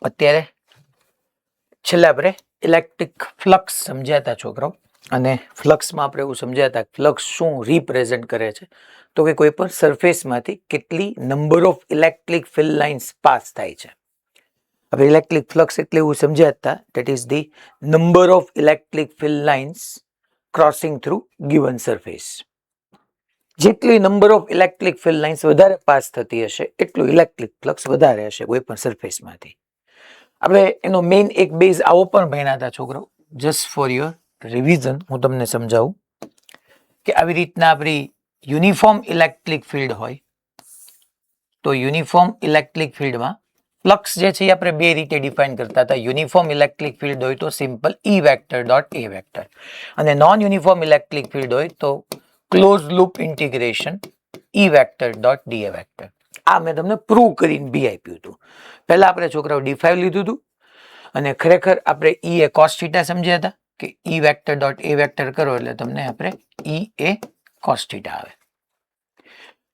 અત્યારે છેલ્લે આપણે ઇલેક્ટ્રિક ફ્લક્સ સમજ્યા હતા છોકરાઓ, અને ફ્લક્સમાં આપણે એવું સમજ્યા હતા ફ્લક્સ શું રિપ્રેઝન્ટ કરે છે, તો કે કોઈ પણ સરફેસમાંથી કેટલી number of electric field lines pass થાય છે. હવે ઇલેક્ટ્રિક ફ્લક્સ એટલે એવું સમજ્યા હતા that is the number of electric field lines crossing through given surface. જેટલી number of electric field lines વધારે પાસ થતી હશે એટલું ઇલેક્ટ્રિક ફ્લક્સ વધારે હશે કોઈ પણ સરફેસમાંથી. આપણે એનો મેઇન એક બેઝ આવો પણ ભણ્યા હતા છોકરો, જસ્ટ ફોર યોર રિવિઝન હું તમને સમજાવું કે આવી રીતના આપણી યુનિફોર્મ ઇલેક્ટ્રિક ફિલ્ડ હોય તો યુનિફોર્મ ઇલેક્ટ્રિક ફિલ્ડમાં ફ્લક્સ જે છે એ આપણે બે રીતે ડિફાઇન કરતા હતા. યુનિફોર્મ ઇલેક્ટ્રિક ફિલ્ડ હોય તો સિમ્પલ ઈ વેક્ટર ડોટ એ વેક્ટર, અને નોન યુનિફોર્મ ઇલેક્ટ્રિક ફિલ્ડ હોય તો close loop integration E vector dot DA vector. આ મેં તમને પ્રૂવ કરીને બી આપ્યું હતું. પહેલા આપણે છોકરાઓ ડી5 લીધું હતું, અને ખરેખર આપણે ઈ એ કોસ થીટા સમજ્યા હતા કે ઈ વેક્ટર ડોટ એ વેક્ટર કરો એટલે તમને આપણે ઈ એ કોસ થીટા આવે.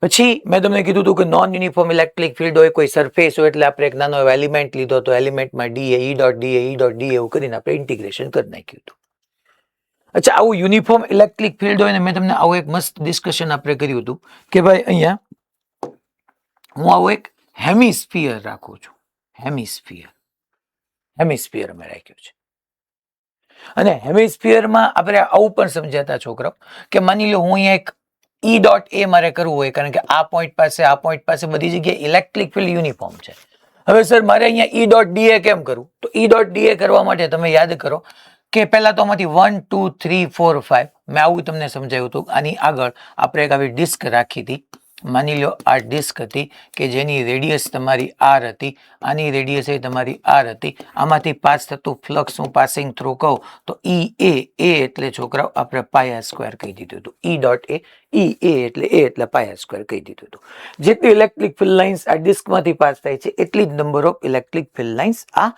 પછી મેં તમને કીધું હતું કે નોન યુનિફોર્મ ઇલેક્ટ્રિક ફિલ્ડ હોય કોઈ સરફેસ હોય એટલે આપણે એક નાનો એવો એલિમેન્ટ લીધો તો એલિમેન્ટમાં ડીએ ઈ ડોટ ડીએ ઈ ડોટ ડીએ એવું કરીને આપણે ઇન્ટિગ્રેશન કરી નાખ્યું હતું. અચ્છા, આવું યુનિફોર્મ ઇલેક્ટ્રિક ફિલ્ડ હોય ને મેં તમને આવું એક મસ્ત ડિસ્કશન આપણે કર્યું હતું કે ભાઈ અહીંયા હું આવું એક હેમિસ્ફિયર રાખું છું. હેમિસ્ફિયર મેં રાખ્યું છે, અને હેમિસ્ફિયરમાં આપણે આવું પણ સમજ્યા હતા છોકરાઓ કે માની લો હું અહીંયા એક ઈ ડોટ એ મારે કરવું હોય, કારણ કે આ પોઈન્ટ પાસે બધી જગ્યાએ ઇલેક્ટ્રિક ફિલ્ડ યુનિફોર્મ છે. હવે સર મારે અહીંયા ઈ ડોટ ડીએ કેમ કરવું, તો ઈ ડોટ ડીએ કરવા માટે તમે યાદ કરો કે પહેલા તો આમાંથી 1 2 3 4 5 મેં આવું તમને સમજાવ્યું હતું. આની આગળ આપણે એક આવી ડિસ્ક રાખી હતી. માની લો આ ડિસ્ક હતી કે જેની રેડિયસ તમારી આર હતી, આની રેડિયસ એ તમારી આર હતી. આમાંથી પાસ થતું ફ્લક્સ હું પાસિંગ થ્રુ કહું તો ઈ એ એટલે છોકરાઓ આપણે પાયા સ્ક્વેર કહી દીધું હતું. ઈ ડોટ એ ઈ એટલે પાયા સ્ક્વેર કહી દીધું હતું. જેટલી ઇલેક્ટ્રિક ફિલ્ડ લાઇન્સ આ ડિસ્કમાંથી પાસ થાય છે એટલી જ number of electric field lines આ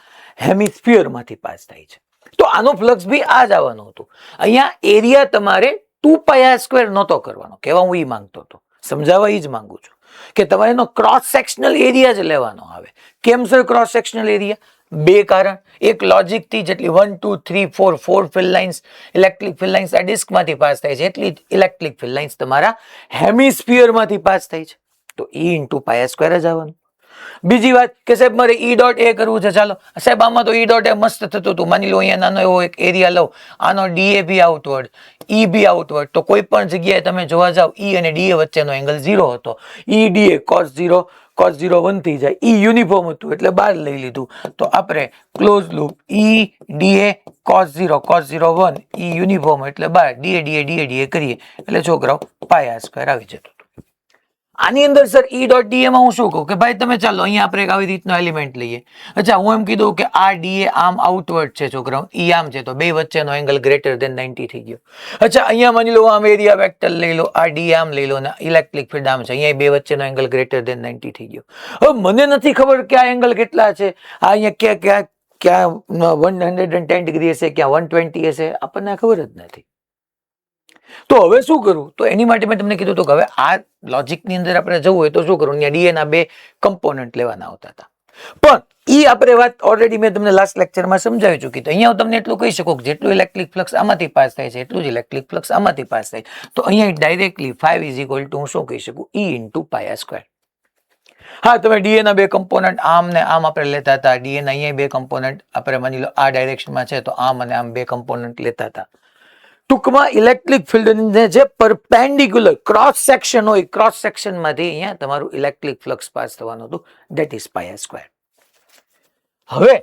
હેમિસ્ફિયરમાંથી પાસ થાય છે. તો આનો ફ્લક્સ બી આ જ આવવાનું હતું. અહીંયા એરિયા તમારે 2 પાયા સ્ક્વેર નહોતો કરવાનો, કહેવા હું એ માંગતો હતો, સમજાવવા એ જ માંગુ છું કે તમારે એનો ક્રોસ સેક્શનલ એરિયા જ લેવાનો આવે. કેમ સર ક્રોસ સેક્શનલ એરિયા? બે કારણ. એક લોજિક થી જેટલી 1 2 3 4 field lines electric field lines આ ડિસ્કમાંથી પાસ થાય છે એટલી જ ઇલેક્ટ્રિક ફિલ્ડ લાઇન્સ તમારા હેમિસ્ફિયરમાંથી પાસ થાય છે, તો ઈ ઇન્ટુ પાયા સ્ક્વેર જ આવવાનું. બીજી વાત કે સાહેબ મારે ઈ ડોટ એ કરવું છે, ચાલો સાહેબ આમાં તો ઈ ડોટ એ મસ્ત થતું હતું. માની લો અહીંયા નાનો એવો એક એરિયા લઉં, આનો ડીએ બી આઉટવર્ડ ઈ બી આઉટવર્ડ, તો કોઈ પણ જગ્યાએ તમે જોવા જાવ ઈ અને ડીએ વચ્ચેનો એંગલ 0 હતો. ઈ ડીએ cos 0 1 થઈ જાય. ઈ યુનિફોર્મ હતું એટલે 12 લઈ લીધું. તો આપણે ક્લોઝ લૂપ ઈ ડીએ cos 0 1 ઈ યુનિફોર્મ એટલે 12 ડીએ કરીએ એટલે છોકરાઓ પાયા સ્ક્વેર આવી જતો. આની અંદર સર ઈ ડોટ ડીએ માં હું શું કહું કે ભાઈ તમે ચાલો અહીંયા આપણે એક આવી રીતનો એલિમેન્ટ લઈએ. અચ્છા, હું એમ કીધું કે આ ડીએ આમ આઉટવર્ડ છે છોકરાઓ, ઈ આમ છે, તો બે વચ્ચેનો એંગલ ગ્રેટર ધેન 90 થઈ ગયો. અચ્છા, અહીંયા માની લો આમ એરિયા વેક્ટર લઈ લો, આ ડી આમ લઈ લો ને ઇલેક્ટ્રિક ફિલ્ડ આમ છે, અહીંયા બે વચ્ચેનો એંગલ ગ્રેટર ધેન 90 થઈ ગયો. હવે મને નથી ખબર કે આ એંગલ કેટલા છે, આ અહીંયા ક્યાં 110 ડિગ્રી હશે, ક્યાં 120 હશે, આપણને ખબર જ નથી. તો હવે શું કરવું? તો એની માટે મેં તમને કીધું હતું કે હવે આ લોજિકની અંદર આપણે જવું હોય તો શું કરવું? અહીંયા ડીએ ના બે કમ્પોનન્ટ લેવાના આવતા હતા. પણ ઈ આપણે વાત ઓલરેડી મેં તમને લાસ્ટ લેક્ચરમાં સમજાવી ચૂકી. તો અહીંયા હું તમને એટલું કહી શકું કે જેટલું ઇલેક્ટ્રિક ફ્લક્સ આમાંથી પાસ થાય છે એટલું જ ઇલેક્ટ્રિક ફ્લક્સ આમાંથી પાસ થાય. તો અહીંયા ડાયરેક્ટલી 5 ઇઝ ઇક્વલ ટુ હું શું કહી શકું? ઈ ઇન્ટુ પાયા સ્ક્વેર. હા, તમે ડીએ ના બે કમ્પોનન્ટ આમ ને આમ આપણે લેતા હતા. ડીએ ના અહીંયા બે કમ્પોનન્ટ આપણે માની લો આ ડાયરેક્શનમાં છે તો આમ અને આમ બે કમ્પોનન્ટ લેતા હતા. ટૂંકમાં ઇલેક્ટ્રિક ફિલ્ડને જે પરપેન્ડિક્યુલર ક્રોસ સેક્શન હોય, ક્રોસ સેક્શનમાંથી અહીંયા તમારું ઇલેક્ટ્રિક ફ્લક્સ પાસ થવાનું હતું, ધેટ ઇઝ પાયા સ્ક્વેર. હવે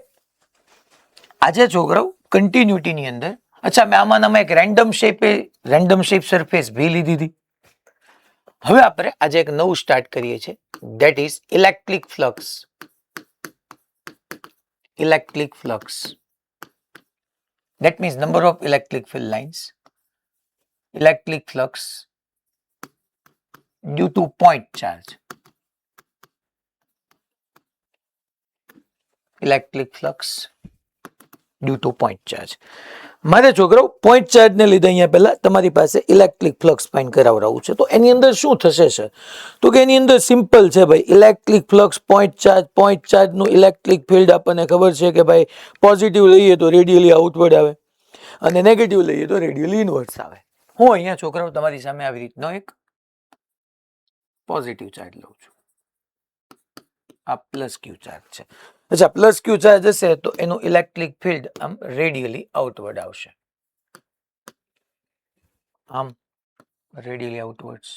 આજે છોકરાઓ કન્ટિન્યુટીની અંદર, અચ્છા મેં આમાં એક રેન્ડમ શેપ સરફેસ ભી લીધી હતી. હવે આપણે આજે એક નવું સ્ટાર્ટ કરીએ છીએ, that is electric flux. That means number of electric field lines, electric flux due to point charge. Electric flux due to point charge. મારે છોકરાઓ પોઈન્ટ ચાર્જ ને લીધે અહીંયા પહેલા તમારી પાસે ઇલેક્ટ્રિક ફ્લક્સ ફાઇન્ડ કરાવડાવવું છે. તો એની અંદર શું થશે છે તો કે એની અંદર સિમ્પલ છે ભાઈ, ઇલેક્ટ્રિક ફ્લક્સ પોઈન્ટ ચાર્જનું ઇલેક્ટ્રિક ફિલ્ડ આપણને ખબર છે કે ભાઈ પોઝિટિવ લઈએ તો રેડિયલી આઉટવર્ડ આવે અને નેગેટિવ લઈએ તો રેડિયલી ઇનવર્ડ્સ આવે. હું અહીંયા છોકરાઓ તમારી સામે આવી રીતનો એક પોઝિટિવ ચાર્જ લઉં છું, આ પ્લસ ક્યુ ચાર્જ છે. અચ્છા, પ્લસ ક્યુ ચાર્જ હશે તો એનું ઇલેક્ટ્રિક ફિલ્ડ આમ રેડિયલી આઉટવર્ડ આવશે, આમ રેડિયલી આઉટવર્ડ્સ,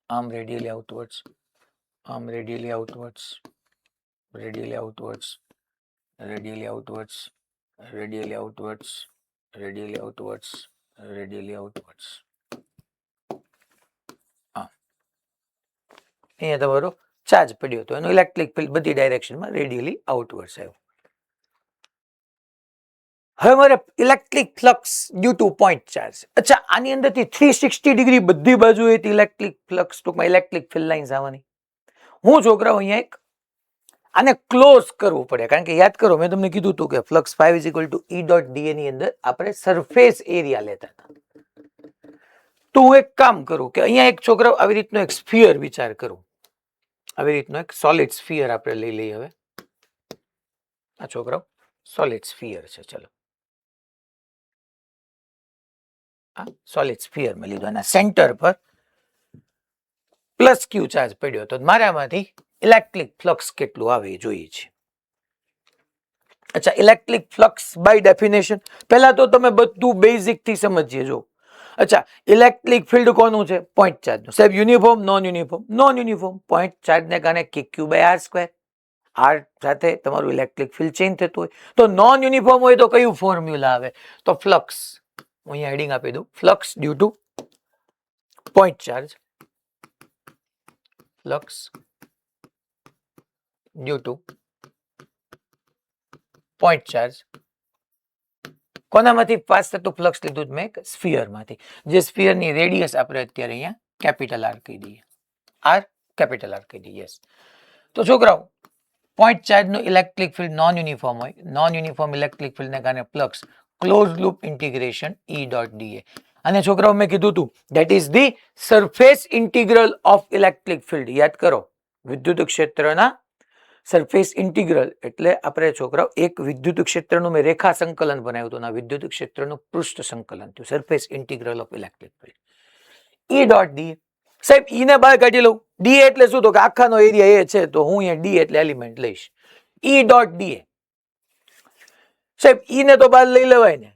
આમ રેડિયલી આઉટવર્ડ્સ, આમ radially આઉટવર્ડ્સ, radially આઉટવર્ડ્સ, radially આઉટવર્ડ્સ, radially આઉટવર્ડ્સ, radially આઉટવર્ડ્સ, radially આઉટવર્ડ્સ. અહીંયા તમારો ચાર્જ પડ્યો તો એનું ઇલેક્ટ્રિક ફિલ્ડ બધી ડાયરેક્શનમાં રેડિયલી આઉટવર્ડ્સ આવ્યું. હવે મારે electric flux due to point charge. અચ્છા, આની અંદરથી 360 ડિગ્રી બધી બાજુએથી ઇલેક્ટ્રિક ફ્લક્સ ટૂંકમાં ઇલેક્ટ્રિક ફિલ્ડ લાઇન્સ આવવાની. હું છોકરાઓ અહીંયા એક આને ક્લોઝ કરવું પડે, કારણ કે યાદ કરો મેં તમને કીધું હતું કે ફ્લક્સ 5 = E.da ની અંદર આપણે સરફેસ એરિયા લેતા હતા. તો હું એક કામ કરું કે અહીંયા એક છોકરાઓ આવી રીતનો એક સ્ફિયર વિચાર કરું, આવી રીતનો એક સોલિડ સ્ફિયર આપણે લઈ લઈએ. હવે આ છોકરાઓ સોલિડ સ્ફિયર છે, ચલો આ સોલિડ સ્ફિયર મેં લીધો, એના સેન્ટર પર પ્લસ ક્યુ ચાર્જ પડ્યો તો મારામાંથી ઇલેક્ટ્રિક ફ્લક્સ કેટલું આવે એ જોઈએ છે. અચ્છા, ઇલેક્ટ્રિક ફ્લક્સ બાય ડેફિનેશન પહેલા તો તમે બધું બેઝિક થી સમજીએ. જો અચ્છા, ઇલેક્ટ્રિક ફિલ્ડ કોનું છે? પોઈન્ટ ચાર્જનું. સાહેબ uniform, non uniform? Non uniform. Point ચાર્જને કારણે KQ/R², આર સાથે તમારું ઇલેક્ટ્રિક ફિલ્ડ ચેન્જ થતું હોય. તો નોન યુનિફોર્મ હોય તો કયું ફોર્મ્યુલા આવે? તો ફ્લક્સ, હું અહીંયા હેડિંગ આપી દઉં, flux due to point charge, flux due to point charge. કોનામાંથી પાસ થતું ફ્લક્સ લીધું મેં? સ્ફિયરમાંથી. જે સ્ફિયરની રેડિયસ આપણે અત્યારે અહીંયા કેપિટલ આર કહી દઈએ, આર કેપિટલ આર કહી દઈએ. તો છોકરાઓ પોઈન્ટ ચાર્જનું ઇલેક્ટ્રિક ફિલ્ડ નોન યુનિફોર્મ હોય, નોન યુનિફોર્મ ઇલેક્ટ્રિક ફિલ્ડને કારણે flux close loop integration E.da. અને છોકરાઓ મેં કીધું હતું that is the surface integral of electric field. યાદ કરો, વિદ્યુત ક્ષેત્રના સરફેસ ઇન્ટિગ્રલ એટલે આપણે છોકરાઓ એક વિદ્યુત ક્ષેત્રનું મેં રેખા સંકલન બનાવ્યું હતું, વિદ્યુત ક્ષેત્રનું પૃષ્ઠ સંકલન થયું, surface integral of electric field E.da. સાહેબ ઈ ને બહાર કાઢી લઉં. ડી એટલે શું? તો કે આખાનો એરિયા એ છે, તો હું અહીંયા ડી એટલે એલિમેન્ટ લઈશ, E.da. સાહેબ ઈ ને તો બહાર લઈ લેવાય ને,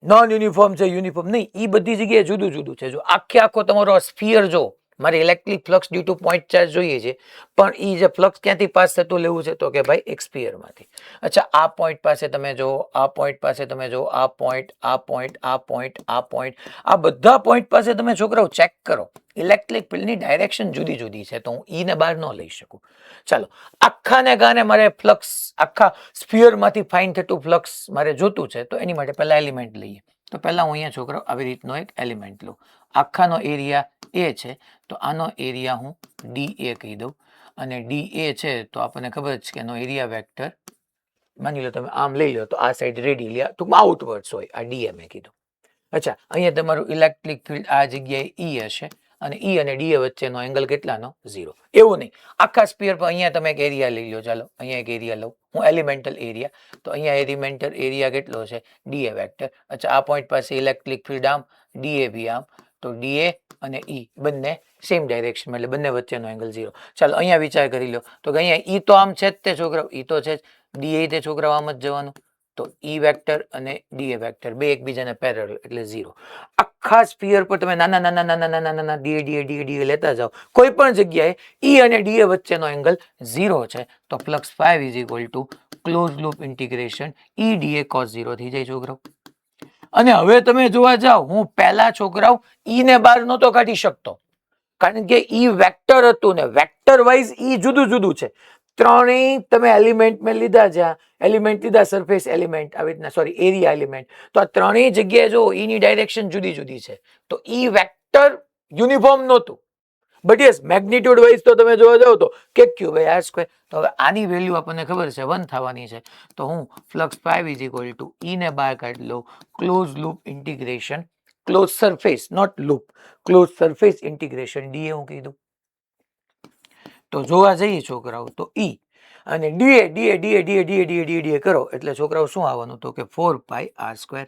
નોન યુનિફોર્મ છે યુનિફોર્મ નહીં, ઈ બધી જગ્યાએ જુદું જુદું છે. જો આખો તમારો સ્ફિયર જો મારે electric flux due to point charge જોઈએ છે, પણ ઈ જે ફ્લક્સ ક્યાંથી પાસ થતું લેવું છે? તો કે ભાઈ એક સ્ફિયરમાંથી. અચ્છા, આ પોઈન્ટ પાસે તમે જો, આ પોઈન્ટ પાસે તમે જો, આ પોઈન્ટ, આ પોઈન્ટ, આ પોઈન્ટ, આ પોઈન્ટ, આ બધા પોઈન્ટ પાસે તમે છોકરાઓ ચેક કરો, ઇલેક્ટ્રિક ફિલ્ડની ડાયરેક્શન જુદી જુદી છે, તો હું ઈ ને બહાર ન લઈ શકું. ચાલો, આખાને કારણે મારે ફ્લક્સ, આખા સ્ફિયરમાંથી ફાઇન થતું ફ્લક્સ મારે જોતું છે, તો એની માટે પહેલા એલિમેન્ટ લઈએ. તો પહેલા હું અહીંયા છોકરાઓ આવી રીતનો એક એલિમેન્ટ લઉં. આખાનો એરિયા એ છે, તો આનો એરિયા હું DA કહી દઉં, અને DA છે તો આપણને ખબર છે કે એનો એરિયા વેક્ટર, માની લો તમે આમ લઈ લો તો આ સાઈડ રેડિયલી ટૂંકમાં આઉટવર્ડ્સ હોય, આ DA મેં કીધું. અચ્છા, અહીંયા તમારું ઇલેક્ટ્રિક ફિલ્ડ આ જગ્યાએ E હશે, અને E અને DA વચ્ચેનો એંગલ કેટલાનો? 0. એવું નહીં, આખા સ્ફિયર પર અહીંયા તમે એક એરિયા લઈ લો. ચાલો અહીંયા એક એરિયા લઉં હું, એલિમેન્ટલ એરિયા. તો અહીંયા એલિમેન્ટલ એરિયા કેટલો છે? DA vector. અચ્છા, આ પોઈન્ટ પાસે ઇલેક્ટ્રિક ફિલ્ડ આમ, DA બી આમ, તો DA અને E બંને સેમ ડાયરેક્શનમાં, એટલે બંને વચ્ચેનો એંગલ 0. ચાલો અહીંયા વિચાર કરી લો તો કે અહીંયા E તો આમ છે જ તે છોકરાઓ, E તો છે જ, DA તે છોકરાઓ આમ જ જવાનું, તો E વેક્ટર અને DA વેક્ટર બે એકબીજાને પેરેલલ એટલે 0. આખા સ્ફિયર પર તમે નાના નાના નાના નાના નાના DA લેતા જાઓ, કોઈ પણ જગ્યાએ E અને DA વચ્ચેનો એંગલ 0 છે, તો flux 5 = close loop integration E.da cos 0 થઈ જાય છોકરાઓ. અને હવે તમે જોવા જાઓ, હું પહેલા છોકરાઓ E ને બહાર નહોતો કાઢી શકતો, કારણ કે E વેક્ટર હતું ને વેક્ટર વાઇઝ E જુદું જુદું છે. ત્રણેય તમે એલિમેન્ટ મેં લીધા, જ્યાં એલિમેન્ટ લીધા સરફેસ એલિમેન્ટ આવી રીતના, સોરી એરિયા એલિમેન્ટ, તો આ ત્રણેય જગ્યાએ જો E ની ડાયરેક્શન જુદી જુદી છે, તો E વેક્ટર યુનિફોર્મ નહોતું. બટ યસ મેગ્નિટ્યુડ વાઇઝ તો તમે જોવા જાવ તો કે ક્યુ બાય આર સ્ક્વેર. તો હવે આની વેલ્યુ આપણને ખબર છે 1 થવાની છે. તો હું flux 5 is equal to E ને બહાર કાઢી લઉં, close loop integration, close surface not loop, close surface integration dA હું કીધું. તો જોવા જઈએ છોકરાઓ તો ઈ અને dA dA dA dA dA dA dA dA કરો એટલે છોકરાઓ શું આવવાનું તો કે 4 પાઈ આર સ્ક્વેર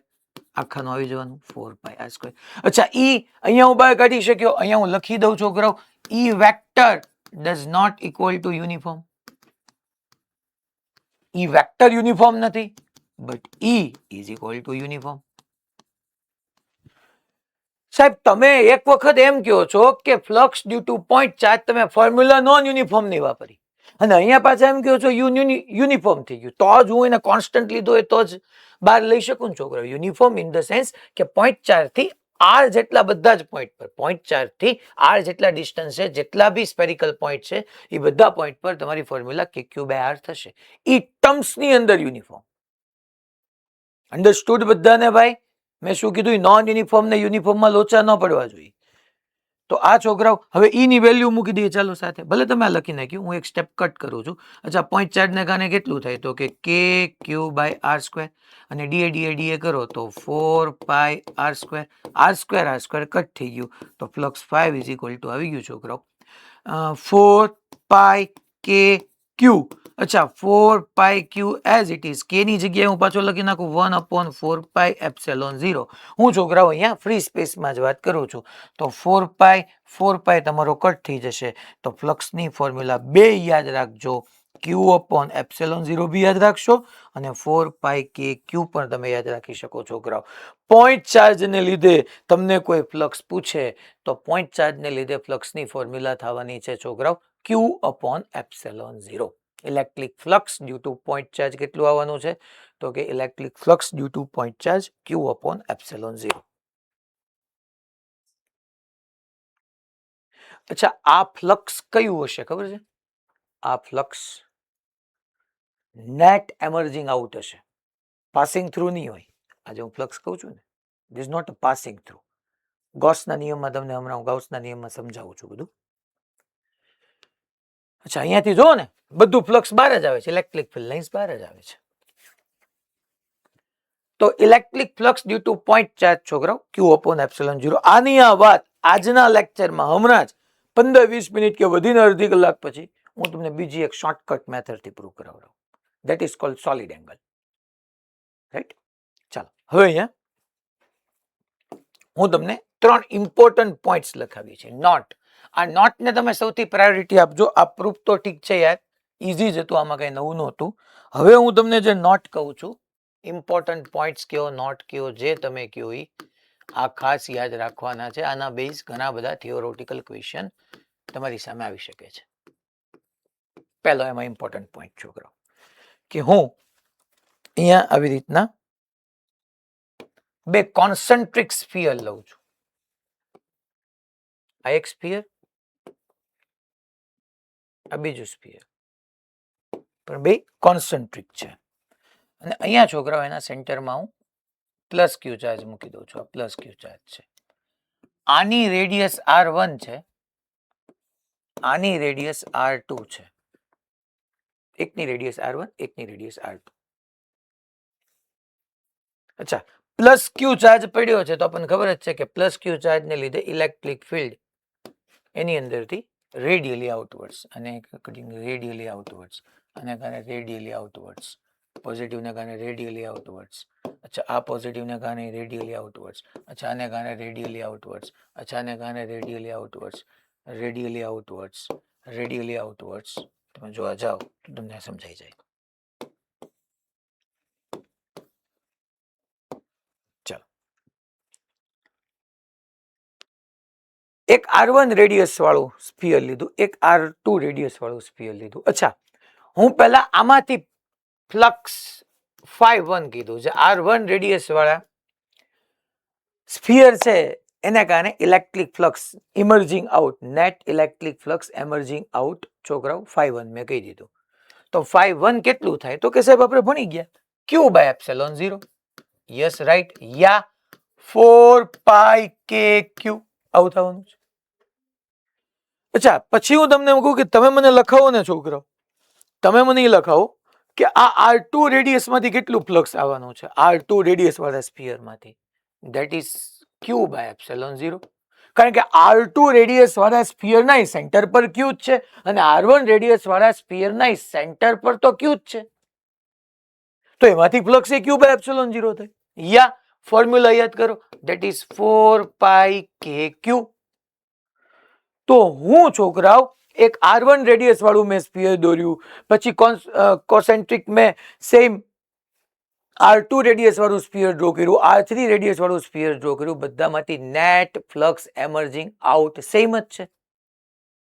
આખાનું આવી જવાનું 4 પાઈ આર સ્ક્વેર. અચ્છા ઈ અહીંયા હું બહાર કાઢી શક્યો, અહીંયા હું લખી દઉં છોકરાઓ E vector does not equal to uniform. E vector uniform નથી but E is equal to uniform. સાહેબ તમે એક વખત એમ કહો છો કે flux due to point charge તમે ફોર્મ્યુલા નોન યુનિફોર્મ નહીં વાપરી અને અહીંયા પાછા એમ કહો છો યુનિફોર્મ થઈ ગયું. તો જ હું એને કોન્સ્ટન્ટ લીધો હોય તો જ બહાર લઈ શકું ને છોકરા. યુનિફોર્મ ઇન ધ સેન્સ કે પોઈન્ટ ચાર્જ થી આર જેટલા બધા જ પોઈન્ટ પર, પોઈન્ટ ચાર્જ થી આર જેટલા ડિસ્ટન્સ છે, જેટલા બી સ્પેરિકલ પોઈન્ટ છે એ બધા પોઈન્ટ પર તમારી ફોર્મ્યુલા કે ક્યુ બાય આર થશે. ઈ ટર્મ્સ ની અંદર યુનિફોર્મ. અન્ડરસ્ટુડ બધાને ભાઈ? મેં શું કીધું નોન યુનિફોર્મ ને યુનિફોર્મમાં લોચા ન પડવા જોઈએ. તો આ છોકરાઓ હવે ઈ ની વેલ્યુ મૂકી દઈએ ચાલો સાથે, ભલે તમે આ લખી નાખ્યું, હું એક સ્ટેપ કટ કરું છું. અચ્છા પોઈન્ટ ચાર્જ ને કારણે કેટલું થાય તો કે કે ક્યુ બાય આર સ્ક્વેર અને ડીએ ડીએ ડીએ કરો તો 4 પાઈ આર સ્ક્વેર કટ થઈ ગયું તો ફ્લક્સ 5 ઇઝ ઇક્વલ ટુ આવી ગયું છોકરાઓ 4 પાઈ કે ક્યુ. અચ્છા 4 પાઈ ક્યુ એઝ ઇટ ઇઝ, કે ની જગ્યાએ હું પાછો લખી નાખું 1/4 પાઈ એપ્સિલોન 0. હું છોકરાઓ અહીંયા ફ્રી સ્પેસમાં જ વાત કરું છું. તો 4 પાઈ તમારો કટ થઈ જશે તો ફ્લક્સની ફોર્મ્યુલા બે યાદ રાખજો, ક્યુ અપોન એપ્સિલોન 0 બી યાદ રાખશો અને 4 પાઈ કે ક્યુ પણ તમે યાદ રાખી શકો છોકરાઓ. પોઈન્ટ ચાર્જને લીધે તમને કોઈ ફ્લક્સ પૂછે તો પોઈન્ટ ચાર્જને લીધે ફ્લક્સની ફોર્મ્યુલા થવાની છે છોકરાઓ ક્યુ upon epsilon 0. Electric flux due to point charge કેટલું આવવાનું છે તો કે electric flux due to point charge q upon epsilon 0. અચ્છા આ ફ્લક્સ કયું હશે ખબર છે? આ ફ્લક્સ નેટ એમર્જિંગ આઉટ હશે, પાસિંગ થ્રુ નહીં હોય. આજે હું ફ્લક્સ કહું છું ને this is not a passing through. ગૌસના નિયમમાં તમને હમણાં હું ગૌસના નિયમમાં સમજાવું છું બધું. અચ્છા અહીંયાથી જો ને બધું ફ્લક્સ બહાર જ આવે છે, ઇલેક્ટ્રિક ફિલ્ડ લાઇન્સ બહાર જ આવે છે. તો electric flux due to point charge છોકરાઓ ક્યુ અપોન એપ્સિલોન 0. આની આ વાત આજના લેક્ચરમાં હમણાં જ 15-20 મિનિટ કે વધીને અડધી કલાક પછી હું તમને બીજી એક શોર્ટકટ મેથડથી પ્રૂવ કરાવડાવું. That is called solid angle. Right? ચાલો હવે અહીંયા હું તમને 3 ઇમ્પોર્ટન્ટ પોઈન્ટ્સ લખાવી છે. નોટ, આ નોટને તમે સૌથી પ્રાયોરિટી આપજો. આ પ્રૂફ તો ઠીક છે યાર, ઇઝી જ હતું, આમાં કઈ નવું નહોતું. હવે હું તમને જે નોટ કહું છું, ઇમ્પોર્ટન્ટ પોઈન્ટ્સ કયો, નોટ કયો, જે તમે કયો એ આ ખાસ યાદ રાખવાના છે. આના બેઝ ઘણા બધા થિયોરેટિકલ ક્વેશ્ચન તમારી સામે આવી શકે છે. પહેલો એમાં ઇમ્પોર્ટન્ટ પોઈન્ટ છોકરાઓ કે હું અહીંયા આવી રીતના બે કોન્સન્ટ્રિક સ્ફિયર લઉં છું. આ એક સ્ફિયર, આ બીજું સ્ફિયર, પણ બે કોન્સન્ટ્રિક છે. અને અહીંયા છોકરાઓ એના સેન્ટરમાં હું પ્લસ ક્યુ ચાર્જ મૂકી દઉં છું. આ પ્લસ ક્યુ ચાર્જ છે. આની રેડિયસ R1 છે, આની રેડિયસ R2 છે. એકની રેડિયસ R1, એકની રેડિયસ R2. અચ્છા પ્લસ ક્યુ ચાર્જ પડ્યો છે તો આપણને ખબર જ છે કે પ્લસ ક્યુ ચાર્જને લીધે ઇલેક્ટ્રિક ફિલ્ડ એની અંદરથી રેડિયલી આઉટવર્ડ્સ અને રેડિયલી આઉટવર્ડ્સ અને કારણે રેડિયલી આઉટવર્ડ્સ, પોઝિટિવને કારણે રેડિયલી આઉટવર્ડ્સ. અચ્છા આ પોઝિટિવને કારણે રેડિયલી આઉટવર્ડ્સ. અચ્છા આને કારણે રેડિયલી આઉટવર્ડ્સ. અચ્છા આને કારણે રેડિયલી આઉટવર્ડ્સ, રેડિયલી આઉટવર્ડ્સ, રેડિયલી આઉટવર્ડ્સ. તમે જોવા જાઓ તો તમને સમજાઈ જાય. ચાલો એક R1 રેડિયસ વાળું સ્ફિયર લીધું, એક R2 રેડિયસ વાળું સ્ફિયર લીધું. અચ્છા હું પહેલા આમાંથી ફ્લક્સ φ1 કીધું છે. R1 રેડિયસ વાળા સ્ફિયર છે એને કારણે electric flux emerging out, net electric flux emerging out છોકરાઓ φ1 મેં કહી દીધું. તો φ1 કેટલું થાય તો કે સાહેબ આપણે ભણી ગયા ક્યુ બાય એપ્સિલોન 0. યસ રાઈટ, યા 4 પાઈ કે ક્યુ આવું થવાનું છે. અચ્છા, પછી હું તમને એમ કહું કે તમે મને લખાવો ને છોકરાઓ, તમે મને એ લખાવો કે આ R2 રેડિયસ માંથી કેટલું ફ્લક્સ આવવાનું છે, R2 રેડિયસ વાળા સ્ફિયર માંથી. That is Q by epsilon 0. કારણ કે R2 રેડિયસ વાળા સ્ફિયર ના સેન્ટર પર Q જ છે અને R1 રેડિયસ વાળા સ્ફિયર ના સેન્ટર પર તો Q જ છે, તો એમાંથી ફ્લક્સ એ Q બાય એપ્સિલોન 0 થાય. યા ફોર્મ્યુલા યાદ કરો, ધેટ ઇઝ 4 પાઈ KQ. તો હું છોકરાઓ એક R1 રેડિયસ વાળું મેં સ્ફિયર દોર્યું, પછી કોસેન્ટ્રિક મેં સેમ R2 રેડિયસ વાળું સ્ફિયર ડ્રો કર્યું, R3 રેડિયસ વાળું સ્ફિયર ડ્રો કર્યું, બધામાંથી net flux emerging out same જ છે.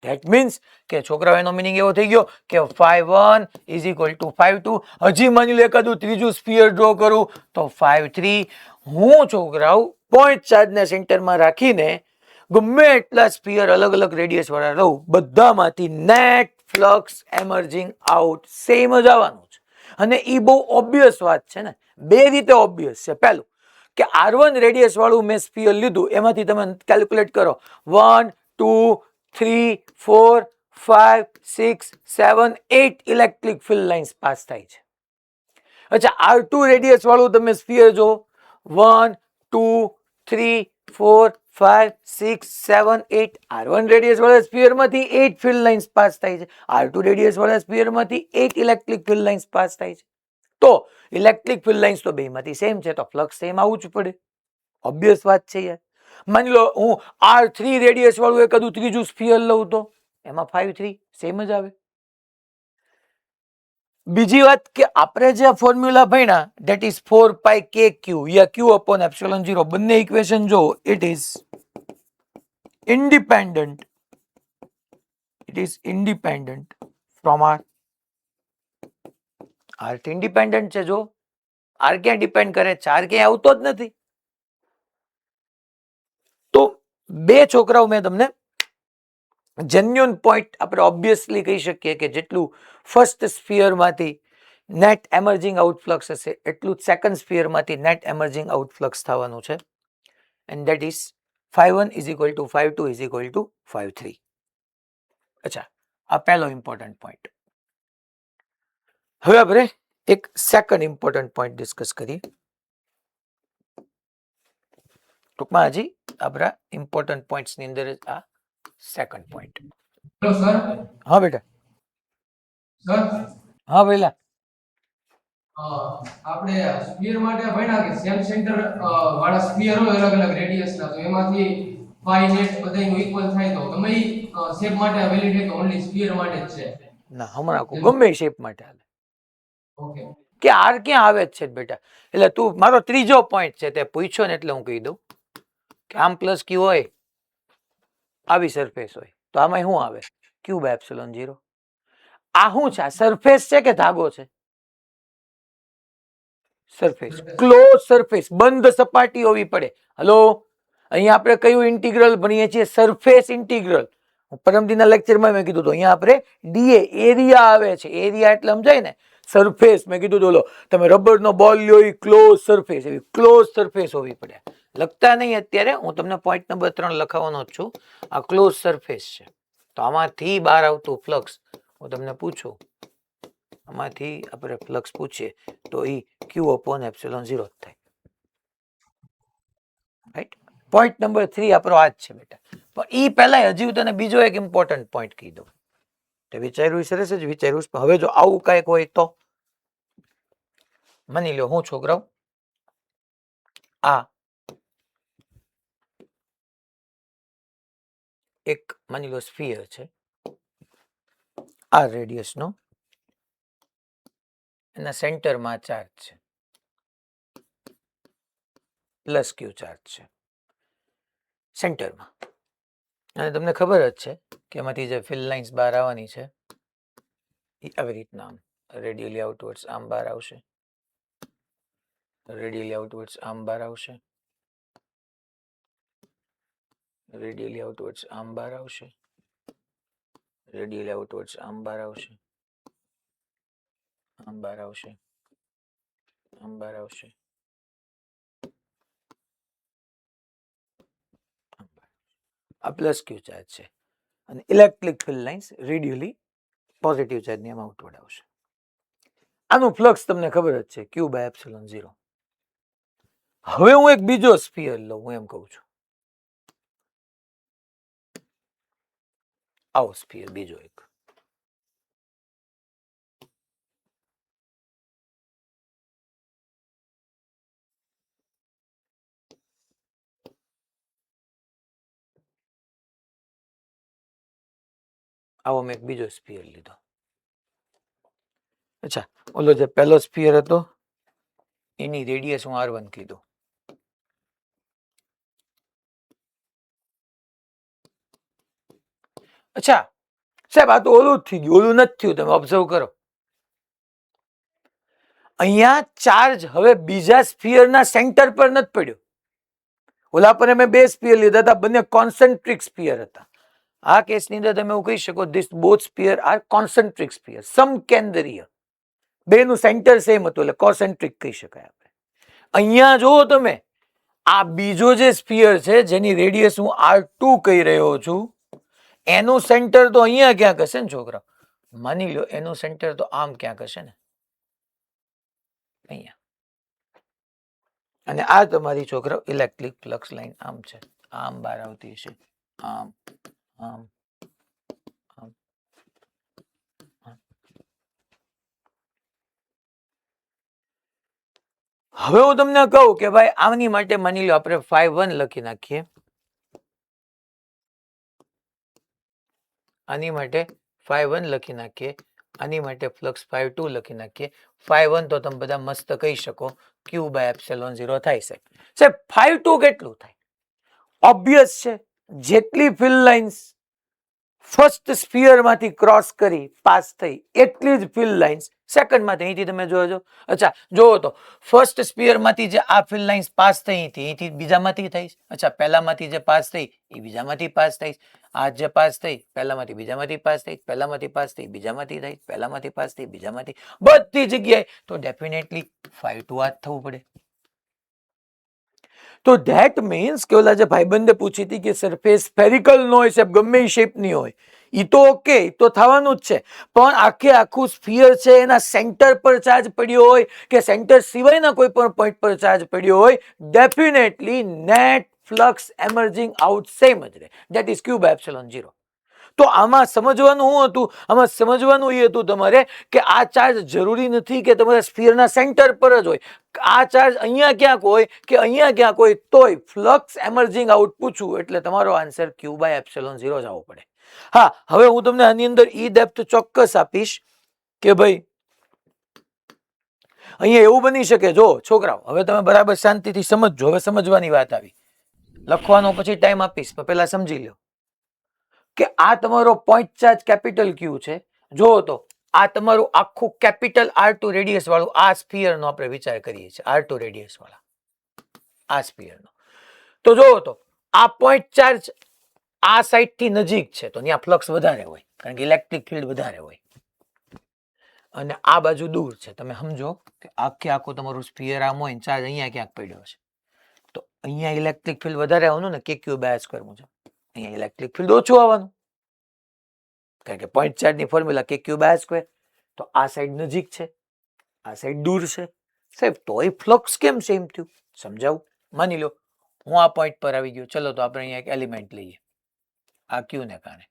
ધેટ મીન્સ કે છોકરાઓ એનો મિનિંગ એવો થઈ ગયો કે φ1 ઇઝ ઇક્વલ ટુ φ2. હજી માની લો એકાદું ત્રીજું સ્ફિયર ડ્રો કરું તો φ3. હું છોકરાઓ પોઈન્ટ ચાર્જને સેન્ટરમાં રાખીને ગમે એટલા સ્ફિયર અલગ અલગ રેડિયસ વાળા રહું, બધામાંથી net flux emerging out same જ આવવાનું છે. અને એ બહુ ઓબ્વિયસ વાત છે ને, બે રીતે ઓબ્વિયસ છે. પહેલું કે R1 રેડિયસ વાળું મેં સ્ફિયર લીધું, એમાંથી તમે કેલ્ક્યુલેટ કરો 1 2 3 4 5 6 7 8 ઇલેક્ટ્રિક ફિલ્ડ લાઇન્સ પાસ થાય છે. અચ્છા, R2 રેડિયસ વાળું તમે સ્ફિયર જો 1 2 3 4 5 6 7 8, R1 રેડિયસ વાળા સ્ફિયર માંથી 8 ફિલ્ડ લાઇન્સ પાસ થાય છે, R2 રેડિયસ વાળા સ્ફિયર માંથી 8 ઇલેક્ટ્રિક ફિલ્ડ લાઇન્સ પાસ થાય છે. તો ઇલેક્ટ્રિક ફિલ્ડ લાઇન્સ તો બેમાંથી સેમ છે, તો ફ્લક્સ સેમ આવવું જ પડે. ઓબ્વિયસ વાત છે યાર. માની લો હું R3 રેડિયસ વાળું એકાદું ત્રીજું સ્ફિયર લઉં તો એમાં 5 3 સેમ જ આવે. બીજી વાત કે આપણે જે ફોર્મ્યુલા ભણ્યા that is 4 pi KQ yeah Q upon epsilon 0, બંને ઇક્વેશન જો it is independent, from R. R independent છે. જો R ક્યાં ડિપેન્ડ કરે, ચાર ક્યાંય આવતો જ નથી. તો બે છોકરાઓ મેં તમને જેન્યુઅન પોઈન્ટ આપણે ઓબ્વિયસલી કહી શકીએ કે જેટલું ફર્સ્ટ સ્ફિયર માંથી નેટ એમર્જિંગ આઉટ ફ્લક્સ હશે એટલું જ સેકન્ડ સ્ફિયર માંથી નેટ એમર્જિંગ આઉટ ફ્લક્સ થવાનું છે. And that is φ1 is equal to φ2 is equal to φ3. અચ્છા, આ પહેલો ઇમ્પોર્ટન્ટ પોઈન્ટ. હવે આપણે એક સેકન્ડ ઇમ્પોર્ટન્ટ પોઈન્ટ ડિસ્કસ કરીએ. ટૂંકમાં હજી આપણા ઇમ્પોર્ટન્ટ પોઈન્ટ્સ ની અંદર આ સેકન્ડ પોઈન્ટ. Hello sir. હા બેટા. સર, હા ભઈલા. આપણે સ્ફિયર માટે ભણ્યા કે સેમ સેન્ટર વાળા સ્ફિયર હોય અલગ અલગ રેડિયસ ના, તો એમાંથી પાઈ નેટ બધાયનું ઇક્વલ થાય તો ગમે શેપ માટે વેલિડ છે કે ઓન્લી સ્ફિયર માટે જ છે? ના, હમણાં ગમે શેપ માટે હાલે. ઓકે. કે આર ક્યાં આવે જ છે બેટા. એટલે તું મારો ત્રીજો પોઈન્ટ છે તે પૂછ્યો ને એટલે હું કહી દઉં કે આમ પ્લસ ક્યુ હોય, આવી સરફેસ હોય તો આમાં શું આવે? Q by epsilon 0. આ શું છે? આ સરફેસ છે કે ધાગો છે? સરફેસ. ક્લોઝ સરફેસ, બંધ સપાટી હોવી પડે. હલો, અહીંયા આપણે કયું ઇન્ટિગ્રલ ભણીએ છીએ? Surface integral. પરમદિના લેક્ચરમાં મેં કીધું હતું અહીંયા આપણે ડીએ એરિયા આવે છે. એરિયા એટલે સમજાય ને, સરફેસ. મેં કીધું બોલો તમે રબરનો બોલ લ્યો, એ ક્લોઝ સરફેસ, એવી ક્લોઝ સરફેસ હોવી પડે. લખતા નહીં અત્યારે, હું તમને પોઈન્ટ નંબર 3 લખાવવાનો જ છું. આ ક્લોઝ સરફેસ છે. તો આમાંથી બહાર આવતું ફ્લક્સ હું તમને પૂછું, આમાંથી આપણે ફ્લક્સ પૂછીએ તો એ Q અપોન એપ્સિલોન 0 થાય. રાઈટ. પોઈન્ટ નંબર 3 આપણો આ જ છે બેટા. પણ એ પહેલા હજી હું તને બીજો એક ઇમ્પોર્ટન્ટ પોઈન્ટ કહી દઉં. તે વિચાર્યું સરસ જ વિચાર્યું, પણ હવે જો આવું કાંઈક હોય તો માની લો હું છોકરાઓ આ એક માની લો સ્ફિયર છે, આ રેડિયસ નો, એના સેન્ટરમાં ચાર્જ છે, પ્લસ ક્યુ ચાર્જ છે સેન્ટરમાં. અને તમને ખબર જ છે કે એમાંથી જે ફિલ્ડ લાઇન્સ બહાર આવવાની છે એ આવી રીતના આમ રેડિયલી આઉટવર્ડ્સ આમ બહાર આવશે, રેડિયલી આઉટવર્ડ્સ આમ બહાર આવશે, રેડિયલી આઉટવર્ડ્સ આમ બહાર આવશે, રેડિયલી આઉટવર્ડ્સ આમ બહાર આવશે, આમ બહાર આવશે, આમ બહાર આવશે, આ પ્લસ ક્યુ ચાર્જ છે. અને electric field lines radially positive ચાર્જની આમ આઉટવર્ડ આવશે. આનું ફ્લક્સ તમને ખબર જ છે ક્યુ બાય એપ્સિલોન 0. હવે હું એક બીજો સ્ફિયર લઉં, હું એમ કહું છું આવો સ્ફિયર બીજો એક. આવો મેં એક બીજો સ્ફિયર લીધો. અચ્છા, ઓલો જે પહેલો સ્ફિયર હતો એની રેડિયસ હું R1 કીધું. અચ્છા સાહેબ, આ તો ઓલું જ થઈ ગયું, ઓલું નથી થયું. તમે ઓબ્ઝર્વ કરો, અહીંયા ચાર્જ હવે બીજા સ્ફિયરના સેન્ટર પર નથી પડ્યો. ઓલા પર મેં બે સ્ફિયર લીધા હતા, બંને કોન્સેન્ટ્રિક સ્ફિયર હતા. આ કેસની અંદર તમે એવું કહી શકો this both sphere are concentric sphere, સમકેન્દ્રીય. બેનું સેન્ટર સેમ હતું એટલે કોન્સેન્ટ્રિક કહી શકાય આપણે. અહીંયા જુઓ તમે, આ બીજો જે સ્ફિયર છે જેની રેડિયસ હું R2 કહી રહ્યો છું, એનું સેન્ટર તો અહીંયા ક્યાંક હશે ને છોકરા. માની લો એનું સેન્ટર તો આમ ક્યાંક હશે ને, અહીંયા. અને આ તમારી છોકરા ઇલેક્ટ્રિક ફ્લક્સ લાઈન આમ છે, આમ બહાર આવતી હશે, આમ આમ આમ. હવે હું તમને કહું કે ભાઈ આની માટે માની લો આપણે phi1 લખી નાખીએ, આની માટે phi1 લખી નાખીએ, આની માટે ફ્લક્સ phi2 લખી નાખીએ. phi1 તો તમે બધા મસ્ત કહી શકો q બાય એપ્સિલોન 0 થાય છે. સાહેબ phi2 કેટલું થાય? ઓબ્વિયસ છે, જેટલી ફિલ્ડ લાઇન્સ ફર્સ્ટ સ્ફિયર માંથી ક્રોસ કરી પાસ થઈ એટલી જ ફિલ્ડ લાઇન્સ સેકન્ડ માંથી. અહીંથી તમે જોજો. અચ્છા જોવો તો ફર્સ્ટ સ્ફિયર માંથી જે આ ફિલ્ડ લાઇન્સ પાસ થઈ અહીંથી બીજામાંથી થઈ. અચ્છા પહેલામાંથી જે પાસ થઈ એ બીજામાંથી પાસ થઈ. આ જે પાસ થઈ પહેલામાંથી બીજામાંથી પાસ થઈ, પહેલામાંથી પાસ થઈ બીજામાંથી થઈ, પહેલામાંથી પાસ થઈ બીજામાંથી, બધી જગ્યાએ. તો ડેફિનેટલી phi2 આ જ થવું પડે. તો ધેટ મીન્સ કે ઓલા જે ભાઈબંધે પૂછી હતી કે સરફેસ સ્ફેરિકલ ન હોય સાહેબ, ગમે એ શેપની હોય, એ તો ઓકે, તો થવાનું જ છે. પણ આખું સ્ફિયર છે એના સેન્ટર પર ચાર્જ પડ્યો હોય કે સેન્ટર સિવાયના કોઈ પણ પોઈન્ટ પર ચાર્જ પડ્યો હોય, definitely net flux emerging out same જ રહે, that is q by epsilon 0. તો આમાં સમજવાનું શું હતું? આમાં સમજવાનું એ હતું તમારે કે આ ચાર્જ જરૂરી નથી કે તમારા સ્ફિયરના સેન્ટર પર જ હોય. આ ચાર્જ અહીંયા ક્યાંક હોય કે અહીંયા ક્યાંક હોય, તોય ફ્લક્સ એમર્જિંગ આઉટ પૂછું એટલે તમારો આન્સર q બાય એપ્સિલોન 0 જ આવવો પડે. હા, હવે હું તમને આની અંદર ઈ ડેપ્થ ચોક્કસ આપીશ કે ભાઈ અહીંયા એવું બની શકે. જો છોકરાઓ હવે તમે બરાબર શાંતિથી સમજજો. હવે સમજવાની વાત આવી, લખવાનો પછી ટાઈમ આપીશ, પણ પહેલા સમજી લો કે આ તમારો પોઈન્ટ ચાર્જ કેપિટલ Q છે. જો તો આ તમારું આખું કેપિટલ R2 રેડિયસ વાળું આ સ્ફિયર નો આપણે વિચાર કરીએ છીએ, R2 રેડિયસ વાળા આ સ્ફિયર નો. તો જો તો આ પોઈન્ટ ચાર્જ આ સાઈડ થી નજીક છે તો ત્યાં ફ્લક્સ વધારે હોય કારણ કે ઇલેક્ટ્રિક ફિલ્ડ વધારે હોય, અને આ બાજુ દૂર છે. તમે સમજો કે આખું તમારું સ્ફિયર આમ હોય, ચાર્જ અહીંયા ક્યાંક પડ્યો છે, તો અહીંયા ઇલેક્ટ્રિક ફિલ્ડ વધારે આવવાનું ને KQ બાય સ્ક્વેર મુજબ. અહીંયા ઇલેક્ટ્રિક ફિલ્ડ ઓછું આવવાનું કારણ કે પોઈન્ટ ચાર્જની ફોર્મ્યુલા KQ બાય સ્ક્વેર. તો આ સાઈડ નજીક છે, આ સાઈડ દૂર છે. સાહેબ તોય ફ્લક્સ કેમ સેમ થયું? સમજાવું. માની લો હું આ પોઈન્ટ પર આવી ગયો, ચલો તો આપણે અહીંયા એક એલિમેન્ટ લઈએ, આ Q ને કારણે.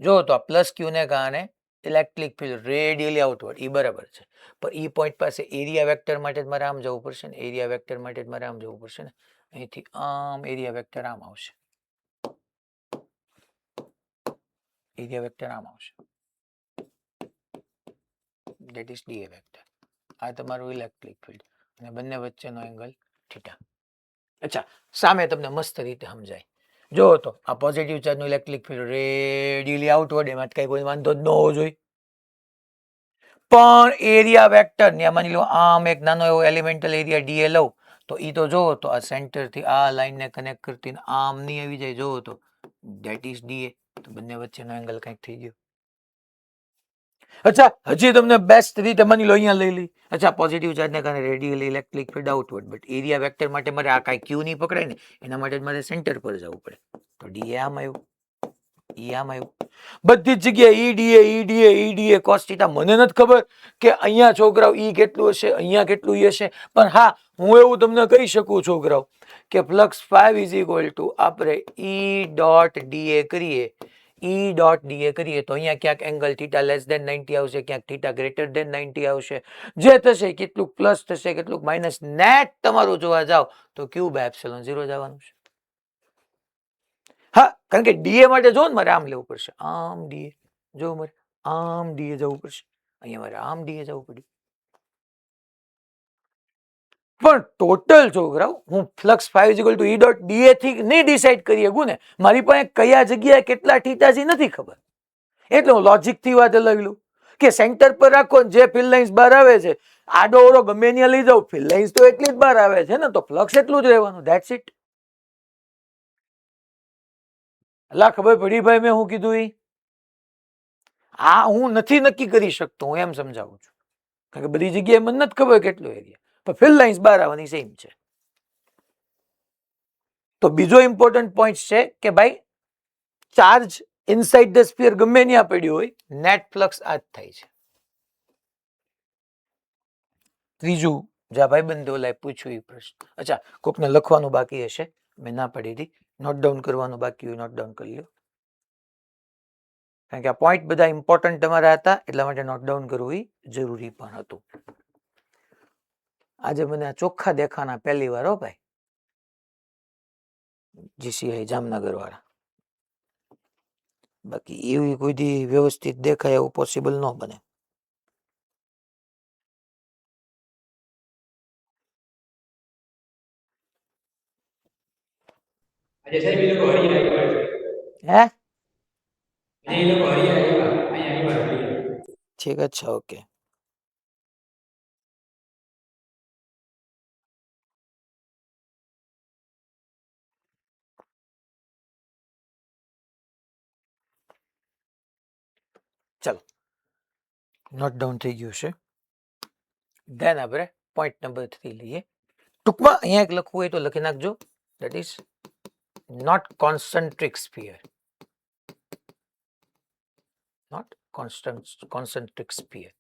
જો તો આ પ્લસ Q ને કારણે ઇલેક્ટ્રિક ફિલ્ડ રેડિયલી આઉટવર્ડ, એ બરાબર છે. પણ ઈ પોઈન્ટ પાસે એરિયા વેક્ટર માટે મારે આમ જવું પડશે ને, એરિયા વેક્ટર માટે મારે આમ જવું પડશે ને. અહીંથી આમ એરિયા વેક્ટર આમ આવશે, એરિયા વેક્ટર આમ આવશે, ધેટ ઇઝ dA વેક્ટર. આ તમારું ઇલેક્ટ્રિક ફિલ્ડ અને બંને વચ્ચેનો એંગલ થીટા. અચ્છા સામે તમને મસ્ત રીતે સમજાય. જો તો આ પોઝિટિવ ચાર્જનું ઇલેક્ટ્રિક ફિલ્ડ રેડિયલી આઉટવર્ડ, એમાં કઈ કોઈ વાંધો જ ન હોવો જોઈએ. પણ એરિયા વેક્ટર ને માની લો આમ એક નાનો એવો એલિમેન્ટલ એરિયા dA લઉં તો ઈ તો જોવો તો આ સેન્ટર થી આ લાઈન ને કનેક્ટ કરતી આમ ની આવી જાય, જોવો તો ધેટ ઇઝ dA. તો બંને વચ્ચેનો એંગલ કંઈક થઈ ગયો. અચ્છા હજી તમને બેસ્ટ રીતે માની લો અહીંયા લઈ લી. અચ્છા પોઝિટિવ ચાર્જ ને કારણે radially electric field outward, but area vector માટે મારે આ કાંઈ Q નહીં પકડાય ને, એના માટે મારે સેન્ટર પર જવું પડે. તો dA આમ આવ્યું. ઈ આમ આવ્યું. બધી જ જગ્યાએ ઈડીએ કોસ થીટા. મને નથી ખબર કે અહીંયા છોકરાઓ ઈ કેટલું હશે, અહીંયા કેટલું ઈ હશે, પણ હા હું એવું તમને કહી શકું છોકરાઓ કે ફ્લક્સ 5 ઇઝ ઇક્વલ ટુ આપણે ઈ ડોટ ડીએ કરીએ, ઈ ડોટ ડીએ કરીએ તો અહીંયા ક્યાંક એંગલ થીટા લેસ દેન 90 આવશે, ક્યાંક થીટા ગ્રેટર દેન 90 આવશે. જે થશે કેટલુંક પ્લસ થશે, કેટલુંક માઇનસ, નેટ તમારું જોવા જાવ તો ક્યુ બાય એપ્સિલોન 0 જવાનું છે. હા, કારણ કે ડીએ માટે જો ને મારે આમ લેવું પડશે, આમ ડીએ, જો મારે આમ ડીએ જવું પડશે, અહીંયા મારે આમ ડીએ જવું પડ્યું. પણ ટોટલ છોકરાઓ હું flux 5 equal to E dot dA થી નહીં ડિસાઈડ કરી શકું ને, મારી પાસે કયા જગ્યાએ કેટલા થીટા છે નથી ખબર. એટલે હું લોજિક થી વાત અલગ લઉં કે સેન્ટર પર રાખો, જે ફિલ્ડ લાઇન્સ બહાર આવે છે આડો ઓળો ગમે ત્યાં લઈ જાઉં, ફિલ્ડ લાઇન્સ તો એટલી જ બહાર આવે છે ને, તો ફ્લક્સ એટલું જ રહેવાનું, ધેટ્સ ઇટ. અલા ખબર પડી ભાઈ મેં હું કીધું ઈ? આ હું નથી નક્કી કરી શકતો, હું એમ સમજાવું છું. કારણ કે બધી જગ્યાએ મને નથી ખબર કેટલો એરિયા, પણ ફિલ્ડ લાઇન્સ બહાર આવવાની સેમ છે. તો બીજો ઇમ્પોર્ટન્ટ પોઈન્ટ છે કે ભાઈ ચાર્જ ઇનસાઇડ ધ સ્ફિયર ગમે ત્યાં પડ્યો હોય, નેટ ફ્લક્સ આ જ થાય છે. ત્રીજું જ્યાં ભાઈબંધો ઓલાએ પૂછ્યું એ પ્રશ્ન, અચ્છા કોકને લખવાનું બાકી હશે, મેં ના પડી હતી, નોટ ડાઉન કરવાનું બાકી હોય નોટ ડાઉન કરી લો, કારણ કે આ પોઈન્ટ બધા ઇમ્પોર્ટન્ટ તમારા હતા એટલા માટે નોટ ડાઉન કરવું એ જરૂરી પણ હતું. આજે મને આ ચોખ્ખા દેખાના પહેલી વાર હો ભાઈ, જીસીઆઈ જામનગર વાળા, બાકી એવી કોઈ દી વ્યવસ્થિત દેખાય એવું પોસિબલ ન બને. આજે સાહેબ એ લોકો હરિયા આવ્યા છે. હે આજે એ લોકો હરિયા આવ્યા, અહીંયા આવ્યા હરિયા. ઠીક, અચ્છા ઓકે. ચલો નોટ ડાઉન થઈ ગયું છે. ધેન આપણે પોઈન્ટ નંબર 3 લઈએ. ટૂંકમાં અહીંયા એક લખવું હોય તો લખી નાખજો, that is not concentric sphere, not concentric sphere.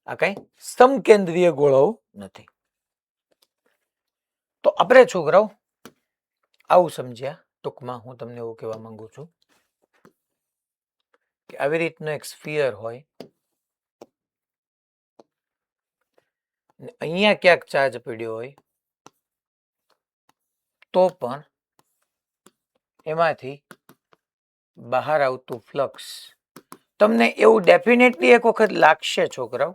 આ કઈ સમકેન્દ્રીય ગોળાઓ નથી. તો આપણે છોકરાઓ આવું સમજ્યા. ટૂંકમાં હું તમને એવું કહેવા માંગુ છું કે આવી રીતનો એક સ્ફિયર હોય, અહીંયા ક્યાંક ચાર્જ પડ્યો હોય તો પણ એમાંથી બહાર આવતું ફ્લક્સ તમને એવું ડેફિનેટલી એક વખત લાગશે છોકરાઓ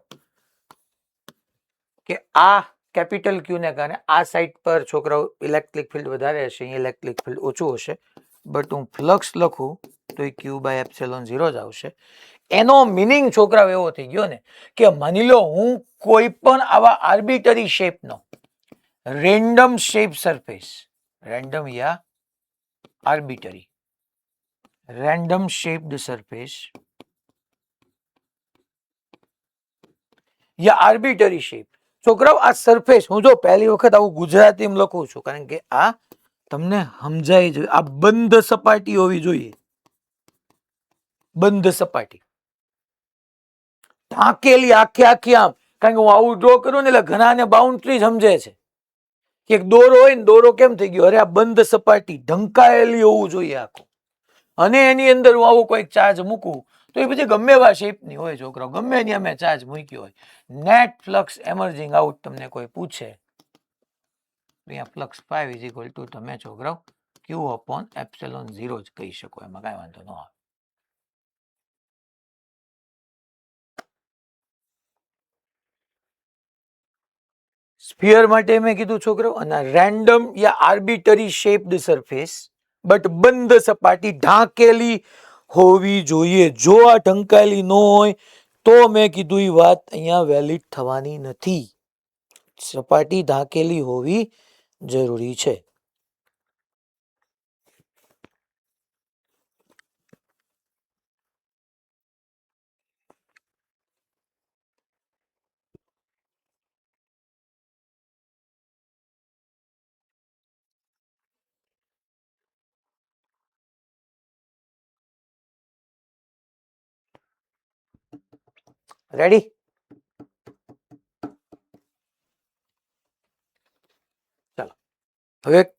કે આ કેપિટલ ક્યુ ને કારણે આ સાઈડ પર છોકરાઓ ઇલેક્ટ્રિક ફિલ્ડ વધારે હશે, અહીંયા ઇલેક્ટ્રિક ફિલ્ડ ઓછું હશે, બટ હું ફ્લક્સ લખું તો એ ક્યુ બાય એપ્સિલોન 0 જ આવશે. એનો મિનિંગ છોકરાઓ એવો થઈ ગયો ને કે માની લો હું કોઈ પણ આવા આર્બિટરી શેપનો રેન્ડમ શેપ સરફેસ, રેન્ડમ યા આર્બિટરી રેન્ડમ શેપ્ડ સરફેસ યા આર્બિટરી શેપ, છોકરાઓ આ સરફેસ હું જો પહેલી વખત આવું ગુજરાતીમાં લખું છું કારણ કે આ તમને સમજાય જોઈએ. આ બંધ સપાટી હોવી જોઈએ, બંધ સપાટી, ઢાંકેલી આખે આખી આમ, કારણ કે હું આવું ડ્રો કરું ને એટલે ઘણાને બાઉન્ડ્રી સમજે છે કે એક દોરો હોય ને, દોરો કેમ થઈ ગયો, અરે આ બંધ સપાટી ઢંકાયેલી હોવું જોઈએ આખું, અને એની અંદર હું આવું કોઈક ચાર્જ મૂકું તો એ પછી ગમે એવા શેપની હોય છોકરાઓ, ગમે એની અમે ચાર્જ મૂક્યો હોય, નેટ ફ્લક્સ એમર્જિંગ આઉટ તમને કોઈ પૂછે અહીંયા ફ્લક્સ 5 ઇઝ ઇક્વલ ટુ તમે છોકરાઓ ક્યુ અપોન એપ્સિલોન 0 જ કહી શકો, એમાં કાંઈ વાંધો ન આવે. સ્ફિયર માટે મેં કીધું છોકરાઓ, અને રેન્ડમ યા આર્બિટરી શેપ્ડ સરફેસ બટ બંધ સપાટી ઢાંકેલી હોવી જોઈએ. જો આ ઢંકાયેલી ન હોય તો મેં કીધું એ વાત અહીંયા વેલિડ થવાની નથી. સપાટી ઢાંકેલી હોવી જરૂરી છે. રેડી? ચાલો હવે એક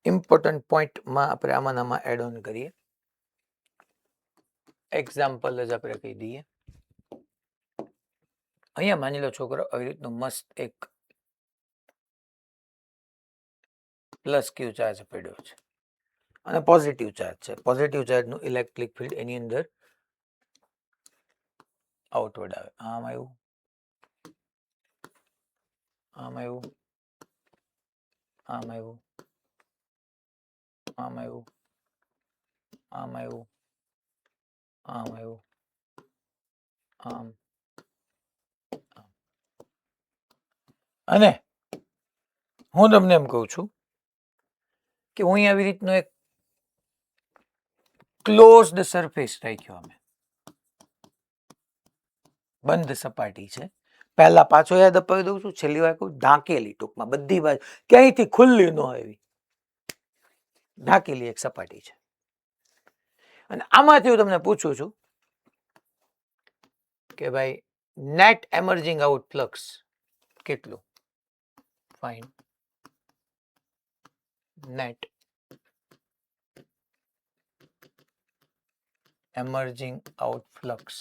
ઇમ્પોર્ટન્ટ પોઈન્ટમાં આપણે આમાં આમાં એડ ઓન કરીએ. એક્ઝામ્પલ જ આપણે કહી દઈએ. અહીંયા માની લો છોકરો આવી રીતનું મસ્ત એક પ્લસ ક્યુ ચાર્જ પડ્યો છે અને પોઝિટિવ ચાર્જ છે. પોઝિટિવ ચાર્જનું ઇલેક્ટ્રિક ફિલ્ડ એની અંદર આઉટવર્ડ આવે. આમ આવ્યું, આમ આવ્યું, આમ આવ્યું, આમ આવ્યું, આમ આવ્યું, આમ આવ્યું, આમ, અને હું તમને એમ કહું છું કે હું અહીં આવી રીતનો એક ક્લોઝડ સરફેસ રાખ્યો. અમે બંધ સપાટી છે. પહેલા પાછો યાદ અપાવી દઉં છું, છેલ્લી વાર કહું, ઢાંકેલી, ટૂંકમાં બધી બાજુ ક્યાંયથી ખુલ્લી ન આવી, ઢાંકેલી એક સપાટી છે. અને આમાંથી હું તમને પૂછું છું કે ભાઈ નેટ એમર્જિંગ આઉટ ફ્લક્સ કેટલું? Fine net emerging out flux,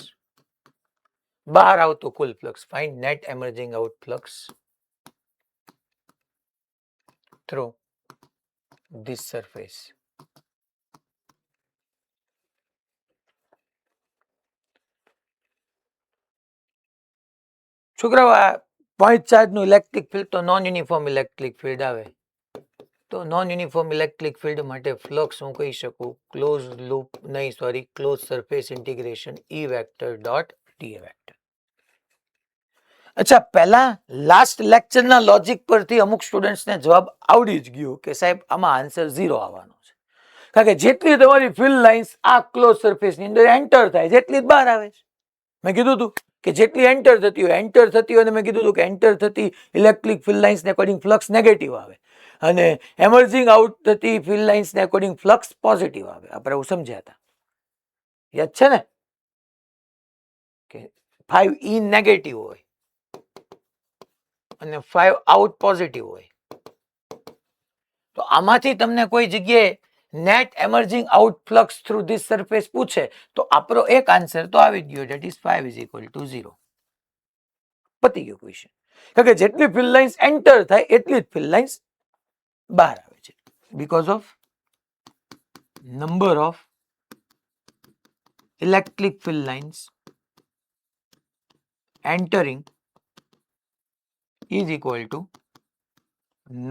બહાર આવતું કુલ flux. Fine net emerging out flux through this surface. છોકરાઓ આ પોઈન્ટ ચાર્જનું ઇલેક્ટ્રિક ફિલ્ડ તો નોન યુનિફોર્મ ઇલેક્ટ્રિક ફિલ્ડ આવે. તો નોન યુનિફોર્મ ઇલેક્ટ્રિક ફિલ્ડ માટે ફ્લક્સ હું કહી શકું ક્લોઝ લૂપ નહીં, sorry, close surface integration E vector dot D vector. અચ્છા, પહેલા લાસ્ટ લેક્ચરના લોજિક પરથી અમુક સ્ટુડન્ટ્સને જવાબ આવડી જ ગયો કે સાહેબ આમાં આન્સર 0 આવવાનો છે. કારણ કે જેટલી તમારી ફિલ્ડ લાઇન્સ આ ક્લોઝ સરફેસની અંદર એન્ટર થાય જેટલી જ બહાર આવે છે. મેં કીધું હતું કે જેટલી એન્ટર થતી હોય અને મેં કીધું હતું કે એન્ટર થતી ઇલેક્ટ્રિક ફિલ્ડ લાઇન્સને અકોર્ડિંગ ફ્લક્સ નેગેટિવ આવે અને એમર્જિંગ આઉટ થતી ફિલ્ડ લાઇન્સને અકોર્ડિંગ ફ્લક્સ પોઝિટિવ આવે. આપણે એવું સમજ્યા હતા, યાદ છે ને? કે 5E નેગેટિવ હોય અને 5 આઉટ પોઝિટિવ હોય. તો આમાંથી તમને કોઈ જગ્યાએ net emerging out flux through this surface પૂછે તો આપણો એક આન્સર તો આવી ગયો, that is 5 is equal to 0. પતી ગયો ક્વેશ્ચન. કારણ કે જેટલી ફિલ્ડ લાઇન્સ એન્ટર થાય એટલી જ ફિલ્ડ લાઇન્સ બહાર આવે છે. Because of number of electric field lines entering is equal to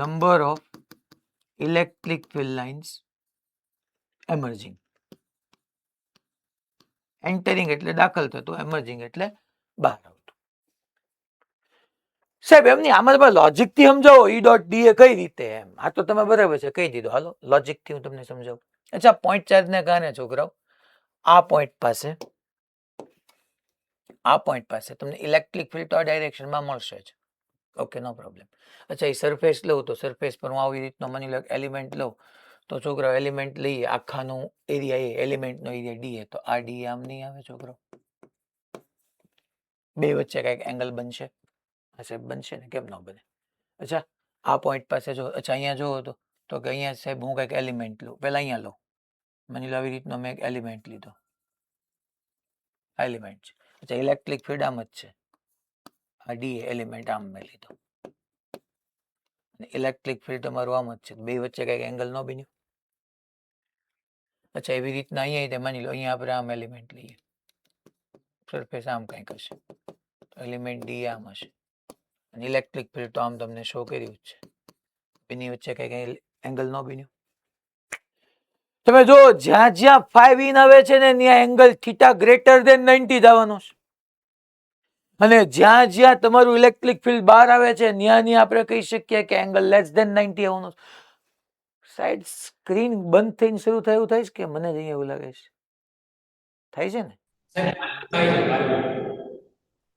number of electric field lines emerging. entering એટલે દાખલ થતું, emerging એટલે બહાર આવતું. સાહેબ એમની આમાં તમે લોજિક થી સમજાવો ઈ ડોટ ડી એ કઈ રીતે એમ. આ તો તમે બરાબર છે કહી દીધું, હાલો લોજિક થી હું તમને સમજાવું. અચ્છા, પોઈન્ટ ચાર્જ ને કારણે છોકરાઓ આ પોઈન્ટ પાસે તમને ઇલેક્ટ્રિક ફિલ્ડ તો આ ડાયરેક્શનમાં મળશે જ. ઓકે, નો પ્રોબ્લેમ. અચ્છા, એ સરફેસ લઉં તો સરફેસ પર હું આવી રીતનો માની લો એલિમેન્ટ લઉં તો છોકરાઓ એલિમેન્ટ લઈએ, આખાનું એરિયા એ એલિમેન્ટનો એરિયા ડી એ, તો આ ડી આમ નહીં આવે છોકરો. બે વચ્ચે કઈક એંગલ બનશે, સાહેબ બનશે ને, કેમ ન બને? અચ્છા, આ પોઈન્ટ પાસે જો, અચ્છા અહીંયા જોવો તો કે અહીંયા સાહેબ હું કઈક એલિમેન્ટ લઉં, પહેલા અહીંયા લઉં, માની લો આવી રીતનો મેં એક એલિમેન્ટ લીધો, એલિમેન્ટ છે. અચ્છા, ઇલેક્ટ્રિક ફિલ્ડ આમ જ છે, આ ડી એલિમેન્ટ આમ મેં લીધો, ઇલેક્ટ્રિક ફિલ્ડ તમારું આમ જ છે, બે વચ્ચે કઈક એંગલ ન બન્યું. અચ્છા, એવી રીતના અહીંયા માની લો અહીંયા આપણે આમ એલિમેન્ટ લઈએ, સરફેસ આમ કંઈક હશે, એલિમેન્ટ ડી આમ હશે અને ઇલેક્ટ્રિક ફિલ્ડ તો આમ તમને શો કર્યું જ છે, એની વચ્ચે કઈક એંગલ ન બન્યું. તમે જો જ્યાં જ્યાં 5 ઇન આવે છે ને ત્યાં એંગલ થીટા ગ્રેટર ધેન 90 થવાનો છે અને જ્યાં જ્યાં તમારું ઇલેક્ટ્રિક ફિલ્ડ બહાર આવે છે ત્યાં આપણે કહી શકીએ કે એંગલ લેસ ધેન 90 આવવાનો છે. સાઈડ સ્ક્રીન બંધ થઈને શરૂ થાય એવું થાય છે કે મને જ અહીંયા એવું લાગે છે થાય છે ને?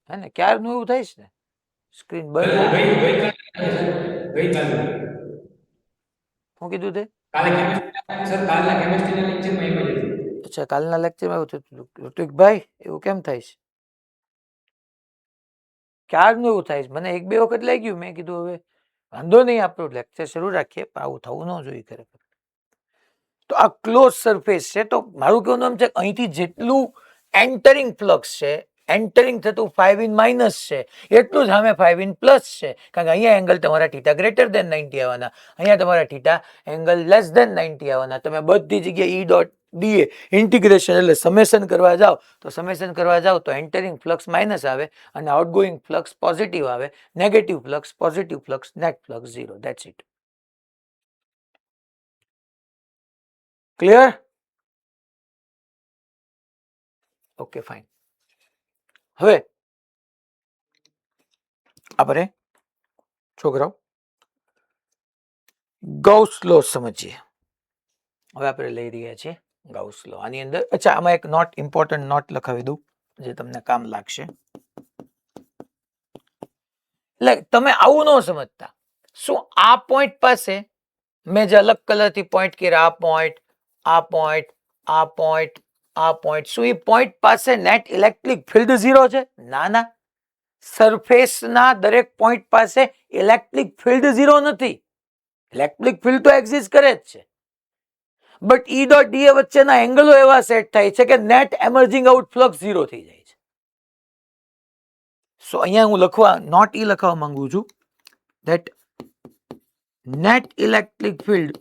હે ને, ક્યારનું એવું થાય છે ને સ્ક્રીન બંધ. શું કીધું તે? અચ્છા, કાલના લેક્ચરમાં એવું થતું હતું. ઋતિકભાઈ એવું કેમ થાય છે? ક્યારનું એવું થાય છે, મને એક બે વખત લાગ્યું, મેં કીધું હવે વાંધો નહીં, આપણું લેક્ચર શરૂ રાખીએ, પણ આવું થવું ન જોઈએ ખરેખર. તો આ ક્લોઝ સરફેસ છે, તો મારું કહેવાનું એમ છે કે અહીંથી જેટલું એન્ટરિંગ ફ્લક્સ છે, એન્ટરિંગ થતું 5 in માઇનસ છે, એટલું જ સામે 5 in પ્લસ છે, કારણ કે અહીંયા એંગલ તમારા થીટા ગ્રેટર દેન 90 આવવાના, અહીંયા તમારા થીટા એંગલ લેસ દેન 90 આવવાના. તમે બધી જગ્યાએ ઈ ડોટ ડીએ ઇન્ટિગ્રેશન એટલે સમેશન કરવા જાઓ તો એન્ટરિંગ ફ્લક્સ માઇનસ આવે અને આઉટગોઈંગ ફ્લક્સ પોઝિટિવ આવે, negative flux positive flux, net flux 0. That's it. Clear? Okay fine. હવે આપણે છોકરાઓ ગાઉસ લો સમજીએ. હવે આપણે લઈ રહ્યા છીએ ગાઉસ લો. આની અંદર અચ્છા, આમાં એક નોટ, ઇમ્પોર્ટન્ટ નોટ લખાવી દઉં જે તમને કામ લાગશે. એટલે તમે આવું ન સમજતા, શું આ પોઈન્ટ પાસે મેં જે અલગ કલરથી પોઈન્ટ કર્યા, આ પોઈન્ટ, આ પોઈન્ટ, આ પોઈન્ટ, આ પોઈન્ટ, શું એ પોઈન્ટ પાસે નેટ ઇલેક્ટ્રિક ફિલ્ડ 0 છે? ના ના, સરફેસના દરેક પોઈન્ટ પાસે ઇલેક્ટ્રિક ફિલ્ડ 0 નથી. ઇલેક્ટ્રિક ફિલ્ડ તો એક્ઝિસ્ટ કરે જ છે, બટ ઈ ડોટ ડીએ વચ્ચેના એંગલો એવા સેટ થાય છે કે નેટ એમર્જિંગ આઉટ ફ્લક્સ 0 થઈ જાય છે. સો અહીંયા હું નોટ ઈ લખવા માંગુ છું that net electric field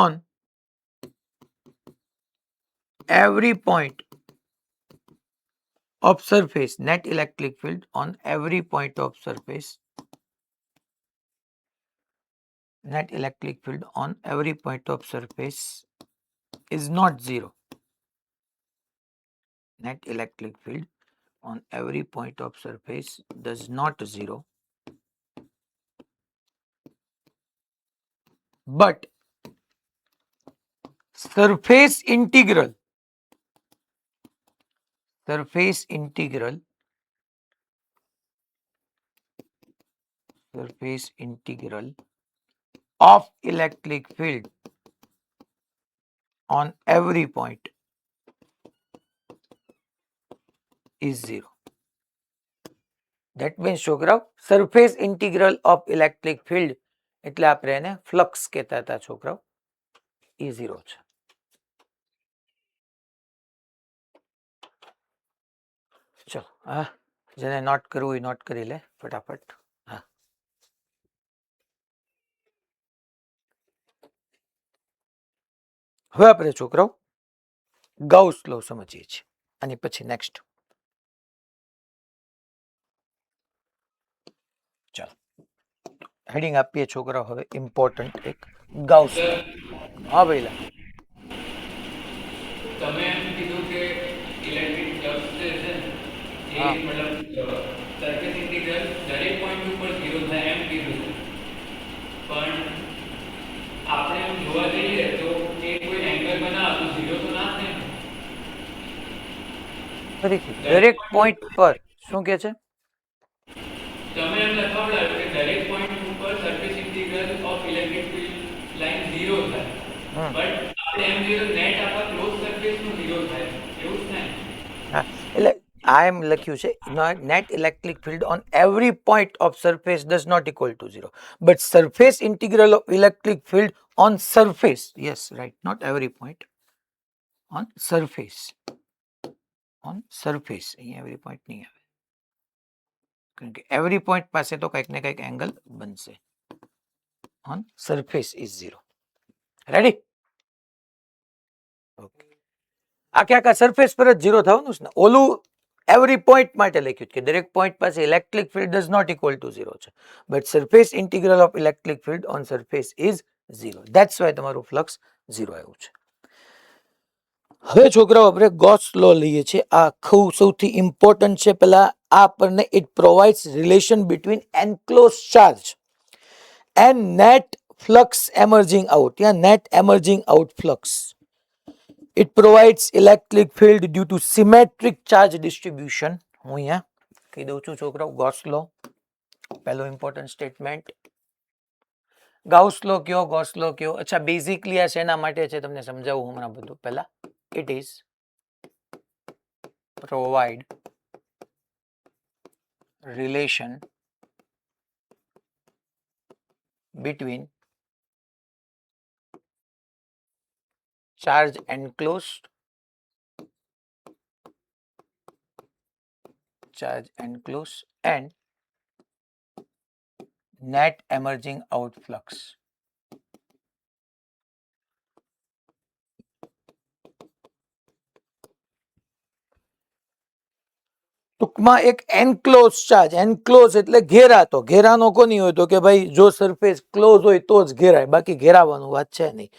on every point of surface, net electric field on every point of surface, net electric field on every point of surface is not 0. Net electric field on every point of surface does not 0, but surface integral of electric field on every point is 0. That means છોકરાઓ surface integral of electric field એટલે આપણે એને flux કહેતા હતા છોકરાઓ, એ 0 છે. ચલો હા, જેને નોટ કરવું એ નોટ કરી લે ફટાફટ. હા, હવે આપણે છોકરાઓ ગાઉસ લો સમજીએ છીએ અને પછી નેક્સ્ટ. ચાલો હેડિંગ આપીએ છોકરાઓ હવે ઇમ્પોર્ટન્ટ એક ગાઉસ લો. હા ભઈલા, તમે એમ કીધું કે ઇલેક્ટ્રિક ફ્લક્સ જે છે ને એ હા. મતલબ સરફેસ ઇન્ટિગ્રલ દરેક પોઈન્ટ ઉપર 0 થાય એમ કીધું છે, પણ આપણે એમ જોવા જઈએ તો એ કોઈ એંગલ બનાવે તો 0 તો ના થાય ને. ફરીથી દરેક પોઈન્ટ પર શું કે છે? તમે એમ લખાવડાવ્યું કે દરેક પોઈન્ટ ઉપર surface integral of electric field line 0 થાય, બટ આપણે એમ જોઈએ તો નેટ આપણા ક્લોઝ સરફેસનું 0 થાય, એવું જ થાય ને? હા, એટલે આ એમ લખ્યું છે net electric field on every point of surface does not equal to 0, but surface integral of electric field on surface, yes right, not every point, on surface, અહીંયા every point નહીં આવે કારણ કે every point પાસે તો કંઈક ને કંઈક એંગલ બનશે. on surface is 0. Ready? Okay, આખા સરફેસ પર જ 0 થવાનું છે ને. ઓલું એવરી પોઈન્ટ માટે લખ્યું કે દરેક પોઈન્ટ પાસે electric field does not equal to 0 છે, but surface integral of electric field on surface is 0. That's why તમારું ફ્લક્સ 0 આવ્યું છે. હવે છોકરાઓ આપણે ગોસ લો લઈએ છીએ. આ આખું સૌથી ઇમ્પોર્ટન્ટ છે. પેલા આ આપણને it provides relation between enclose charge and net flux emerging out. ત્યાં net emerging out flux. It provides electric field due to symmetric charge distribution. હું અહીંયા કહી દઉં છું છોકરાઓ, ગોસ લો પહેલો ઇમ્પોર્ટન્ટ સ્ટેટમેન્ટ. ગાઉસ લો કયો, ગોસ લો કયો. અચ્છા, બેઝિકલી આ શેના માટે છે તમને સમજાવું હમણાં બધું. પહેલા it is provide relation between charge enclosed and net emerging out flux. ટૂંકમાં એક એનક્લોઝ ચાર્જ, એનક્લોઝ એટલે ઘેરાતો, ઘેરાનો કોની હોય તો કે ભાઈ જો સરફેસ ક્લોઝ હોય તો જ ઘેરાય, બાકી ઘેરાવાનું વાત છે નહીં.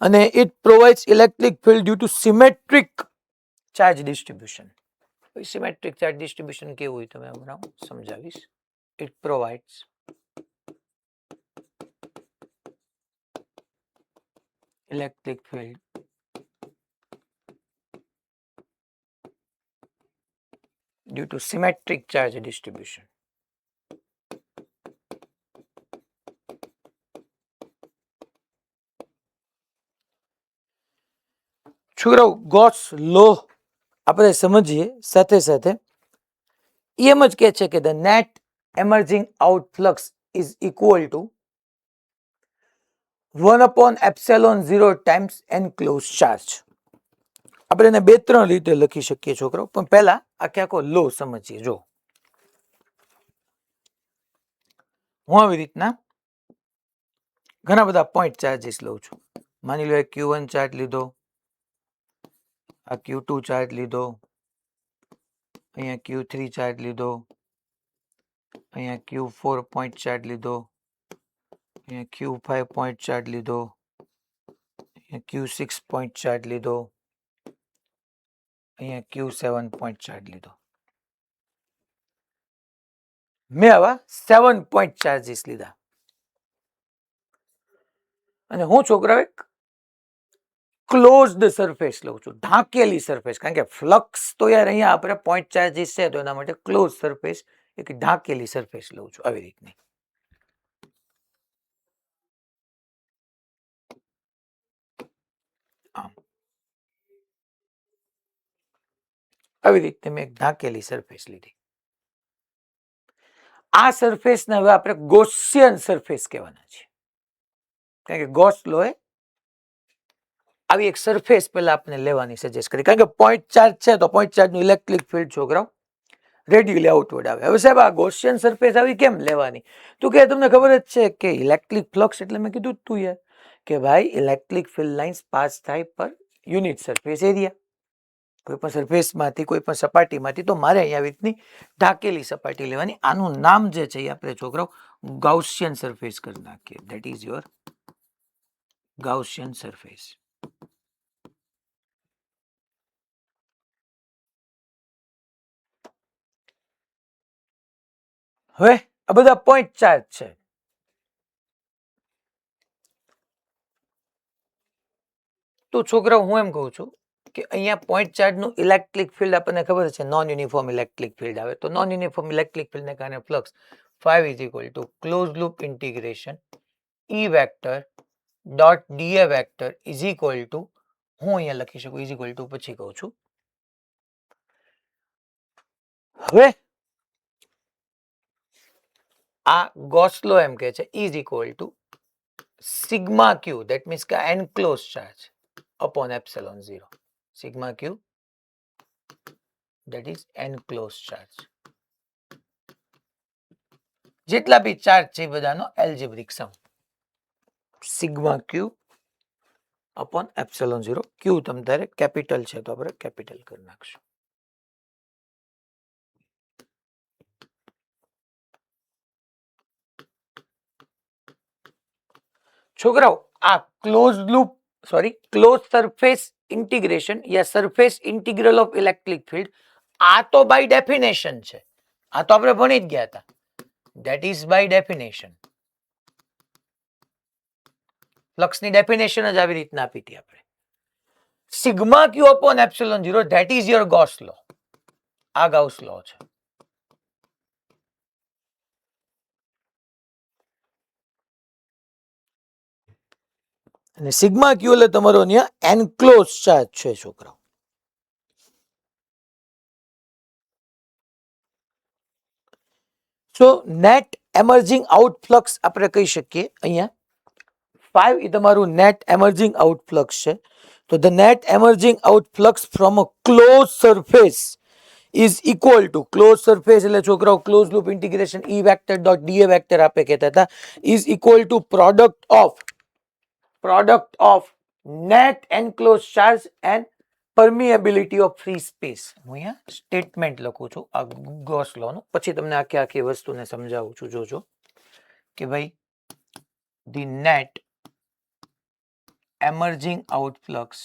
અને it provides electric field due to symmetric charge distribution. Symmetric charge distribution કેવું હોય તમે હમણાં સમજાવીશ. It provides electric field due to symmetric charge distribution. છોકરાઓ ગોસ લો આપણે સમજીએ સાથે સાથે એમ જ કહે છે કે the net emerging out flux is equal to 1/ε0 times enclose charge. આપણે એને 2-3 રીતે લખી શકીએ છોકરાઓ, પણ પહેલા આખો લો સમજીએ. જો હું આવી રીતના ઘણા બધા પોઈન્ટ ચાર્જીસ લઉં છું. માની લો એક Q1 ચાર્જ લીધો, આ Q2 ચાર્જ લીધો, અહીંયા Q3 ચાર્જ લીધો, અહીંયા Q4 પોઈન્ટ ચાર્જ લીધો, અહીંયા Q5 પોઈન્ટ ચાર્જ લીધો, અહીંયા Q6 પોઈન્ટ ચાર્જ લીધો, અહીંયા Q7 પોઈન્ટ ચાર્જ લીધો. મેં આવા 7 પોઈન્ટ ચાર્જીસ લીધા. અને હું છોકરાઓ એક ક્લોઝડ સરફેસ લઉં છું, ઢાંકેલી સરફેસ, કારણ કે ફ્લક્સ તો યાર અહીંયા આપણે પોઈન્ટ ચાર્જીસ છે તો એના માટે ક્લોઝ સરફેસ, એક ઢાંકેલી સરફેસ લઉં છું આવી રીતની. આવી રીતે મેં એક ઢાંકેલી સરફેસ લીધી. આ સરફેસને હવે આપણે ગોસિયન સરફેસ કહેવાના છે, કારણ કે ગોસ લોએ આવી એક સરફેસ પહેલા આપણે લેવાની સજેસ્ટ કરી, કારણ કે પોઈન્ટ ચાર્જ છે તો પોઈન્ટ ચાર્જનું ઇલેક્ટ્રિક ફિલ્ડ છોકરાઓ રેડિયલી આઉટવર્ડ આવે. હવે સાહેબ આ ગોસિયન સરફેસ આવી કેમ લેવાની? તો કે તમને ખબર જ છે કે ઇલેક્ટ્રિક ફ્લક્સ એટલે મેં કીધું તું યાર કે ભાઈ ઇલેક્ટ્રિક ફિલ્ડ લાઇન્સ પાસ થાય પર યુનિટ સરફેસ એરિયા. કોઈ પણ સરફેસમાંથી, કોઈ પણ સપાટીમાંથી, તો મારે અહીંયા આવી રીતની ઢાંકેલી સપાટી લેવાની. આનું નામ જે છે એ આપણે છોકરાઓ ગાઉસિયન સરફેસ કરી નાખીએ. That is your Gaussian surface. હવે આ બધા પોઈન્ટ ચાર્જ છે. તો છોકરાઓ હું એમ કહું છું કે અહીંયા પોઈન્ટ ચાર્જનું ઇલેક્ટ્રિક ફિલ્ડ આપણને ખબર છે નોન યુનિફોર્મ ઇલેક્ટ્રિક ફિલ્ડ આવે. તો નોન યુનિફોર્મ ઇલેક્ટ્રિક ફિલ્ડને કારણે flux phi is equal to closed loop integration E vector dot dA vector is equal to, હું અહીંયા લખી શકું is equal to, પછી કહું છું. હવે આ ગોસ લો એમ કહે છે is equal to sigma q, that means કે enclosed charge upon epsilon 0. Sigma q, that is enclosed charge. જેટલા બી ચાર્જ છે બધાનો એલ્જેબ્રિક સમ. સિગ્મા ક્યુ અપોન એપ્સિલોન 0. ક્યુ તમ તારે કેપિટલ છે તો આપણે કેપિટલ કરી નાખશું. છોકરાઓ આ ક્લોઝ સરફેસ ઇન્ટિગ્રેશન યા surface integral of electric field, આ તો બાય ડેફિનેશન છે, આ તો આપણે ભણી જ ગયા હતા. That is by definition. ફ્લક્સની ડેફિનેશન જ આવી રીતના આપી હતી આપણે. Sigma Q upon epsilon 0, that is your Gauss law. આ ગાઉસ લો છે. અને સિગ્મા ક્યુ એટલે તમારો અહીંયા એનક્લોઝ ચાર્જ છે છોકરાઓ. સો નેટ એમર્જિંગ આઉટફ્લક્સ આપણે કહી શકીએ અહીંયા 5 એ તમારું નેટ એમર્જિંગ આઉટફ્લક્સ છે. તો the net emerging outflux from a close surface is equal to close surface એટલે છોકરાઓ close loop integration E vector dot DA vector આપે કહેતા હતા is equal to product of net enclose charge and permeability of free space. હું અહીંયા statement લખું છું આ ગોસ લો નું, પછી તમને આખી વસ્તુને સમજાવું છું. જોજો કે ભાઈ ધી નેટ એમર્જિંગ આઉટફ્લક્સ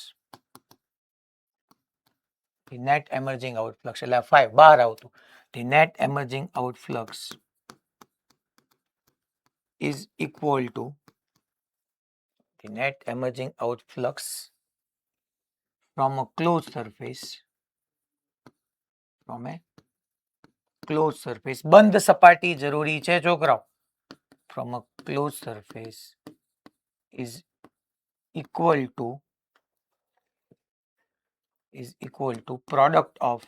એટલે 5 બહાર આવતું. The net emerging outflux is equal to the net emerging outflux from a closed surface બંધ સપાટી જરૂરી છે છોકરાઓ. from a closed surface is equal to product of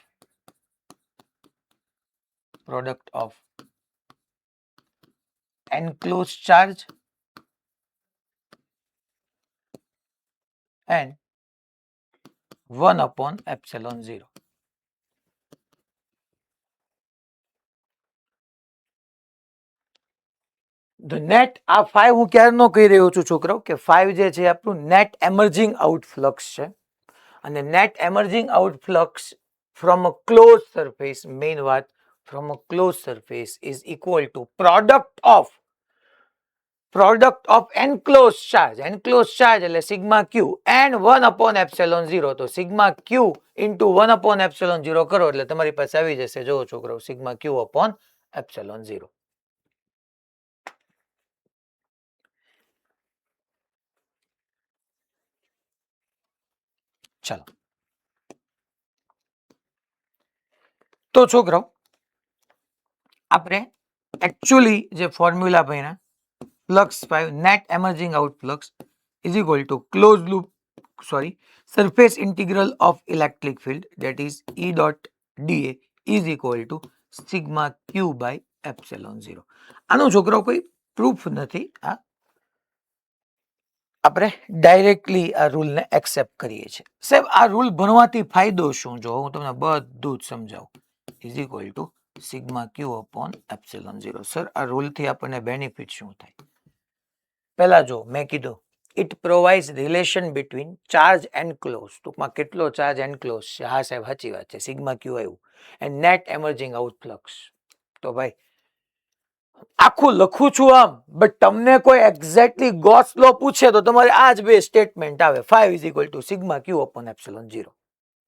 enclosed charge and 1 upon epsilon 0. The net આ 5 હું ક્યારનો કહી રહ્યો છું છોકરાઓ કે 5 જે છે આપણું નેટ એમર્જિંગ આઉટફ્લક્સ છે અને net emerging outflux from a close surface main વાત from a close surface is equal to product of enclose charge એટલે sigma q and 1 upon epsilon 0. તો sigma q into 1 upon epsilon 0 કરો એટલે તમારી પાસે આવી જશે જો છોકરાઓ સિગ્મા ક્યુ upon epsilon 0. ચાલો તો છોકરાઓ આપણે એકચ્યુઅલી જે ફોર્મ્યુલા ભણ્યા flux 5 net emerging out flux is equal to surface integral of electric field that is E dot dA is equal to sigma q by epsilon 0. આનો છોકરાઓ કોઈ પ્રૂફ નથી, આપણે ડાયરેક્ટલી આ રૂલ ને એક્સેપ્ટ કરીએ છીએ. સાહેબ આ રૂલ ભણવાથી ફાયદો શું? જો હું તમને બધું જ સમજાવું. Is equal to sigma Q upon epsilon 0. Sir આ રૂલ થી આપણને બેનિફિટ શું થાય? પહેલા જો મેં કીધું it provides relation between charge and close. ટૂંકમાં કેટલો ચાર્જ એન્ડ ક્લોઝ છે. હા સાહેબ સાચી વાત છે, સિગ્મા ક્યુ આવ્યું. And net emerging outflux. તો ભાઈ આખું લખું છું આમ, બટ તમને કોઈ એક્ઝેક્ટલી ગોસ લો પૂછે તો તમારે આ જ બે સ્ટેટમેન્ટ આવે. 5 is equal to sigma Q upon epsilon 0.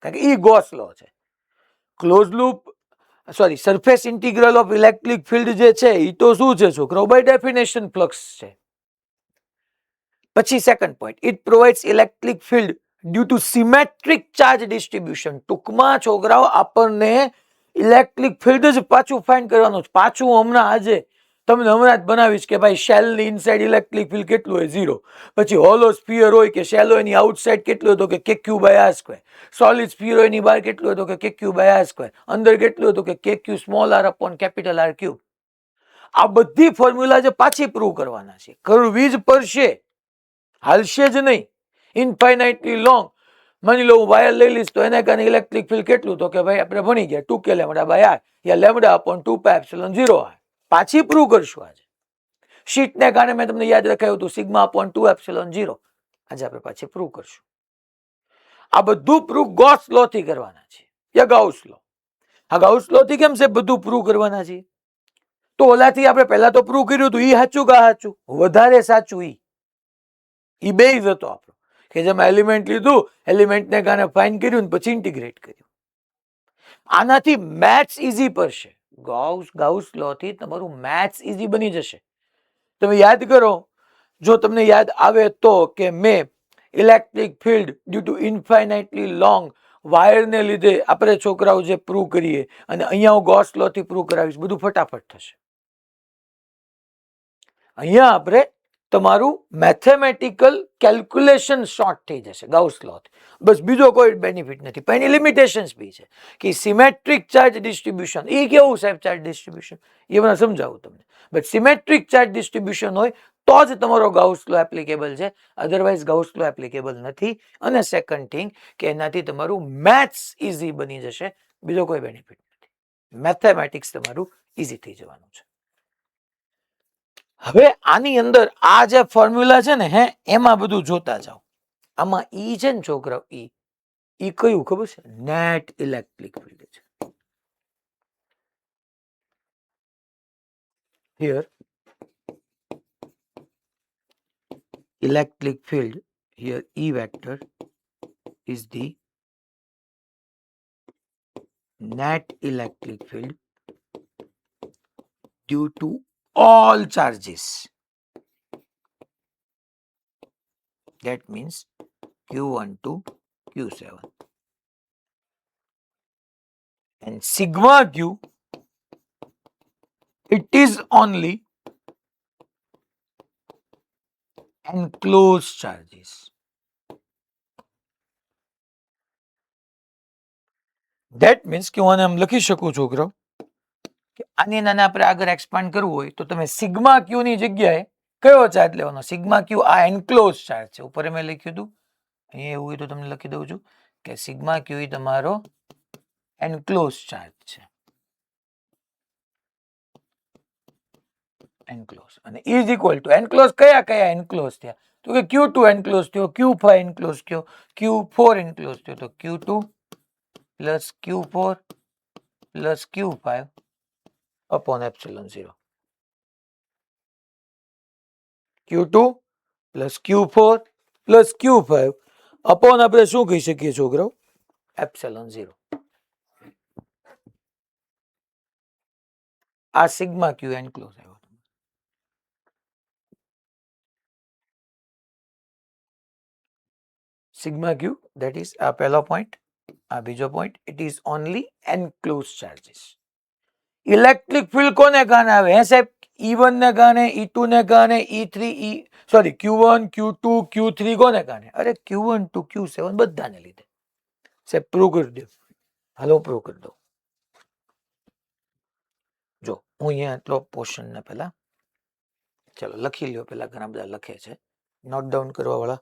કારણ કે ઈ ગોસ લો છે. Close loop surface integral of electric field જે છે એ તો શું છે છોકરો? બાય ડેફિનેશન ફ્લક્સ છે. પછી second point, it provides electric field due to symmetric charge distribution. ટૂંકમાં છોકરાઓ આપણને ઇલેક્ટ્રિક ફિલ્ડ જ પાછું ફાઇન્ડ કરવાનું છે. પાછું હમણાં આજે તમને હમણાં જ બનાવીશ કે ભાઈ શેલની ઇનસાઇડ ઇલેક્ટ્રિક ફિલ્ડ કેટલું હોય? 0. પછી હોલો સ્ફિયર હોય કે શેલ હોય એની આઉટસાઇડ કેટલું હોય તો કે KQ by R square. Solid sphere હોય એની બહાર કેટલું હોય તો કે KQ બાય R સ્ક્વેર. અંદર કેટલું હોય તો કે KQ small r upon capital R cube. આ બધી ફોર્મ્યુલા જે પાછી પ્રૂવ કરવાના છે, કરવી જ પડશે, હાલશે જ નહીં. ઇનફાઇનાઇટલી લોંગ માની લો હું વાયર લઈ લઈશ તો એને કારણે ઇલેક્ટ્રિક ફિલ્ડ કેટલું તો કે ભાઈ આપણે ભણી ગયા 2k લેમડા બાય r યા lambda upon 2 pi epsilon 0 r. પાછી પ્રૂવ કરશું આજે. શીટને કારણે મેં તમને યાદ રખાયું હતું સિગ્મા અપોન 2 એપ્સિલોન 0. આજે આપણે પાછી પ્રૂવ કરશું. આ બધું પ્રૂવ ગોસ લો થી કરવાના છે યા ગાઉસ લો. આ ગાઉસ લો થી કેમ છે બધું પ્રૂવ કરવાના છે? તો ઓલાથી આપણે પહેલા તો પ્રૂવ કર્યું હતું ઈ સાચું કા સાચું? વધારે સાચું ઈ બે જ હતો આપણો કે જેમાં એલિમેન્ટ લીધું, એલિમેન્ટને કારણે ફાઇન કર્યું ને પછી ઇન્ટિગ્રેટ કર્યું. આનાથી મેથ્સ ઈઝી પડશે. ગાઉસ લો થી તમારું મેથ્સ ઈઝી બની જશે. તમે યાદ કરો, જો તમને યાદ આવે તો કે મેં electric field due to infinitely long વાયરને લીધે આપણે છોકરાઓ જે પ્રૂવ કરીએ અને અહીંયા હું ગોસ લો થી પ્રૂવ કરાવીશ, બધું ફટાફટ થશે. અહીંયા આપણે તમારું મેથેમેટિકલ કેલ્ક્યુલેશન શોર્ટ થઈ જશે ગાઉસ લો. બસ બીજો કોઈ બેનિફિટ નથી. પણ એની લિમિટેશન્સ બી છે કે સિમેટ્રિક ચાર્જ ડિસ્ટ્રીબ્યુશન એ કેવું સાહેબ ચાર્જ ડિસ્ટ્રીબ્યુશન એ મને સમજાવું તમને. બટ સિમેટ્રિક ચાર્જ ડિસ્ટ્રીબ્યુશન હોય તો જ તમારો ગાઉસ લો એપ્લિકેબલ છે, અધરવાઇઝ ગાઉસ લો એપ્લિકેબલ નથી. અને સેકન્ડ થિંગ કે એનાથી તમારું મેથ્સ ઇઝી બની જશે, બીજો કોઈ બેનિફિટ નથી. મેથેમેટિક્સ તમારું ઇઝી થઈ જવાનું છે. હવે આની અંદર આ જે ફોર્મ્યુલા છે ને એમાં બધું જોતા જાઓ. આમાં ઈ છે ને છોકરાઓ, ઈ કયું ખબર છે? નેટ ઇલેક્ટ્રિક ફિલ્ડ છે. Here electric field, here E vector is the net electric field due to all charges. That means Q1 to Q7. And sigma Q, it is only enclosed charges. That means કે હું આને આમ લખી શકું છોકરો કે આની નાના આપણે આગળ એક્સપાન્ડ કરવું હોય તો તમે સિગ્મા ક્યુ ની જગ્યાએ કયો ચાર્જ લેવાનો? સિગ્મા ક્યુ આ એન્ક્લોઝ ચાર્જ છે. ઉપર મેં લખ્યું હતું, અહીંયા એવું હોય તો તમને લખી દઉં છું કે સિગ્મા ક્યુ તમારો એન્ક્લોઝ ચાર્જ છે. એન્ક્લોઝ અને ઇઝ ઇક્વલ ટુ એન્ક્લોઝ કયા કયા એન્ક્લોઝ થયા? તો કે Q2 એન્ક્લોઝ થયો, Q5 એન્ક્લોઝ થયો, Q4 એન્ક્લોઝ થયો. તો Q2 plus Q4 plus Q5 upon epsilon 0. Q2 plus Q4 plus Q5 upon આપણે શું કહી શકીએ છોકરાઓ? એપ્સિલોન 0. આ સિગ્મા ક્યુ એન્ક્લોઝ આવ્યો. સિગ્મા ક્યુ that is આ પહેલો પોઈન્ટ, આ બીજો point. It is only enclose charges. Electric field કોને કારણે આવે? હે સાહેબ, E1 ને કારણે, E2 ને કારણે, E3 sorry Q1 Q2 Q3 કોને કારણે? અરે Q1 to Q7 બધાને લીધે. સાહેબ પ્રૂવ કરી દો. હાલો પ્રૂવ કરી દો. જો હું અહીંયા એટલો પોર્શન ને પહેલા ચલો લખી લ્યો. પેલા ઘણા બધા લખે છે, નોટ ડાઉન કરવા વાળા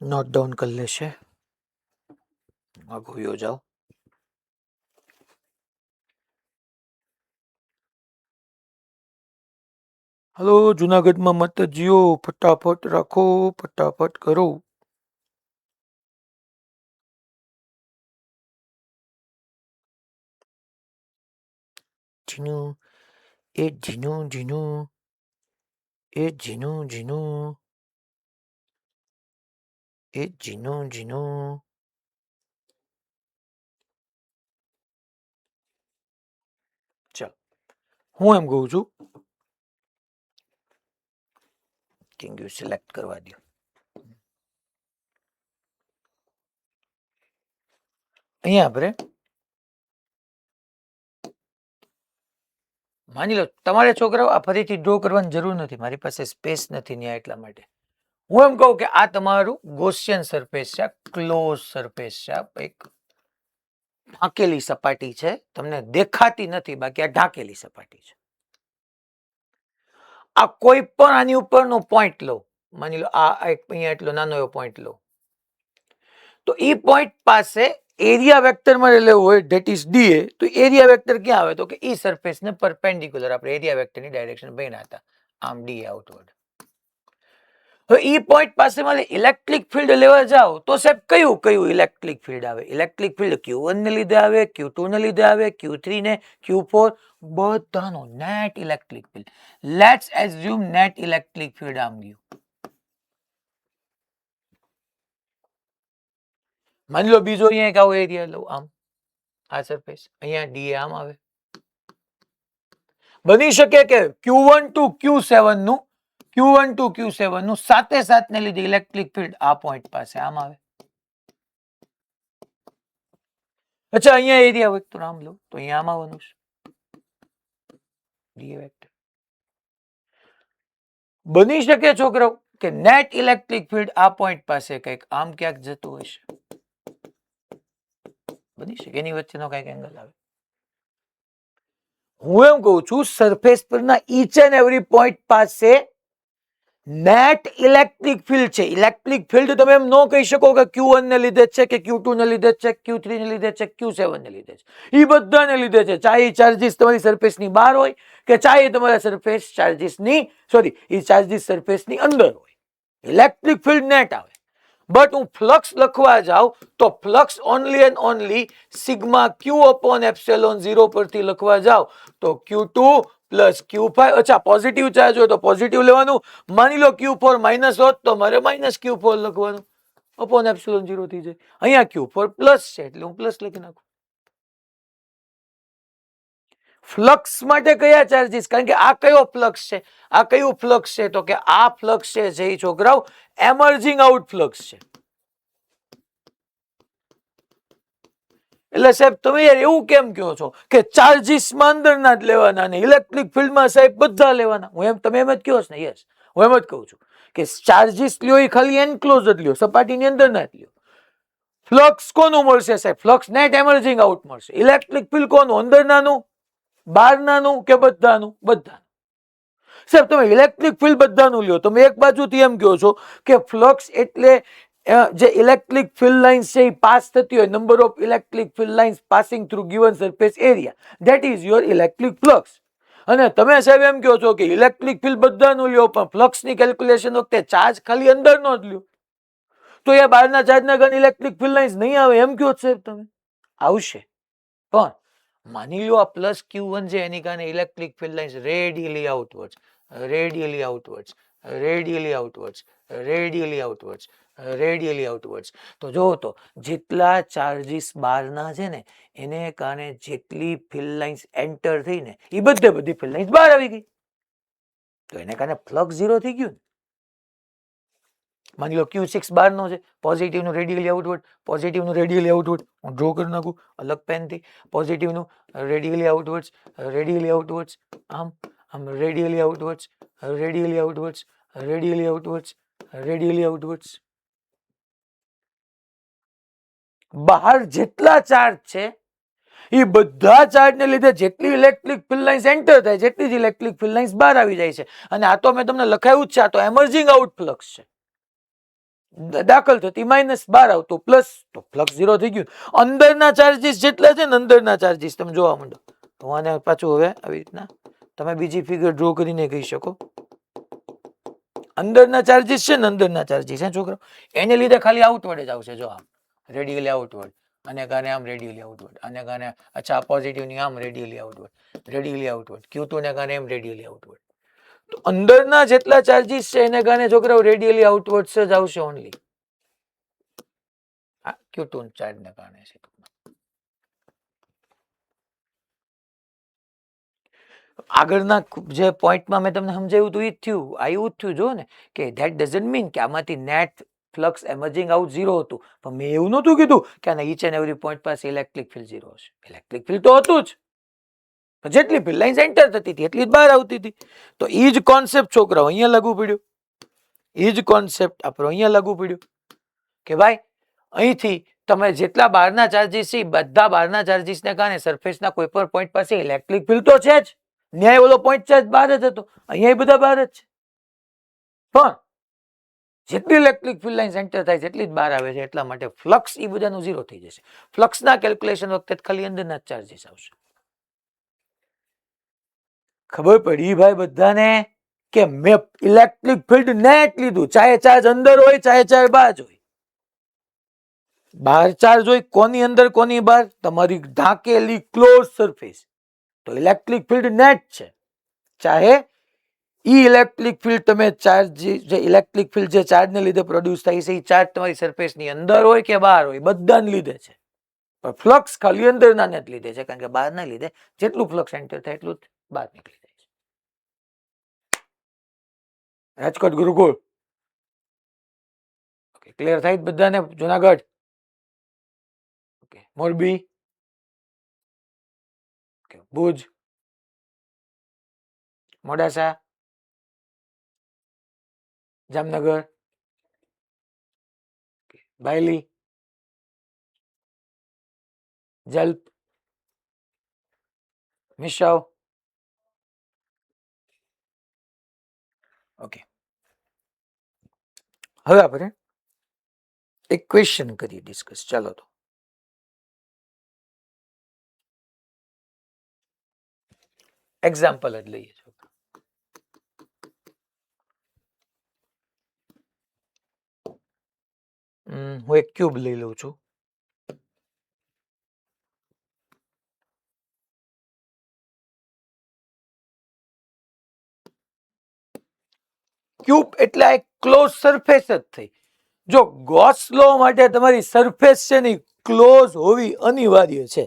નોટ ડાઉન કરી લેશે. આગળ જાઓ. હલો, જુનાગઢમાં મત જીઓ, ફટાફટ રાખો, ફટાફટ કરો. જીનું એ જીનું જીનું એ જીનું જીનું એ જીનું જીનું. ચાલો હું એમ કહું છું કે સિલેક્ટ કરવા દો. અહીંયા આપણે માની લો તમારે છોકરાઓ આ ફરીથી ડ્રો કરવાની જરૂર નથી, મારી પાસે સ્પેસ નથી ત્યાં, એટલા માટે હું એમ કહું કે આ તમારું ગોસિયન સરફેસ છે, ક્લોઝ સરફેસ છે, એક ઢાંકેલી સપાટી છે. તમને દેખાતી નથી, બાકી આ ઢાંકેલી સપાટી છે. આ કોઈ પણ આની ઉપરનો પોઈન્ટ લો, માની લો આ એક અહીંયા એટલો નાનો એવો પોઈન્ટ લો, તો એ પોઈન્ટ પાસે એરિયા વેક્ટર મારે લેવું હોય ધેટ ઇઝ ડીએ, તો એરિયા વેક્ટર ક્યાં આવે? તો કે ઈ સરફેસ ને પરપેન્ડિક્યુલર આપણે એરિયા વેક્ટરની ડાયરેક્શન ભણ્યા હતા, આમ ડી આઉટવર્ડ. હવે ઈ પોઈન્ટ પાસે મારે ઇલેક્ટ્રિક ફિલ્ડ લેવા જાવ તો સાહેબ કયું કયું ઇલેક્ટ્રિક ફિલ્ડ આવે? ઇલેક્ટ્રિક ફિલ્ડ Q1 ને લીધે આવે, Q2 ને લીધે આવે, Q3 ને, Q4 બધાનો net electric field. Let's assume net electric field આમ ગયું. માની લો બીજો અહીંયા એક આવો એરિયા લઉં, આમ આ સરફેસ, અહીંયા ડી આમ આવે. બની શકે કે Q1 to Q7 નું Q1 to Q7 નું સાથે સાથ ને લીધે ઇલેક્ટ્રિક ફિલ્ડ આ પોઈન્ટ પાસે આમ આવે. અચ્છા અહીંયા એરિયા વેક્ટર આમ લો તો અહીંયા આમ આવવાનું છે ડી વેક્ટર. બની શકે છોકરાઓ કે નેટ ઇલેક્ટ્રિક ફિલ્ડ આ પોઈન્ટ પાસે કંઈક આમ ક્યાંક જતું હશે, બની શકે એની વચ્ચેનો કંઈક એંગલ આવે. હું એમ કહું છું સરફેસ પરના ઈચ એન્ડ એવરી પોઈન્ટ પાસે નેટ ઇલેક્ટ્રિક ફિલ્ડ છે. ઇલેક્ટ્રિક ફિલ્ડ તમે એમ ન કહી શકો કે Q1 ને લીધે છે કે Q2 ને લીધે છે, Q3 ને લીધે છે, Q7 ને લીધે છે. એ બધાને લીધે છે. ચાહે ચાર્જીસ તમારી સરફેસની બહાર હોય કે ચાહે તમારા સરફેસ ચાર્જીસની એ ચાર્જીસ સરફેસની અંદર હોય, ઇલેક્ટ્રિક ફિલ્ડ નેટ આવે. બટ હું ફ્લક્સ લખવા જાઉં તો flux only and only sigma Q upon epsilon 0 પરથી લખવા જાવ તો Q2 પ્લસ Q5. અચ્છા, પોઝિટિવ ચાર્જ હોય તો પોઝિટિવ લેવાનું. માની લો Q4 માઇનસ હોત તો મારે માઇનસ Q4 લખવાનું અપોન એપ્સિલોન 0 થઈ જાય. અહીંયા Q4 પ્લસ છે એટલે હું પ્લસ લખી નાખું. ફ્લક્સ માટે કયા ચાર્જીસ? કારણ કે આ કયો ફ્લક્સ છે, આ કયું ફ્લક્સ છે તો કે આ ફ્લક્સ છે જે છોકરાઓ એમર્જિંગ આઉટ ફ્લક્સ છે. એટલે સાહેબ તમે યાર એવું કેમ કહો છો કે ચાર્જીસમાં અંદરના જ લેવાના ને ઇલેક્ટ્રિક ફિલ્ડમાં સાહેબ બધા લેવાના? હું એમ તમે એમ જ કહો છો ને? યસ, હું એમ જ કહું છું કે ચાર્જીસ લ્યો એ ખાલી એનક્લોઝ જ લ્યો, સપાટીની અંદરના જ લ્યો. ફ્લક્સ કોનું મળશે સાહેબ? ફ્લક્સ નેટ એમર્જિંગ આઉટ મળશે. ઇલેક્ટ્રિક ફિલ્ડ કોનું? અંદરનાનું, બહારનાનું કે બધાનું? બધાનું. સાહેબ તમે ઇલેક્ટ્રિક ફિલ્ડ બધાનું લ્યો, તમે એક બાજુથી એમ કહો છો કે ફ્લક્સ એટલે જે ઇલેક્ટ્રિક ફિલ્ડ લાઇન્સ છે એ પાસ થતી હોય, number of electric field lines passing through given surface area, that is your electric flux. અને તમે સાહેબ એમ કહો છો કે ઇલેક્ટ્રિક ફિલ્ડ બધાનું લ્યો પણ ફ્લક્સની કેલ્ક્યુલેશન વખતે ચાર્જ ખાલી અંદરનો જ લ્યો, તો એ બહારના ચાર્જના કારણે ઇલેક્ટ્રિક ફિલ્ડ લાઇન્સ નહીં આવે એમ કહો સાહેબ તમે? આવશે, પણ માની લો આ પ્લસ Q1 છે એની કારણે electric field lines radially આઉટવર્ડ્સ, radially આઉટવર્ડ્સ, radially આઉટવર્ડ્સ, radially આઉટવર્ડ્સ, radially આઉટવર્ડ્સ. તો જો તો જેટલા ચાર્જીસ બહારના છે ને એને કારણે જેટલી ફિલ્ડ લાઇન્સ એન્ટર થઈ ને એ બધી ફિલ્ડ લાઇન્સ બહાર આવી ગઈ, તો એને કારણે ફ્લક્સ 0 થઈ ગયું. માની લો Q6 બહારનો છે, પોઝિટિવનું રેડિયલી આઉટવર્ડ, પોઝિટિવનું રેડિયલી આઉટવર્ડ હું ડ્રો કરી નાખું અલગ પેનથી. પોઝિટિવનું રેડિયલી આઉટવર્ડ્સ, રેડિયલી આઉટવર્ડ્સ, આમ આમ રેડિયલી આઉટવર્ડ્સ, રેડિયલી આઉટવર્ડ્સ, રેડિયલી આઉટવર્ડ્સ, રેડિયલી આઉટવર્ડ્સ. બહાર જેટલા ચાર્જ છે એ બધા ચાર્જને લીધે જેટલી ઇલેક્ટ્રિક ફિલ્ડ લાઇન્સ એન્ટર થાય જેટલી જ ઇલેક્ટ્રિક ફિલ્ડ લાઇન્સ બહાર આવી જાય છે. અને આ તો મેં તમને લખાયું જ છે, આ તો એમર્જિંગ આઉટ ફ્લક્સ છે. દાખલ થતી માઇનસ, બહાર આવતું પ્લસ, તો ફ્લક્સ 0 થઈ ગયું. અંદરના ચાર્જીસ જેટલા છે ને અંદરના ચાર્જીસ તમે જોવા માંડો. તો આને પાછું હવે આવી રીતના તમે બીજી ફિગર ડ્રો કરીને કહી શકો. અંદરના ચાર્જીસ છે ને અંદરના ચાર્જીસ હે છોકરો, એને લીધે ખાલી આઉટવર્ડ જ આવશે. જો આમ રેડિયલી આઉટવર્ડ, અને કારણે આમ રેડિયલી આઉટવર્ડ, અને કારણે અચ્છા પોઝિટિવની આમ radially outward, radially outward, Q2 ને કારણે એમ રેડિયલી આઉટવર્ડ. તો અંદરના જેટલા ચાર્જીસ છે એને કારણે છોકરાઓ રેડિયલી આઉટવર્ડ્સ જ આવશે ઓનલી. આ Q2 ચાર્જ ને કારણે છે. આગળના જે પોઈન્ટમાં મેં તમને સમજાવ્યું હતું એ જ થયું, આવ્યું જ થયું. જો ને કે ધેટ ડઝન્ટ મીન કે આમાંથી નેટ ફ્લક્સ એમર્જિંગ આઉટ 0 હતું, પણ મેં એવું નહોતું કીધું કે આના ઈચ એન્ડ એવરી પોઈન્ટ પાસે ઇલેક્ટ્રિક ફિલ્ડ 0 હશે. ઇલેક્ટ્રિક ફિલ્ડ તો હતું જ, જેટલી ફિલ્ડ લાઇન્સ એન્ટર થતી હતી એટલી જ બહાર આવતી હતી. તો એ જ કોન્સેપ્ટ છોકરાઓ અહીંયા લાગુ પડ્યો, એ જ કોન્સેપ્ટ આપણો અહીંયા લાગુ પડ્યો કે ભાઈ અહીંથી તમે જેટલા બહારના ચાર્જીસ છે બધા બહારના ચાર્જીસને કારણે સરફેસના કોઈ પણ પોઈન્ટ પાસે ઇલેક્ટ્રિક ફિલ્ડ તો છે જ. ન્યાય ઓલો પોઈન્ટ ચાર્જ બહાર જ હતો, અહીંયા બધા બહાર જ છે, પણ જેટલી ઇલેક્ટ્રિક ફિલ્ડ લાઇન્સ એન્ટર થાય જેટલી જ બહાર આવે છે એટલા માટે ફ્લક્સ એ બધાનું 0 થઈ જશે. ફ્લક્સના કેલ્ક્યુલેશન વખતે ખાલી અંદરના ચાર્જીસ આવશે. ખબર પડી ભાઈ બધાને કે મેં ઇલેક્ટ્રિક ફિલ્ડ નેટ લીધું, ચાહે ચાર્જ અંદર હોય ચાહે ચાર્જ બહાર હોય. બહાર ચાર્જ હોય કોની અંદર કોની બહાર? તમારી ઢાંકેલી ક્લોઝ સરફેસ, તો ઇલેક્ટ્રિક ફિલ્ડ નેટ છે. ચાહે ઈ ઇલેક્ટ્રિક ફિલ્ડ તમે ચાર્જ જે ઇલેક્ટ્રિક ફિલ્ડ જે ચાર્જને લીધે પ્રોડ્યુસ થાય છે એ ચાર્જ તમારી સરફેસની અંદર હોય કે બહાર હોય, બધાને લીધે છે. પણ ફ્લક્સ ખાલી અંદરના ને જ લીધે છે, કારણ કે બહારના લીધે જેટલું ફ્લક્સ એન્ટર થાય એટલું બહાર નીકળી જાય છે. રાજકોટ ગુરુકુળ ઓકે, ક્લિયર થાય બધાને? જુનાગઢ ઓકે, મોરબી ઓકે, ભુજ, મોડાસા જામનગર, બાયલી, જલ્પ, મિશાવ. ઓકે, હવે આપણે એક ક્વેશ્ચન કરીએ ડિસ્કસ. ચાલો તો એક્ઝામ્પલ જ લઈએ છો. હું એક ક્યુબ લઈ લઉં છું. ક્યુબ એટલે આ એક ક્લોઝ સરફેસ જ થઈ. જો ગોસ લો માટે તમારી સરફેસ છે ને ક્લોઝ હોવી અનિવાર્ય છે.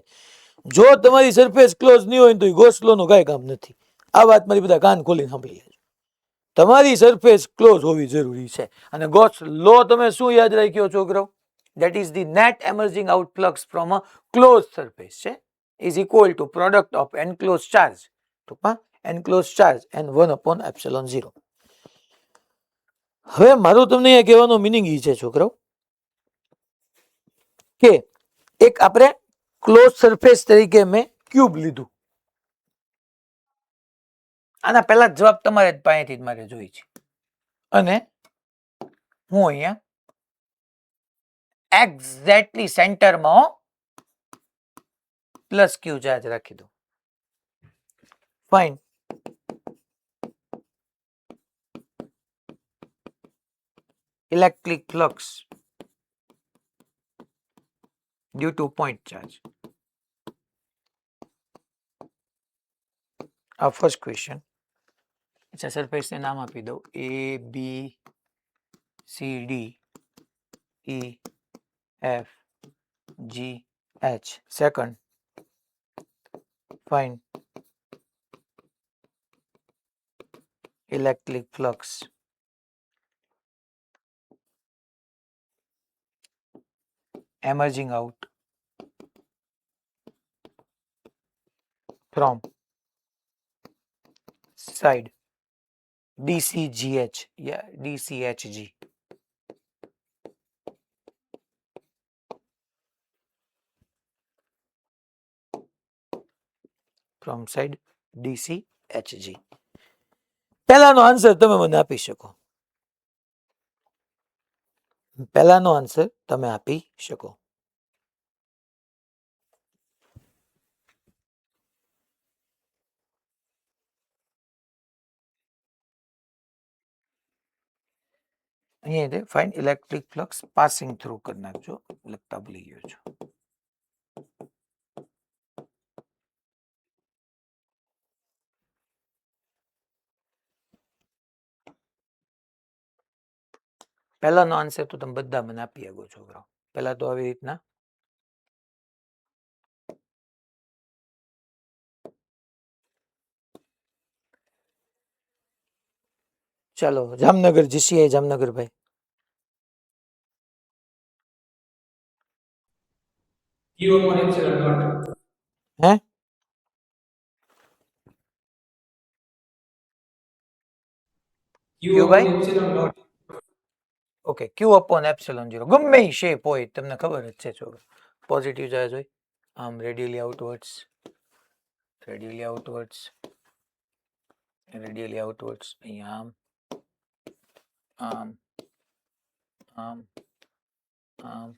જો તમારી સરફેસ ક્લોઝ નહીં હોય તો ગોસ લો નું કઈ કામ નથી. આ વાત મારી બધા કાન ખોલીને સાંભળી લેજો. તમારી સરફેસ ક્લોઝ હોવી જરૂરી છે. અને ગોસ લો તમે શું યાદ રાખ્યો છોકરો? that is the net emerging out flux from a closed surface છે is equal to product of enclosed charge ટૂંકમાં enclosed charge and 1 upon epsilon 0. હવે મારું તમને અહીંયા કહેવાનો મિનિંગ એ છે છોકરો કે એક આપણે ક્લોઝ સરફેસ તરીકે મેં ક્યુબ લીધું. આના પહેલા જવાબ તમારે પાસેથી જ મારે જોઈ છે. અને હું અહીંયા એક્ઝેક્ટલી સેન્ટરમાં પ્લસ ક્યુ ચાર્જ રાખી દઉં. Fine. electric flux due to point charge. Our first question. अच्छा सरफेस ने नाम આપી દઉં A B C D E F G H. Second, find electric flux emerging out from side DCGH. Yeah, DCHG. From side DCHG. પહેલાનો answer તમે મને આપી શકો. પહેલાનો આન્સર તમે આપી શકો. અહીંયા find electric flux passing through કરી નાખજો. લખતા ભૂલી ગયો છું. પહેલાનો આન્સર તો તમે બધા મને આપી શકો છોકરાઓ. પહેલા તો આવી રીતના ચાલો જામનગર જીસીઆઈ જામનગર ભાઈ. Q upon epsilon naught. હે Q Q by? upon epsilon naught. Okay Q upon epsilon 0 ગમે એ શેપ હોય તમને ખબર જ છે છોકરા. પોઝિટિવ ચાર્જ હોય આમ રેડિયલી આઉટવર્ડ્સ અહીંયા આમ આમ આમ આમ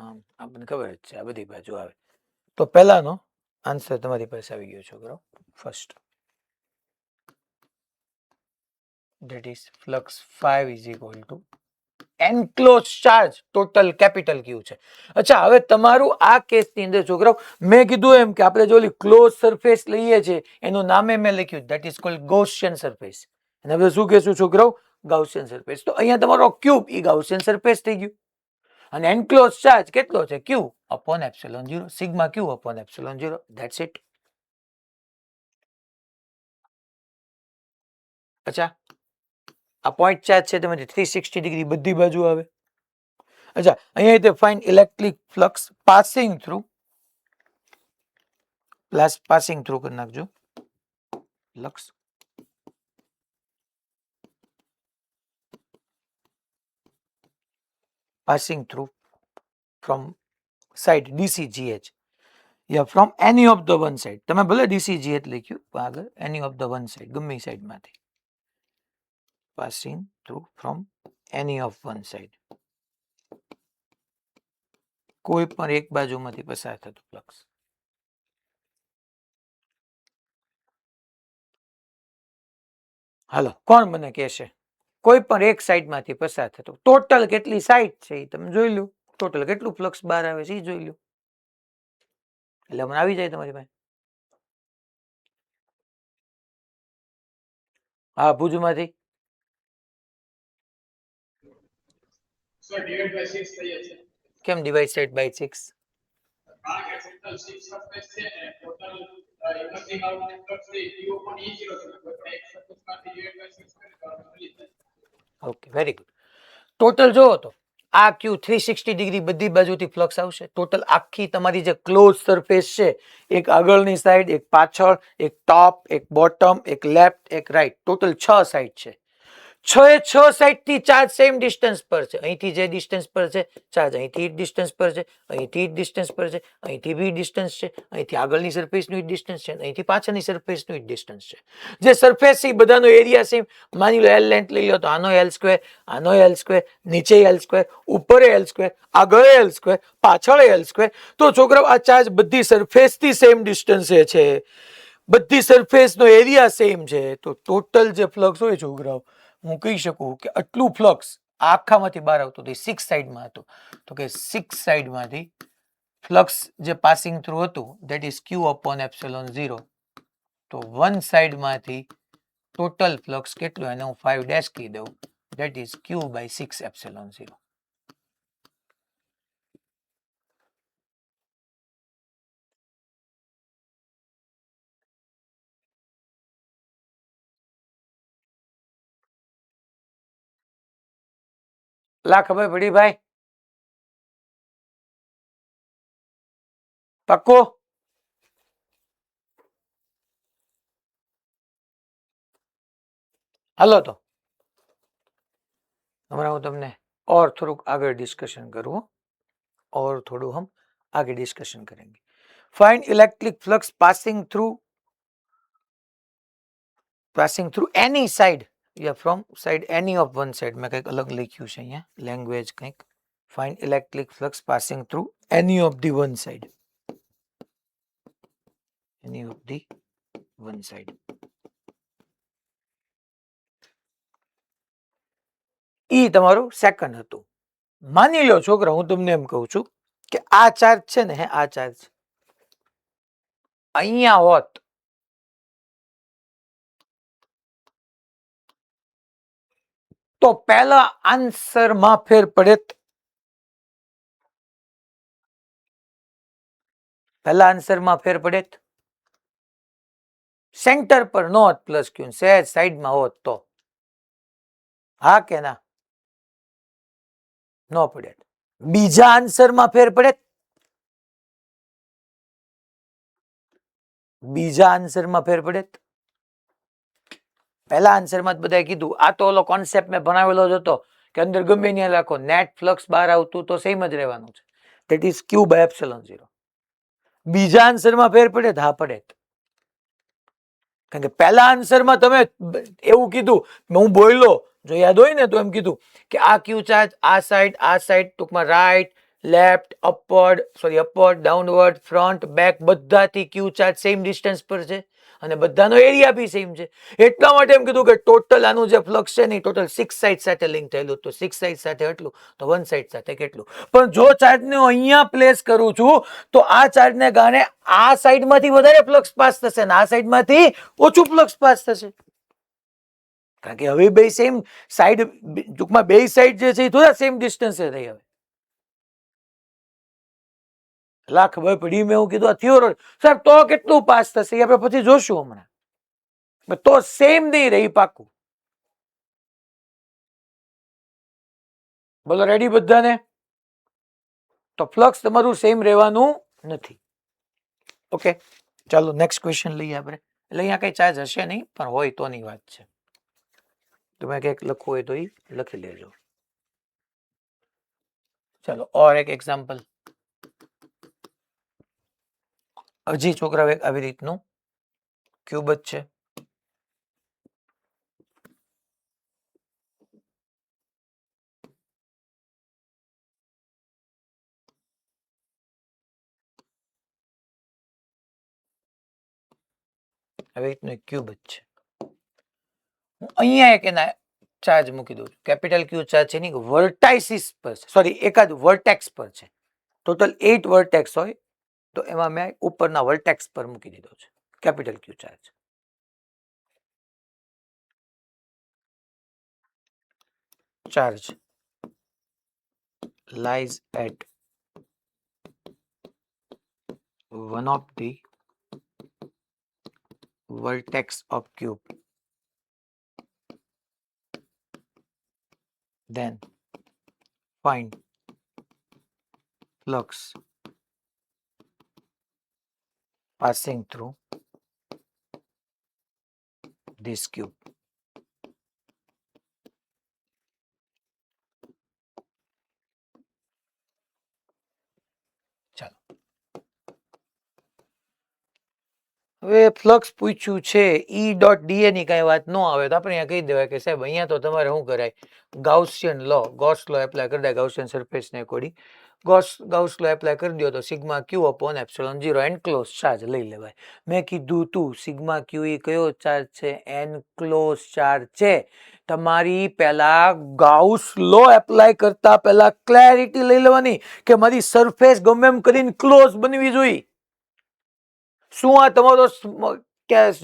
આમ આપણને ખબર જ છે આ બધી બાજુ આવે. તો પહેલાનો આન્સર તમારી પાસે આવી ગયો છોકરો. First that is flux 5 is equal to enclosed charge total capital Q છે. અચ્છા હવે તમારું આ કેસની અંદર છોકરાઓ મેં કીધું એમ કે આપણે જો ઓલી ક્લોઝ સરફેસ લઈએ છીએ એનું નામે મેં લખ્યું that is called Gaussian surface. અને હવે શું કહેશું છોકરાઓ? Gaussian surface. તો અહીંયા તમારો ક્યુબ ઈ Gaussian surface થઈ ગયું. અને enclosed charge કેટલો છે? Q upon epsilon 0 sigma Q upon epsilon 0. That's it. અચ્છા આ પોઈન્ટ ચાર્જ છે તમારી 360 ડિગ્રી બધી બાજુ આવે. અચ્છા અહીંયા તે find electric flux passing through plus passing through કરી નાખજો. Flux passing through from side DCGH, yeah, from any of the one side. તમે ભલે DCGH લખ્યું પણ આગળ any of the one side, ગમે સાઈડ માંથી, passing through from any of one side, કોઈ પણ એક બાજુમાંથી પસાર થતું ફ્લક્સ. હાલો કોણ મને કહેશે કોઈ પણ એક સાઈડ માંથી પસાર થતું, ટોટલ કેટલી સાઈડ છે એ તમે જોઈ લો, ટોટલ કેટલું ફ્લક્સ બહાર આવે છે એ જોઈ લો, એટલે મને આવી જાય તમારી પાસે. હા ભુજમાંથી સર ડિવાઇડ બાય 6 થઈ જશે કેમ ડિવાઇડેડ બાય 6? કારણ કે ટોટલ 6 સરફેસ છે ને ટોટલ ઇમર્જિંગ આઉટ ફ્લક્સ છે q પણ e0 છે પણ એક સરફેસ માંથી ડિવાઇડ બાય 6 કરે તો આપણે મળી જાય. Okay very good. ટોટલ જોવો તો આ ક્યુ 360 ડિગ્રી બધી બાજુથી ફ્લક્સ આવશે. ટોટલ આખી તમારી જે ક્લોઝ સરફેસ છે, એક આગળની સાઈડ, એક પાછળ, એક ટોપ, એક બોટમ, એક લેફ્ટ, એક રાઈટ, ટોટલ 6 સાઈડ છે. 6 સાઈડ થી ચાર્જ સેમ ડિસ્ટન્સ પર છે. અહીંથી જે ડિસ્ટન્સ પર છે ચાર્જ અહીંથી ડિસ્ટન્સ પર છે, અહીંથી ડિસ્ટન્સ પર છે, અહીંથી બી ડિસ્ટન્સ છે, અહીંથી આગળની સરફેસનું ડિસ્ટન્સ છે, અહીંથી પાછળની સરફેસનું ડિસ્ટન્સ છે. જે સરફેસ છે બધાનો એરિયા સેમ. માની લો એલ લેન્થ લઈ લો તો આનો એલ સ્ક્વેર, આનો એલ સ્ક્વેર, નીચે એલ સ્ક્વેર, ઉપર એલ સ્ક્વેર, આગળ એલ સ્ક્વેર, પાછળ એલ સ્ક્વેર. તો છોકરાઓ આ ચાર્જ બધી સરફેસથી સેમ ડિસ્ટન્સે છે, બધી સરફેસનો એરિયા સેમ છે. તો ટોટલ જે ફ્લક્સ હોય છોકરાઓ, હું કહી શકું કે આટલું ફ્લક્સ આખામાંથી બહાર આવતું હતું 6 સાઈડમાં હતું. તો કે 6 સાઈડમાંથી ફ્લક્સ જે પાસિંગ થ્રુ હતું that is q upon epsilon 0. તો વન સાઈડમાંથી ટોટલ ફ્લક્સ કેટલું, એને હું 5 ડેશ કહી દઉં, that is q by 6 epsilon 0. લા ખબર પડી ભાઈ? પક્કો? હાલો તો हमारा હું તમને और થોડુંક આગળ डिस्कशन करूँ, और थोड़ू हम आगे डिस्कशन करेंगे. Find electric flux passing through any side या from side any of one side. मैं કંઈક અલગ લખ્યું છે અહીંયા, લેંગ્વેજ કંઈક. Find electric flux passing through any of the one side, any of the one side. ઈ તમારું સેકન્ડ હતું. માની લો છોકરા હું તમને એમ કહું છું કે આ ચાર્જ છે ને, આ ચાર્જ અહીંયા હોત તો પહેલા આન્સરમાં ફેર પડે, પહેલા આન્સરમાં ફેર પડે, સેન્ટર પર નો હોત પ્લસ ક્યુ, સહેજ સાઈડમાં હોત તો. હા કે ના? નો પડે. બીજા આન્સરમાં ફેર પડે, બીજા આન્સરમાં ફેર પડે. પહેલા આન્સરમાં જ બધાએ કીધું, આ તો ઓલો કોન્સેપ્ટ મેં ભણાવેલો જ હતો કે અંદર ગમે ત્યાં રાખો નેટ ફ્લક્સ બહાર આવતું તો સેમ જ રહેવાનું છે, that is q by epsilon 0. બીજા આન્સરમાં ફેર પડે? હા પડે. કારણ કે પહેલા આન્સરમાં તમે એવું કીધું, હું બોલ્યો જો યાદ હોય ને તો એમ કીધું કે આ ક્યુ ચાર્જ આ સાઈડ ટૂંકમાં right, left, upward, downward, front, back બધાથી ક્યુ ચાર્જ સેમ ડિસ્ટન્સ પર છે અને બધાનો એરિયા બી સેમ છે. એટલા માટે એમ કીધું કે ટોટલ આનું જે ફ્લક્સ છે ને ટોટલ 6 સાઈડ સાથે લિંક થયેલું. તો 6 સાઈડ સાથે એટલું તો વન સાઈડ સાથે કેટલું. પણ જો ચાર્જને અહીંયા પ્લેસ કરું છું તો આ ચાર્જને કારણે આ સાઈડમાંથી વધારે ફ્લક્સ પાસ થશે ને આ સાઈડમાંથી ઓછું ફ્લક્સ પાસ થશે. કારણ કે હવે બે સેમ સાઈડ, ટૂંકમાં બે સાઈડ જે છે એ થોડા સેમ ડિસ્ટન્સે થઈ. હવે લા ખબર પડી મેં એવું કીધું આ થિયોરી સાહેબ તો કેટલું પાસ થશે આપણે પછી જોશું હમણાં. તો સેમ નહીં રહી પાકું. બોલો રેડી બધાને? તો ફ્લક્સ તમારું સેમ રહેવાનું નથી. ઓકે ચાલો નેક્સ્ટ ક્વેશ્ચન લઈએ આપણે. એટલે અહીંયા કઈ ચાર્જ હશે નહીં પણ હોય તોની વાત છે. તમે કંઈક લખવું હોય તો એ લખી લેજો. ચલો ઓર એક એક્ઝામ્પલ, હજી છોકરાઓ એક આવી રીતનું ક્યુબ જ છે. આવી રીતનું એક ક્યુબ જ છે. હું અહીંયા એક એના ચાર્જ મૂકી દઉં છું. કેપિટલ ક્યુ ચાર્જ છે એની વર્ટાઇસિસ પર છે, સોરી એકાદ વર્ટેક્સ પર છે. ટોટલ 8 વર્ટેક્સ હોય તો એમાં મેં ઉપરના વર્ટેક્સ પર મૂકી દીધો છે capital Q charge. Charge lies at one of the vertex of cube, then find flux passing through this cube. ચાલો હવે ફ્લક્સ પૂછ્યું છે, ઈ ડોટ ડીએ ની કઈ વાત ન આવે તો આપણે અહીંયા કહી દેવાય કે સાહેબ અહીંયા તો તમારે શું કરાય, Gaussian law, Gauss law apply કરી દે ગાઉસિયન સરફેસ ને એકોર્ડિંગ. ગાઉસ લો એપ્લાય કરી દો તો સિગ્મા ક્યુ અપોન એપ્સિલોન 0 એનક્લોઝ ચાર્જ લઈ લેવાય. મેં કીધું તું સિગ્મા ક્યુ એ કયો ચાર્જ છે, એનક્લોઝ ચાર્જ છે. તમારી પહેલા ગાઉસ લો એપ્લાય કરતા પહેલા ક્લેરિટી લઈ લેવાની કે મારી સરફેસ ગમે એમ કરીને ક્લોઝ બનવી જોઈએ. શું આ તમારો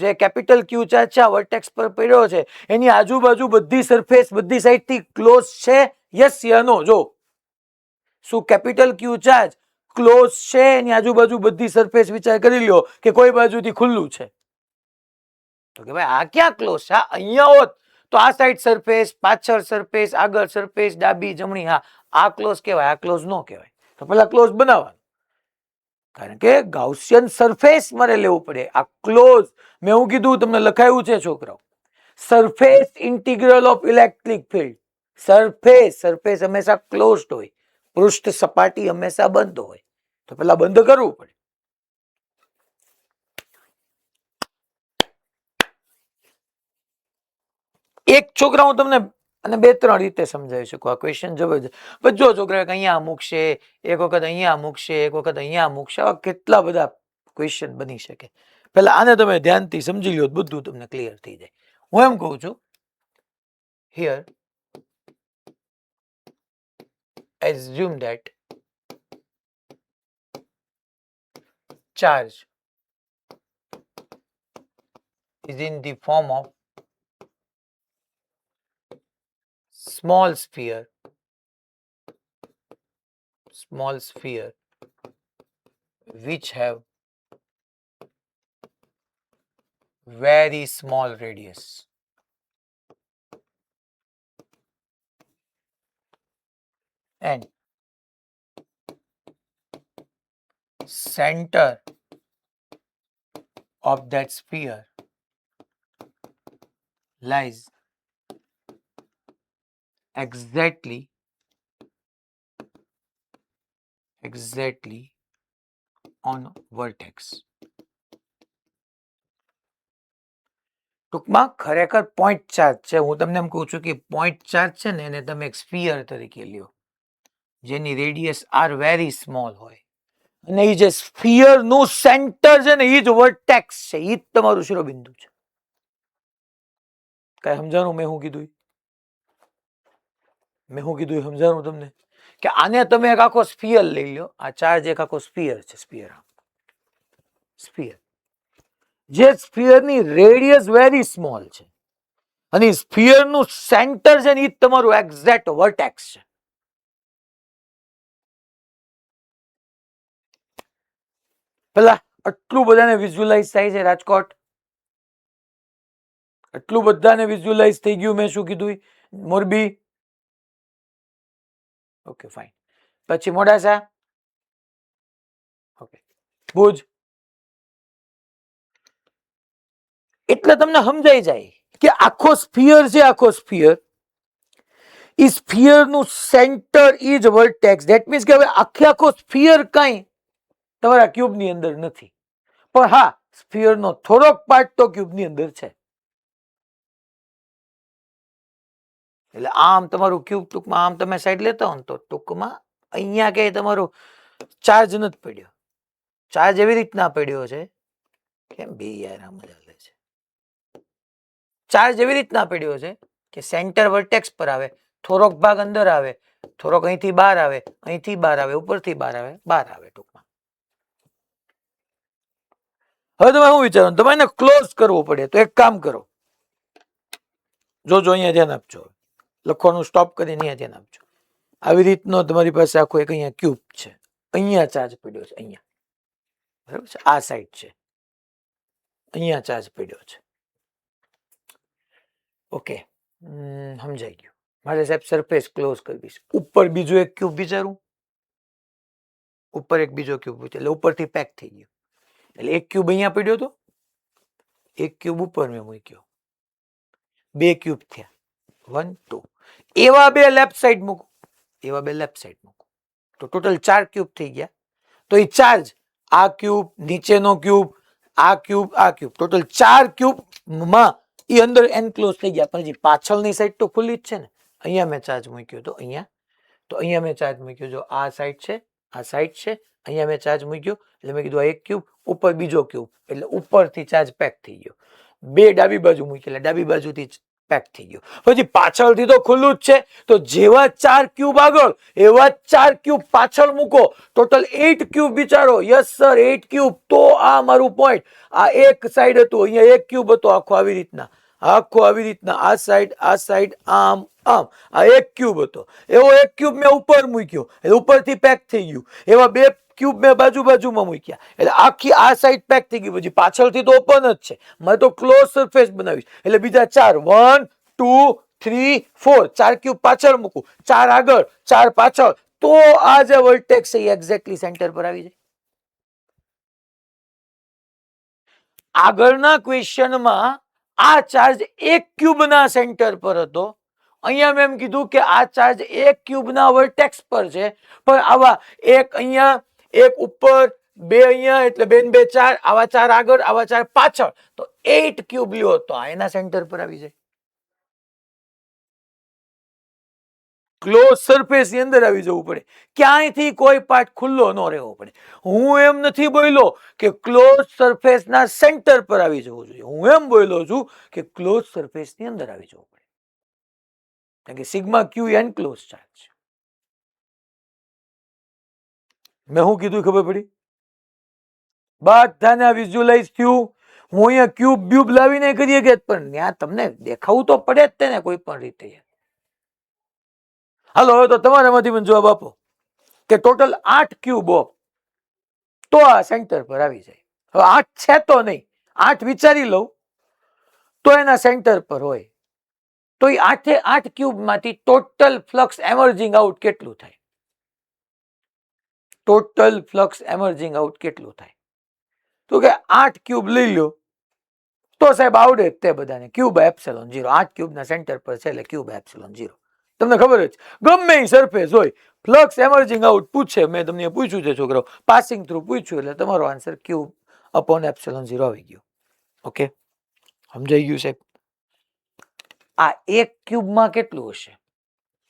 જે કેપિટલ ક્યુ ચાર્જ છે આ વર્ટેક્સ પર પડ્યો છે એની આજુબાજુ બધી સરફેસ બધી સાઈડ થી ક્લોઝ છે, યસ યા નો? જો શું કેપિટલ ક્યુ ચાર્જ ક્લોઝ છે, એની આજુબાજુ બધી સરફેસ વિચાર કરી લ્યો કે કોઈ બાજુથી ખુલ્લું છે? તો કે ભાઈ આ ક્યાં ક્લોઝ છે, અહીંયા હોત તો આ સાઈડ સરફેસ, પાછળ સરફેસ, આગળ સરફેસ, ડાબી જમણી, હા આ ક્લોઝ કહેવાય, આ ક્લોઝ નો કહેવાય. તો પેલા ક્લોઝ બનાવવાનું, કારણ કે ગાઉસિયન સરફેસ મારે લેવું પડે. આ ક્લોઝ મેં હું કીધું તમને લખાયું છે છોકરાઓ, surface integral of electric field. Surface હંમેશા ક્લોઝડ હોય, પૃષ્ઠ સપાટી હંમેશા બંધ હોય. તો પેલા બંધ કરવું પડે. એક છોકરા હું તમને અને 2-3 રીતે સમજાવી શકું. આ ક્વેશ્ચન જબરજસ્ત. બધો છોકરા અહીંયા મૂકશે, એક વખત અહીંયા મૂકશે, એક વખત અહીંયા મૂકશે, આવા કેટલા બધા ક્વેશ્ચન બની શકે. પેલા આને તમે ધ્યાનથી સમજી લો, બધું તમને ક્લિયર થઈ જાય. હું એમ કહું છું, here assume that charge is in the form of small sphere which have very small radius. And center of that sphere lies exactly on vertex. ટૂંકમાં ખરેખર પોઈન્ટ ચાર્જ છે. હું તમને એમ કહું છું કે પોઈન્ટ ચાર્જ છે ને એને તમે એક સ્ફિયર તરીકે લ્યો જેની રેડિયસ આર વેરી સ્મોલ હોય, અને એ જે સ્ફિયર નું સેન્ટર છે ને એ જ વર્ટેક્સ છે, એ જ તમારું શિરોબિંદુ છે. કઈ સમજાણું મેં શું કીધું? સમજાણું તમને? કે આને તમે એક આખો સ્ફિયર લઈ લો, આ ચાર્જ એક આખો સ્ફિયર છે. સ્ફિયર જે સ્ફિયરની રેડિયસ વેરી સ્મોલ છે અને સ્ફિયર નું સેન્ટર છે ને એ જ તમારું એક્ઝેક્ટ વર્ટેક્સ છે. પેલા આટલું બધાને વિઝ્યુઅલાઇઝ થાય છે રાજકોટ? આટલું બધાને વિઝ્યુઅલાઇઝ થઈ ગયું? મેં શું કીધું? Morbi, okay fine. પછી મોડાસા, ઓકે, ભુજ. એટલે તમને સમજાઈ જાય કે આખો સ્ફિયર છે, આખો સ્ફિયર ઈ સ્ફિયર નું centre is vertex. That means કે હવે આખો સ્ફિયર કાંઈ તમારા ક્યુબ ની અંદર નથી, પણ હા સ્ફિયર નો થોડોક પાર્ટ તો ક્યુબ ની અંદર છે. એટલે આમ તમારું ક્યુબ ટૂંકમાં આમ તમે સાઈડ લેતા હો ને તો ટૂંકમાં અહીંયા કે તમારો ચાર્જ નથી પડ્યો. ચાર્જ એવી રીતના પડ્યો છે, કેમ બે યાર આમ જ હાલે છે. ચાર્જ એવી રીતના પડ્યો છે કે સેન્ટર વર્ટેક્સ પર આવે, થોડોક ભાગ અંદર આવે, થોડોક અહીંથી બહાર આવે, અહીંથી બહાર આવે, ઉપરથી બહાર આવે, બહાર આવે ટૂંકમાં. હવે તમે શું વિચારો, તમે એને ક્લોઝ કરવો પડે તો એક કામ કરો, જોજો અહીંયા ધ્યાન આપજો, લખવાનું સ્ટોપ કરીને અહીંયા ધ્યાન આપજો. આવી રીતનો તમારી પાસે આખો એક અહીંયા ક્યુબ છે, અહીંયા ચાર્જ પડ્યો છે, અહીંયા બરાબર છે, આ સાઈડ છે, અહીંયા ચાર્જ પડ્યો છે. ઓકે, સમજાઈ ગયું. મારે સાહેબ સરફેસ ક્લોઝ કરવી છે. ઉપર બીજો એક ક્યુબ વિચારું, ઉપર એક બીજો ક્યુબ એટલે ઉપરથી પેક થઈ ગયો. એટલે એક ક્યુબ અહીંયા પડ્યો હતો, એક ક્યુબ ઉપર મેં મૂક્યો, બે ક્યુબ થયા, 1 2. એવા બે લેફ્ટ સાઈડ મૂકો, એવા બે લેફ્ટ સાઈડ મૂકો, તો ટોટલ 4 ક્યુબ થઈ ગયા. તો એ ચાર્જ આ ક્યુબ, નીચેનો ક્યુબ, આ ક્યુબ, આ ક્યુબ, ટોટલ 4 ક્યુબ માં એ અંદર એનક્લોઝ થઈ ગયા. પણ હજી પાછળની સાઈડ તો ખુલ્લી જ છે ને. અહીંયા મેં ચાર્જ મૂક્યો તો અહીંયા, તો અહીંયા મેં ચાર્જ મૂક્યો, જો આ સાઈડ છે, આ સાઈડ છે, અહીંયા મેં ચાર્જ મૂક્યો એટલે મેં કીધું આ એક ક્યુબ, ઉપર બીજો ક્યુબ, એટલે ઉપરથી ચાર્જ પેક થઈ ગયો. બે ડાબી બાજુ મૂકી એટલે ડાબી બાજુથી પેક થઈ ગયો. પછી પાછળથી તો ખુલ્લું જ છે, તો જેવા 4 ક્યુબ આગળ એવા 4 ક્યુબ પાછળ મૂકો, ટોટલ 8 ક્યુબ વિચારો. Yes sir, 8 cube. તો આ મારું પોઈન્ટ, આ એક સાઈડ હતું, અહીંયા એક ક્યુબ હતો, આખો આવી રીતના, આખો આવી રીતના, આ સાઈડ, આમ આમ, આ એક ક્યુબ હતો. એવો એક ક્યુબ મેં ઉપર મૂક્યો એટલે ઉપરથી પેક થઈ ગયું. એવા બે ક્યુબ મેં બાજુ બાજુમાં મૂક્યા એટલે આખી આ સાઈડ પેક થઈ ગઈ. પછી પાછળથી તો ઓપન જ છે, મારે તો ક્લોઝ સરફેસ બનાવીશ એટલે બીજા 4, 1 2 3 4, 4 ક્યુબ પાછળ મૂકું, 4 આગળ, 4 પાછળ, તો આ જે વર્ટેક્સ છે એ એક્ઝેક્ટલી સેન્ટર પર આવી જાય. આગળના ક્વેશ્ચનમાં આ ચાર્જ એક ક્યુબના સેન્ટર પર હતો, અહીંયા મેં એમ કીધું કે આ ચાર્જ એક ક્યુબના વર્ટેક્સ પર છે. પણ આવા એક અહીંયા, એક ઉપર, બે અહીંયા, એટલે બે ને બે 4, આવા 4 આગળ, આવા 4 પાછળ, તો 8 ક્યુબ લ્યો તો આ એના સેન્ટર પર આવી જાય. ક્લોઝ સરફેસ ની અંદર આવી જવું પડે, ક્યાંયથી કોઈ પાર્ટ ખુલ્લો ન રહેવો પડે. હું એમ નથી બોલ્યો કે ક્લોઝ સરફેસ ના સેન્ટર પર આવી જવું જોઈએ, હું એમ બોલ્યો છું કે ક્લોઝ સરફેસ ની અંદર આવી જવું પડે, કારણ કે સિગ્મા ક્યુ એનક્લોઝ ચાર્જ છે. મેં શું કીધું ખબર પડી? બધાને વિઝ્યુઅલાઇઝ થયું. હું અહીંયા ક્યુબ બ્યુબ લાવીને કરીએ કે, પણ ત્યાં તમને દેખાવું તો પડે જ તેને કોઈ પણ રીતે. હાલો, હવે તો તમારામાંથી મને જવાબ આપો કે ટોટલ 8 ક્યુબો તો આ સેન્ટર પર આવી જાય. હવે 8 છે તો નહીં, 8 વિચારી લઉં તો એના સેન્ટર પર હોય, તો એ 8 ક્યુબ માંથી ટોટલ ફ્લક્સ એમર્જિંગ આઉટ કેટલું થાય? ટોટલ ફ્લક્સ એમર્જિંગ આઉટ કેટલું થાય? તો કે 8 ક્યુબ લઈ લો તો સાહેબ આવડે જ તે બધાને, ક્યુબ એપ્સિલોન 0. 8 ક્યુબ ના સેન્ટર પર છે એટલે ક્યુબ એપ્સિલોન 0. તમને ખબર જ, ગમે એ સરફેસ હોય, ફ્લક્સ એમર્જિંગ આઉટ પૂછે, મેં તમને પૂછ્યું છે છોકરાઓ, પાસિંગ થ્રુ પૂછ્યું એટલે તમારો આન્સર ક્યુબ અપોન એપ્સિલોન 0 આવી ગયો. ઓકે, સમજાઈ ગયું સાહેબ? આ એક ક્યુબમાં કેટલું હશે?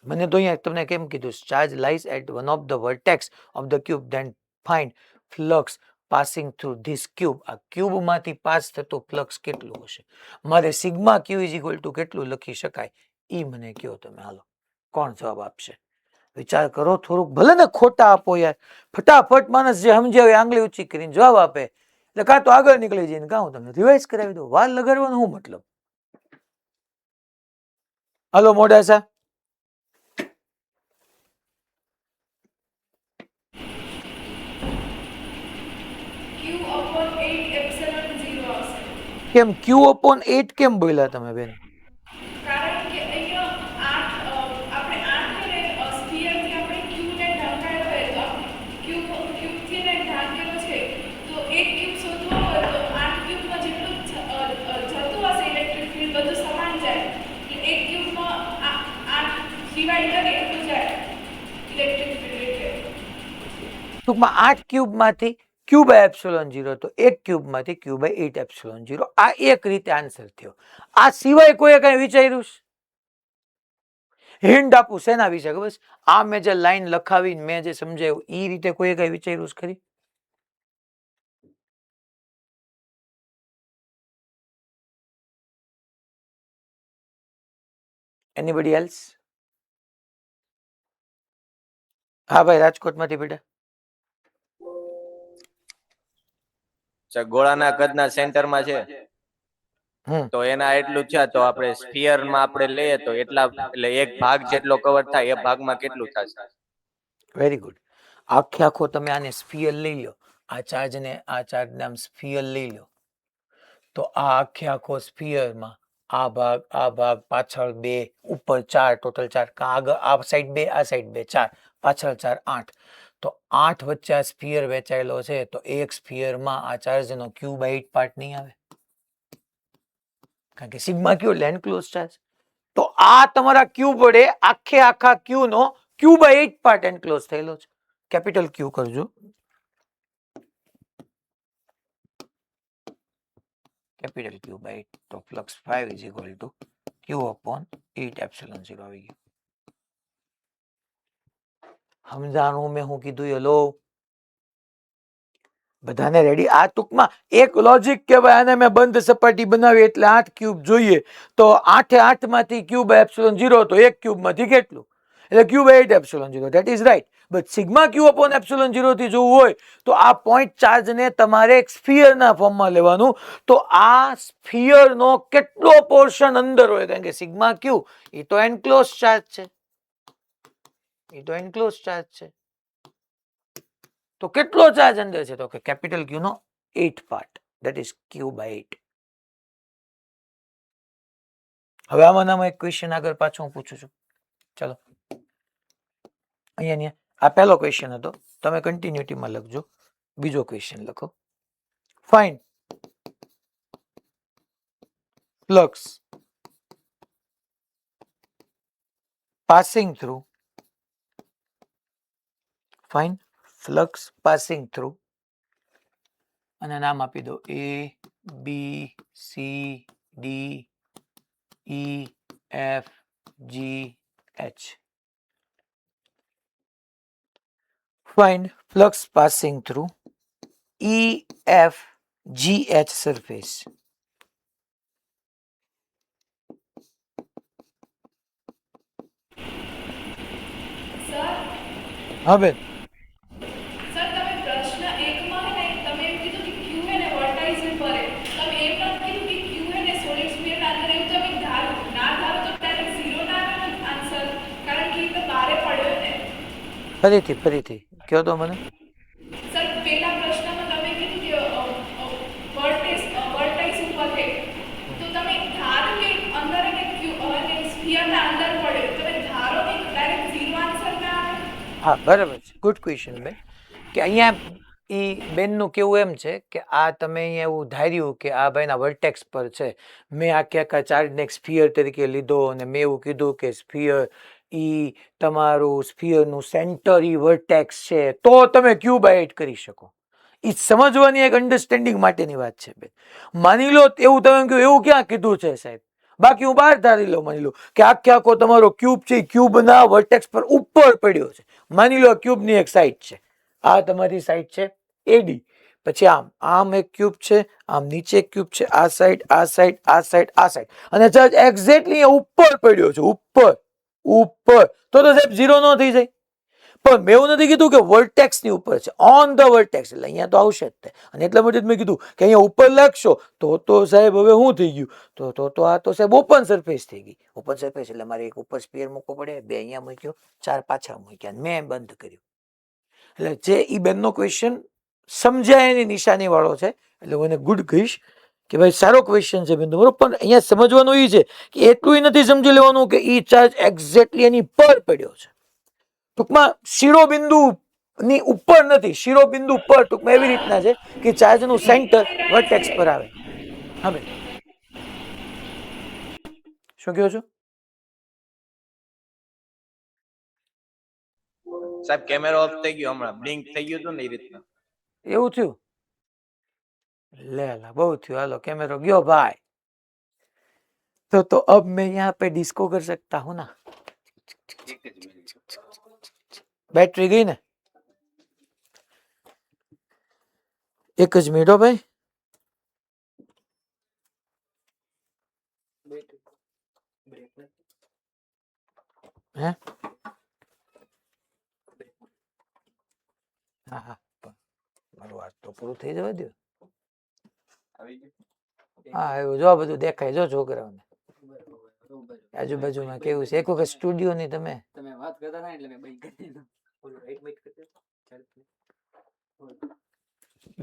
મને તો અહીંયા તમને કેમ કીધું, charge lies at one of the vertex of the cube, then find flux passing through this cube. આ ક્યુબમાંથી પાસ થતો ફ્લક્સ કેટલું હશે? મારે sigma Q is equal to કેટલું લખી શકાય એ મને કહો તમે. હાલો, કોણ જવાબ આપશે? વિચાર કરો થોડુંક, ભલે ને ખોટા આપો યાર, ફટાફટ માણસ જે સમજે આંગળી ઊંચી કરીને જવાબ આપે એટલે કાં તો આગળ નીકળી જાય ને કાં હું તમને રિવાઇઝ કરાવી દઉં. વાર લગાડવાનો શું મતલબ? હાલો મોડાસા, કેમ ક્યુ અપોન 8 કેમ બોલ્યા તમે બેન? કારણ કે અહીંયા 8 આપણે 8 ને સ્ફિયરથી આપણે ક્યુબને ઢાંકાયો હોય તો ક્યુબથી ને ઢાંકેલો છે, તો એક ક્યુબ શોધવો હોય તો 8 ક્યુબમાં જેટલું જતું હશે ઇલેક્ટ્રિક ફિલ્ડ બધું સમાન જાય. એટલે એક ક્યુબમાં 8 ડિવાઈડ કરીએ તો જાય ઇલેક્ટ્રિક ફિલ્ડ એટલે ટૂંકમાં 8 ક્યુબમાંથી ક્યુ બાય એપ્સિલોન 0 તો 1 ક્યુબમાંથી ક્યુ બાય 8 એપ્સિલોન 0. આ એક રીતે આન્સર થયો. આ સિવાય કોઈએ કઈ વિચાર્યું છે? હિન્ટ આપું શેના વિશે ખબર છે? આ મેં જે લાઈન લખાવી મેં જે સમજાવ્યું એ રીતે કોઈએ કઈ વિચાર્યું છે ખરી? Anybody else? હા ભાઈ, રાજકોટમાંથી બેટા. ગોળાના કદના સેન્ટરમાં છે હમ તો એના એટલું છે તો આપણે સ્ફિયર માં આપણે લઈએ તો એટલા એટલે એક ભાગ જેટલો કવર થાય એ ભાગમાં કેટલું થશે? Very good. આખે આખો તમે આને સ્ફિયર લઈ લો, આ ચાર્જને આમ સ્ફિયર લઈ લો તો આ આખે આખો સ્ફિયરમાં આ ભાગ પાછળ 2 ઉપર 4 ટોટલ 4 આગળ આ સાઈડ 2 આ સાઈડ 2 4 પાછળ 4 8 તો 8 વચ્ચે આ સ્ફિયર વેચાયેલો છે તો એક સ્ફિયરમાં આ ચાર્જનો ક્યુબ 8 પાર્ટ નહીં આવે કારણ કે સિગ્મા ક્યુ એટલે એન્ક્લોઝ ચાર્જ. તો આ તમારા ક્યુ વડે આખે આખા ક્યુ નો ક્યુબ 8 પાર્ટ એન્ક્લોઝ થયેલો છે. કેપિટલ ક્યુ કરજો. કેપિટલ ક્યુ બાય 8 તો flux 5 is equal two Q upon 8 epsilon 0 આવી ગયું. સમજાણું મેં હું કીધું? હેલો બધાને રેડી? આ ટૂંકમાં એક લોજિક કહેવાય. આને મેં બંધ સપાટી બનાવી એટલે 8 ક્યુબ જોઈએ તો 8 8 માંથી ક્યુબ એપ્સિલોન 0 તો એક ક્યુબ માંથી કેટલું એટલે cube 8 epsilon 0. That is right. But sigma Q upon epsilon 0 થી જોવું હોય તો આ પોઈન્ટ ચાર્જને તમારે એક સ્ફિયરના ફોર્મમાં લેવાનું. તો આ સ્ફિયરનો કેટલો પોર્શન અંદર હોય કારણ કે સિગ્મા ક્યુ એ તો એન્ક્લોઝ ચાર્જ છે. તો કેટલો ચાર્જ અંદર છે તો કે કેપિટલ ક્યુ નો 8 part that is Q by 8. હવે આમાં એક ક્વેશ્ચન આગળ પાછો હું પૂછું છું. ચલો અહીંયા આ પહેલો ક્વેશ્ચન હતો, તમે કન્ટિન્યુટીમાં લખજો. બીજો ક્વેશ્ચન લખો. ફાઇન ફ્લક્સ પાસિંગ થ્રુ અને નામ આપી દો A B C D E F G H. Find flux passing through E F G H surface. Sir હા બેન. સર તમે પ્રશ્ન 1 માં હે ને તમે એમ કીધું કે ક્યુ હે ને વર્ટાઇઝલ પર હે. તમે એમ નથી કીધું કે ક્યુ હે ને સોલિડ સ્ફિયર ના અંદર એવું તમે ધારો ના ધારો તો ડાયરેક્ટ 0 ના આવે ને આન્સર કારણ કે એ તો બારે પડ્યો ને. ફરીથી કયો તો મને. સર પહેલા પ્રશ્નમાં તમે કીધું કે વર્ટેક્સ ઉપર છે તો તમે ધારો કે અંદર એને ક્યુ અને સ્ફિયર ના અંદર પડ્યો તમે ધારો કે ડાયરેક્ટ 0 આન્સર ના આવે. હા બરાબર છે. ગુડ ક્વેશ્ચન બેન. કે અહીંયા ઈ બેનનું કેવું એમ છે કે આ તમે અહીંયા એવું ધાર્યું કે આ ભાઈના વર્ટેક્સ પર છે. મેં આખા ચાર્જને એક સ્ફિયર તરીકે લીધો અને મેં એવું કીધું કે સ્ફિયર ઈ તમારું સ્ફિયરનું સેન્ટર ઈ વર્ટેક્સ છે તો તમે ક્યુબ 8 કરી શકો. ઈ સમજવાની એક અન્ડરસ્ટેન્ડિંગ માટેની વાત છે બેન. માની લો એવું તમે કહ્યું એવું ક્યાં કીધું છે સાહેબ? બાકી હું બહાર ધારી લો, માની લો કે આખે આખો તમારો ક્યુબ છે ક્યુબના વર્ટેક્સ પર ઉપર પડ્યો છે. માની લો ક્યુબની એક સાઈડ છે, આ તમારી સાઈડ છે AD, પછી આમ એક ક્યુબ છે, આમ નીચે એક ક્યુબ છે, આ સાઈડ અને ચાર્જ એક્ઝેક્ટલી ઉપર પડ્યો છે ઉપર તો સાહેબ 0 ન થઈ જાય. પણ મેં એવું નથી કીધું કે વર્ટેક્સ ની ઉપર છે, ઓન ધ વર્ટેક્સ એટલે અહીંયા તો આવશે જ તે. અને એટલા માટે મેં કીધું કે અહીંયા ઉપર લાગશો તો સાહેબ હવે શું થઈ ગયું તો આ તો સાહેબ ઓપન સરફેસ થઈ ગઈ. ઓપન સરફેસ એટલે મારે એક ઉપર સ્પીયર મૂકવો પડે, 2 અહીંયા મૂક્યો, 4 પાછળ મૂક્યા, મેં બંધ કર્યું. એટલે જે ઈ બેનનો ક્વેશ્ચન સમજાય એની નિશાની વાળો છે એટલે હું એને ગુડ કહીશ કે ભાઈ સારો ક્વેશ્ચન છે બેન તમારો. પણ અહીંયા સમજવાનું એ છે કે એટલું નથી સમજી લેવાનું કે ઈ ચાર્જ એક્ઝેક્ટલી એની પર પડ્યો છે. ટૂંકમાં શિરોબિંદુ ની ઉપર નથી, શિરોબિંદુ પર. ટૂંકમાં એવી રીતના છે કે ચાર્જનું સેન્ટર વર્ટેક્સ પર આવે. હા બેન શું કહો છો? સાહેબ કેમેરો ઓફ થઈ ગયો હમણાં બ્લિંક થઈ ગયું હતું ને એ રીતના એવું થયું? લે લા, બહુ થયું. હાલો कैमरा गयो भाई. तो अब मैं यहाँ पे डिस्को कर सकता हूँ ना. बैटरी गई ने? एक ज मिनट हो भाई. હે? હા હા, મારું વાત તો પૂરું થઈ જવા દો. હા, એવું જો બધું દેખાય જો છોકરાઓને આજુબાજુમાં કેવું છે. એક વખત સ્ટુડિયો ની તમે વાત કરતા હતા એટલે મેં બંધ કરી દીધું.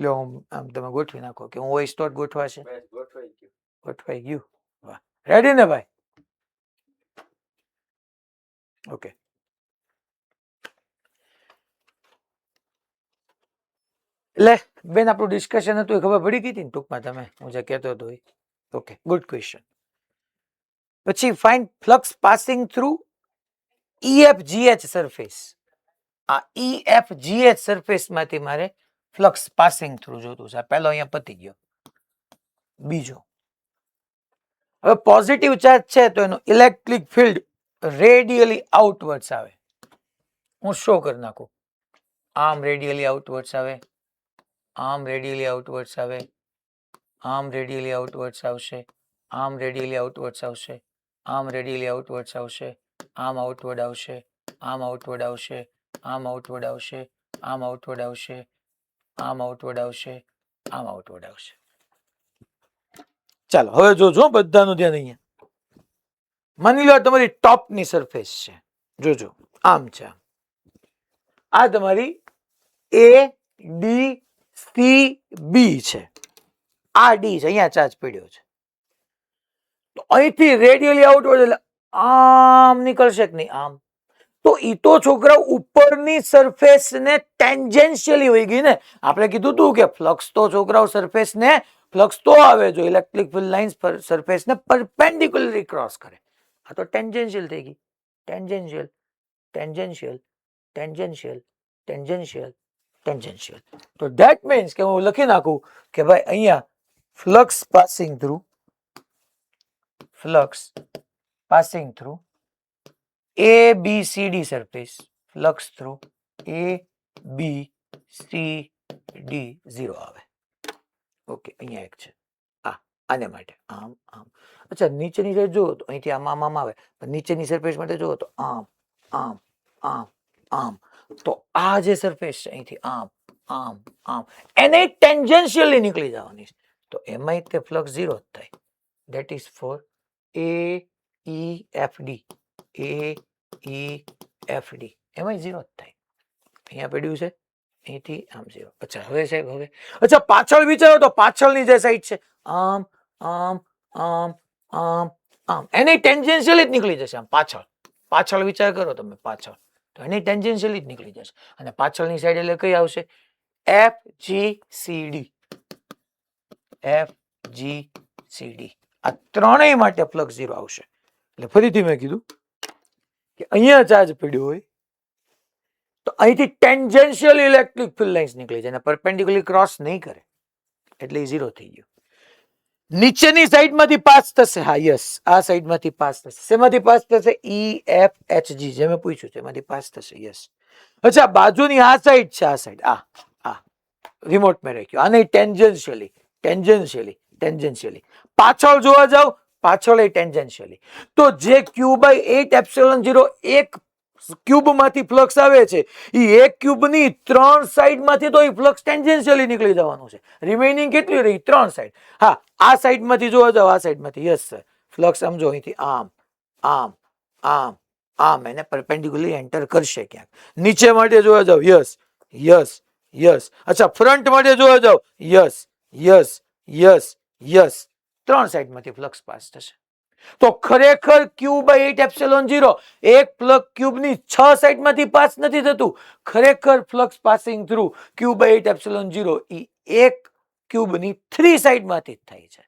લો આમ તમે ગોઠવી નાખો કે હું વોઇસ નોટ ગોઠવાશે. ગોઠવાઈ ગયું. વાહ, રેડી ને ભાઈ? ઓકે. એટલે બેન આપણું ડિસ્કશન હતું એ ખબર પડી ગઈ હતી ને ટૂંકમાં તમે હું જે કહેતો હતો એ? Okay, good question. પછી find flux passing through EFGH surface. આ EFGH સરફેસ માંથી મારે ફ્લક્સ પાસિંગ થ્રુ જોતું છે. પહેલો અહીંયા પતી ગયો. બીજો, હવે પોઝિટિવ ચાર્જ છે તો એનું ઇલેક્ટ્રિક ફિલ્ડ રેડિયલી આઉટવર્ડ્સ આવે. હું શો કરી નાખું. આમ રેડિયલી આઉટવર્ડ્સ આવે, આમ રેડિયલી આઉટવર્ડ્સ આવે, આમ રેડિયલી આઉટવર્ડ્સ આવશે, આમ રેડિયલી આઉટવર્ડ્સ આવશે, આમ રેડિયલી આઉટવર્ડ્સ આવશે, આમ આઉટવર્ડ આવશે, આમ આઉટવર્ડ આવશે, આમ આઉટવર્ડ આવશે, આમ આઉટવર્ડ આવશે, આમ આઉટવર્ડ આવશે, આમ આઉટવર્ડ આવશે. ચાલો હવે જોજો બધાનું ધ્યાન અહીંયા. માની લો તમારી ટોપની સરફેસ છે, જોજો આમ છે. આ તમારી ADCB છે. આ ડી છે, અહીંયા ચાર્જ પડ્યો છે. તો અહીંથી રેડિયલી આઉટવર્ડ એટલે આમ નીકળશે કે નહીં? આમ. તો ઈ તો છોકરા ઉપરની સરફેસ ને ટેન્જેન્શિયલી હોય ગઈ ને. આપણે કીધું તું કે ફ્લક્સ તો છોકરાઓ સરફેસ ને ફ્લક્સ તો આવે જો ઇલેક્ટ્રિક ફિલ્ડ લાઇન્સ સરફેસ ને પરપેન્ડિક્યુલરલી ક્રોસ કરે. આ તો ટેન્જેન્શિયલ થઈ ગઈ. Tangential, tangential, tangential, tangential, tangential. તો ધેટ મીન્સ કે હું લખી નાખું કે ભાઈ અહીંયા flux passing through ABCD surface, flux through ABCD 0 આવે. ઓકે, અહીંયા એક છે. આને માટે આમ આમ. અચ્છા, નીચેની સાઈડ જુઓ તો અહીંથી આમ આમ આમ આવે, પણ નીચેની સરફેસ માટે જુઓ તો આમ આમ આમ આમ. તો આ જે સરફેસ છે અહીંથી આમ આમ આમ એને ટેન્જેન્શિયલી નીકળી જવાની છે. તો એમાંય તે ફ્લક્સ 0 જ થાય. That is four AEFD. AEFD એમાંય 0 જ થાય. અહીંયા પડ્યું છે અહીંથી આમ 0. અચ્છા હવે સાહેબ હવે અચ્છા પાછળ વિચારો તો પાછળની જે સાઈડ છે આમ આમ આમ આમ આમ એની ટેન્જેન્શિયલી જ નીકળી જશે. આમ પાછળ પાછળ વિચાર કરો તમે, પાછળ તો એની ટેન્જેન્શિયલી જ નીકળી જશે. અને પાછળની સાઈડ એટલે કઈ આવશે? FGCD. FGCD આ ત્રણેય માટે ફ્લક્સ 0 આવશે. એટલે ફરીથી મેં કીધું કે અહીંયા ચાર્જ પડ્યો હોય તો અહીંથી ટેન્જેન્શિયલ ઇલેક્ટ્રિક ફિલ્ડ લાઇન્સ નીકળી જાય અને પરપેન્ડિક્યુલર ક્રોસ નહીં કરે એટલે 0 થઈ ગયું. નીચેની સાઈડમાંથી પાસ થશે. હા યસ, આ સાઈડમાંથી પાસ થશે. શેમાંથી પાસ થશે? EFHG જે મેં પૂછ્યું છે એમાંથી પાસ થશે. યસ. અચ્છા, બાજુની આ સાઈડ છે, આ સાઈડ આ રિમોટ મેં રાખ્યું. આને ટેન્જેન્શિયલી ટેન્જેન્શિયલી ટેન્જેન્શિયલી. પાછળ જોવા જાવ, પાછળ એ ટેન્જેન્શિયલી. તો જે Q/8ε0 એક ક્યુબ માંથી ફ્લક્સ આવે છે એ એક ક્યુબ ની 3 સાઈડ માંથી તો એ ફ્લક્સ ટેન્જેન્શિયલી નીકળી જવાનું છે. રિમેઇનિંગ કેટલી રહી? 3 સાઈડ. હા, આ સાઈડ માંથી જોવા જાવ, આ સાઈડ માંથી યસ સર ફ્લક્સ સમજો અહીંથી આમ આમ આમ આમ એને પરપેન્ડિક્યુલરલી એન્ટર કરશે ક્યાંક. નીચે માટે જોવા જાવ, યસ યસ યસ. અચ્છા, ફ્રન્ટ માટે જોવા જાવ, yes yes yes yes. 3 side માંથી ફ્લક્સ પાસ થશે. તો ખરેખર Q/8ε0 એક ફ્લક્સ ક્યુબ ની 6 સાઈડ માંથી પાસ નથી થતું. ખરેખર ફ્લક્સ પાસિંગ થ્રુ Q/8ε0 એ એક ક્યુબ ની 3 સાઈડ માંથી જ થાય છે.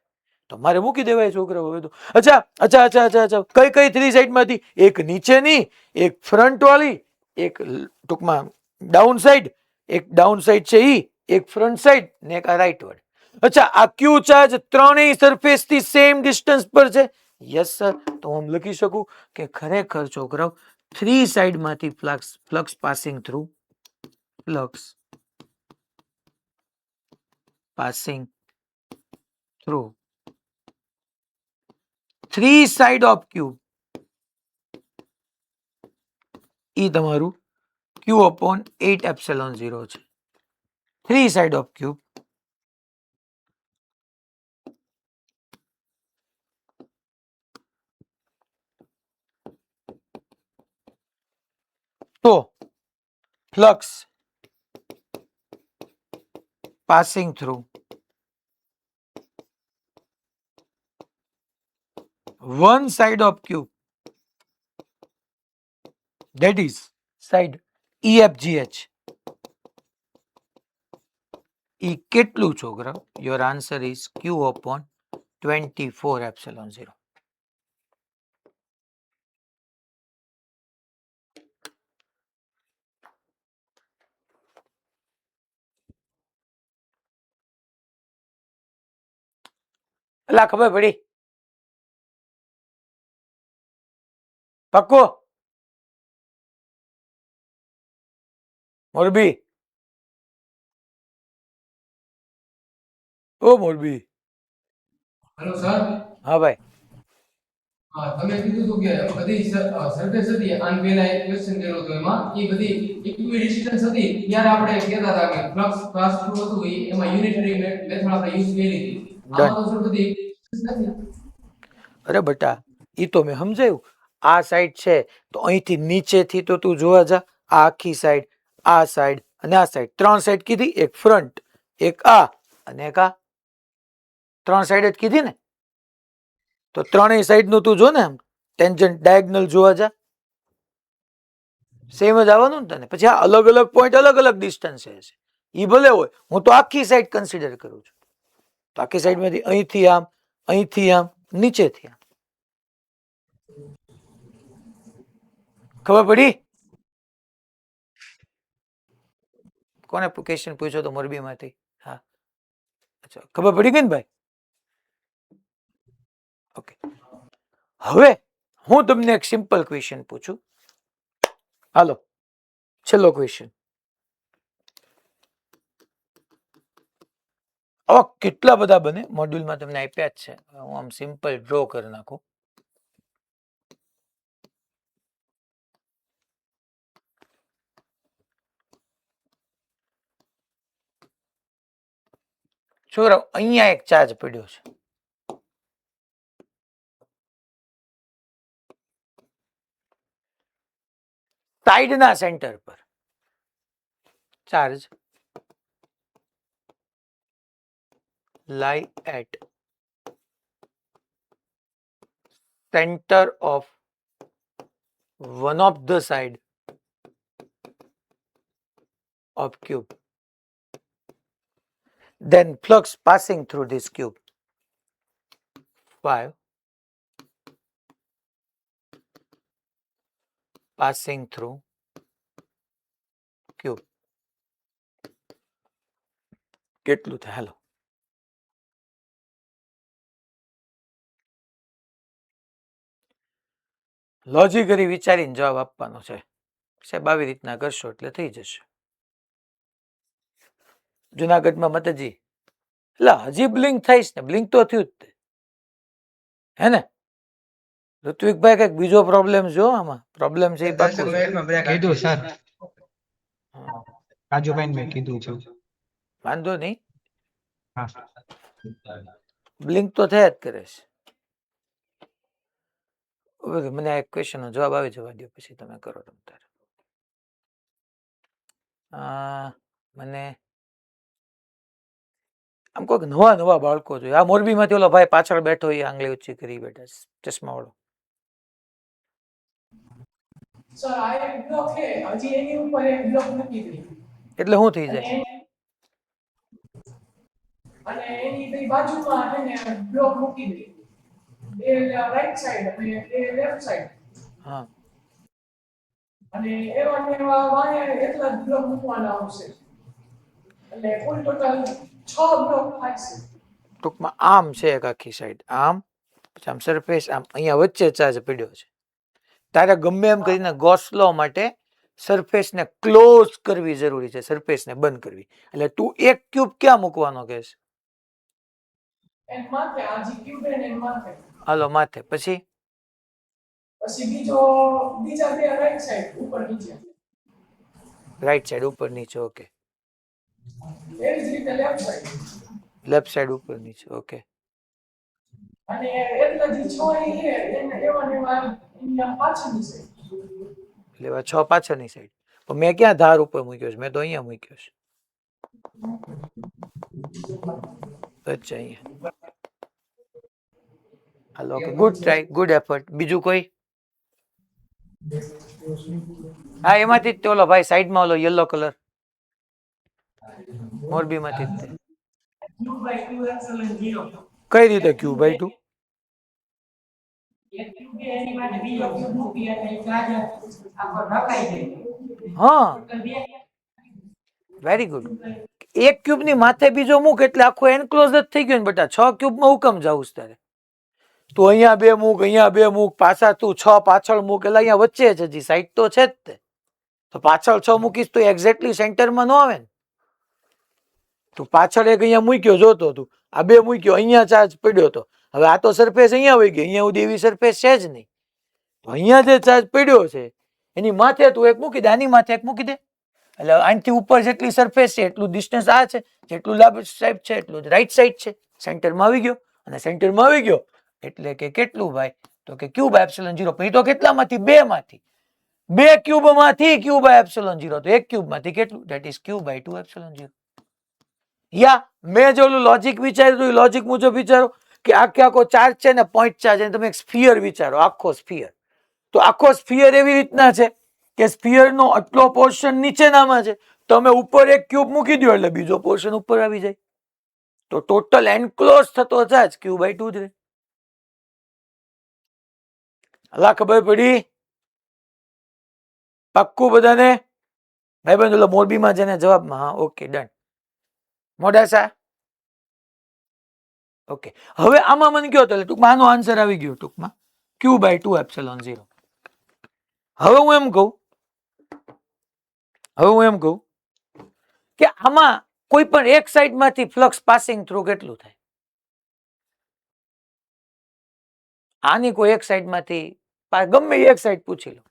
તો મારે મૂકી દેવાય છોકરા હવે તો. અચ્છા અચ્છા અચ્છા અચ્છા અચ્છા, કઈ કઈ 3 સાઈડ માંથી? એક નીચેની, એક ફ્રન્ટ વાળી, એક ટૂંકમાં ડાઉન સાઈડ, એક ડાઉન સાઈડ છે ઈ, એક ફ્રન્ટ સાઈડ ને એક આ રાઈટ વર્ડ. અચ્છા, આ ક્યુ ચાર્જ ત્રણેય સરફેસ થી સેમ ડિસ્ટન્સ પર છે. Yes sir. તો હું લખી શકું કે ખરેખર છોકરાઓ 3 સાઈડ માંથી flux passing through through 3 side of cube ઈ તમારું Q/8 એપ્સિલોન 0 છે. 3 સાઈડ ઓફ ક્યુબ તો flux passing through one side of cube, that is side EFGH, એ કેટલું છોકરા? Your answer is Q/24 epsilon 0. એલા ખબર પડી? પક્કો? મોરબી, ઓ મોરબી. Hello sir. હા ભાઈ. હા, તમે કીધું હતું કે બધી સરફેસ હતી, આન પહેલા એક ક્વેશ્ચન કર્યો હતો એમાં એ બધી ઇક્વિ ડિસ્ટન્સ હતી, ત્યારે આપણે કહેતા હતા કે ફ્લક્સ પાસ થ્રુ હતું એમાં યુનિટરી મેથડ આપણે યુઝ કરી હતી. આમાં તો સર બધી નથી. અરે બટા, ઈ તો મેં સમજાયું. આ સાઈડ છે તો અહીંથી નીચેથી તો તું જોવા જા, આ આખી સાઈડ, આ સાઈડ અને આ સાઈડ, 3 સાઈડ કીધી, એક ફ્રન્ટ, એક આ અને એક આ, 3 સાઈડ જ કીધી ને. તો ત્રણેય સાઈડ નું તું જો ને, આમ ટેન્જન્ટ ડાયગનલ જોવા જા, સેમ જ આવવાનું ને તને. પછી આ અલગ અલગ પોઈન્ટ અલગ અલગ ડિસ્ટન્સ છે, ઈ ભલે હોય, હું તો આખી સાઈડ કન્સિડર કરું છું. તો આખી સાઈડ માંથી અહીંથી આમ, નીચેથી આમ. ખબર પડી? કોને ક્વેશ્ચન પૂછ્યો તો મોરબી માંથી? હા, અચ્છા, ખબર પડી ગઈ ને ભાઈ? ઓકે. હવે હું તમને એક સિમ્પલ ક્વેશ્ચન પૂછું. હાલો, છેલ્લો ક્વેશ્ચન. આવા કેટલા બધા બને, મોડ્યુલમાં તમને આપ્યા જ છે. હું આમ સિમ્પલ ડ્રો કરી નાખું. છોકરાઓ, અહીંયા એક ચાર્જ પડ્યો છે. સાઈડના સેન્ટર પર charge lie at center of one of the side of cube, then flux passing through this cube 5 passing through cube કેટલું થાય? હાલો, લોજિકલી વિચારીને જવાબ આપવાનો છે. સાહેબ આવી રીતના કરશો એટલે થઈ જશે. જુનાગઢમાં મતજી, એટલે હજી બ્લિંક થઈશ ને? બ્લિંક તો થયું જ તે, હે ને? ઋત્વિકભાઈ કઈક બીજો પ્રોબ્લેમ જો આમાં પ્રોબ્લેમ છે. કીધું સર, રાજુભાઈ મેં કીધું છે. વાંધો નહીં, હા, બ્લિંક તો થયા જ કરે છે. મને આ ક્વેશ્ચન નો જવાબ આવી જવા દો, પછી તમે કરો. તમ તારે મને આમ કોઈક નવા નવા બાળકો જોઈએ. આ મોરબીમાંથી ઓલો ભાઈ પાછળ બેઠો, એ આંગળી ઊંચી કરી બેઠા, ચશ્મા વાળો. સર આ એક બ્લોક છે, હજી એની ઉપર એક બ્લોક મૂકી દે એટલે શું થઈ જાય? અને એની બે બાજુમાં છે ને બ્લોક મૂકી દે, એ રાઈટ સાઈડ અને એ લેફ્ટ સાઈડ. હા, અને એવા ને એવા વાંહે એટલા જ બ્લોક મૂકવાના આવશે એટલે કુલ ટોટલ 6 બ્લોક થાય છે. ટૂંકમાં આમ છે એક આખી સાઈડ, આમ પછી આમ સરફેસ, આમ અહીંયા વચ્ચે ચાર્જ પડ્યો છે. તારે ગમે એમ કરીને ગોસલો માટે સરફેસને ક્લોઝ કરવી જરૂરી છે, સરફેસને બંધ કરવી. એટલે તું એક ક્યુબ ક્યાં મૂકવાનો કહેશ? એન માથે આ જે ક્યુબ એન માથે. હાલો માથે, પછી પછી બીજા બે રાઈટ સાઈડ ઉપર નીચે. રાઈટ સાઈડ ઉપર નીચે, ઓકે. એવી જ રીતે લેફ્ટ સાઈડ. લેફ્ટ સાઈડ ઉપર નીચે, ઓકે. અને એટલા જે 6 છે એને એવા ને એવા અહીંયા પાછળની સાઈડ. એટલે એવા 6 પાછળની સાઈડ. પણ મેં ક્યાં ધાર ઉપર મૂક્યો છે? મેં તો અહીંયા મૂક્યો છે. અચ્છા, અહીંયા. હાલો, okay, good try, good effort. બીજું કોઈ? હા, એમાંથી જ તે ઓલો ભાઈ સાઈડમાં ઓલો યલો કલર મોરબીમાંથી જ તે. કઈ રીતે ક્યુ બાય 2? હા, વેરી ગુડ. એક ક્યુબ ની માથે બીજો મૂક એટલે આખો એનક્લોઝ જ થઈ ગયો ને બેટા. 6 ક્યુબમાં હુકમ જાવું છે તારે? તું અહીંયા બે મૂક, અહીંયા બે મૂક, પાછા તું 6 પાછળ મૂક, એટલે અહીંયા વચ્ચે જ હજી સાઈડ તો છે જ તે. તો પાછળ 6 મૂકીશ તો એક્ઝેક્ટલી સેન્ટરમાં ન આવે ને. તું પાછળ એક અહીંયા મૂક્યો જોતો તું, આ બે મૂક્યો, અહીંયા ચાર્જ પડ્યો હતો. હવે આ તો સરફેસ અહીંયા વહી ગઈ, અહીંયા સુધી એવી સરફેસ છે જ નહીં. તો અહીંયા જે ચાર્જ પડ્યો છે એની માથે તું એક મૂકી દે, આની માથે એક મૂકી દે. એટલે આનાથી ઉપર જેટલી સરફેસ છે એટલું ડિસ્ટન્સ આ છે, જેટલું ડાબી સાઈડ છે એટલું રાઈટ સાઈડ છે. સેન્ટરમાં આવી ગયો, અને સેન્ટરમાં આવી ગયો એટલે કે કેટલું ભાઈ? તો કે ક્યુ બાય એપ્સિલોન 0. પછી તો કેટલામાંથી? 2 માંથી. 2 ક્યુબમાંથી ક્યુ બાય એપ્સિલોન 0. તો એક ક્યુબમાંથી કેટલું? That is Q by 2 epsilon 0. યા મેં જે ઓલું લોજિક વિચાર્યું, લોજિક મુજબ વિચારો કે આખે આખો ચાર્જ છે ને, પોઈન્ટ ચાર્જ, અને તમે એક સ્ફિયર વિચારો, આખો સ્ફિયર. તો આખો સ્ફિયર એવી રીતના છે કે સ્ફિયરનો આટલો પોર્શન નીચેનામાં છે, તમે ઉપર એક ક્યુબ મૂકી દો એટલે બીજો પોર્શન ઉપર આવી જાય. તો ટોટલ એનક્લોઝ થતો ચાર્જ ક્યુ બાય 2 જ રહે. અલા ખબર પડી? પાક્કું બધાને? ભાઈબંધ ઓલો મોરબીમાં જેને જવાબમાં, હા, ઓકે, ડન. મોડાસા, ઓકે. હવે આમાં મને કયો તો ટૂંકમાં આનો આન્સર આવી ગયો ટૂંકમાં ક્યુ બાય 2 એપ્સિલોન 0. હવે હું એમ કહું કે આમાં કોઈ પણ એક સાઈડમાંથી ફ્લક્સ પાસિંગ થ્રુ કેટલું થાય? આની કોઈ એક સાઈડમાંથી ગમે એક સાઈડ પૂછી લો,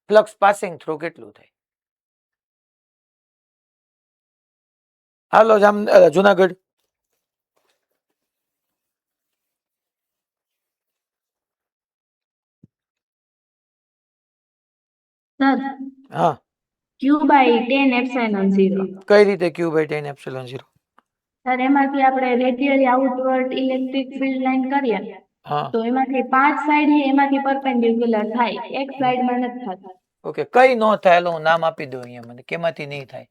ફ્લક્સ પાસિંગ થ્રુ કેટલું થાય? હાલો જુનાગઢ. સર, હા, ક્યુ બાય 10 એપ્સિલોન 0. કઈ રીતે ક્યુ બાય 10 એપ્સિલોન 0? સર, એમાંથી આપણે radially outward electric field line કરીએ હા, તો એમાંથી 5 સાઈડ એમાંથી પરપેન્ડિક્યુલર થાય, એક સાઈડમાં નથી થતા. ઓકે. કઈ નો થાય? હાલો હું નામ આપી દઉં અહીંયા મને, કેમાંથી નહીં થાય?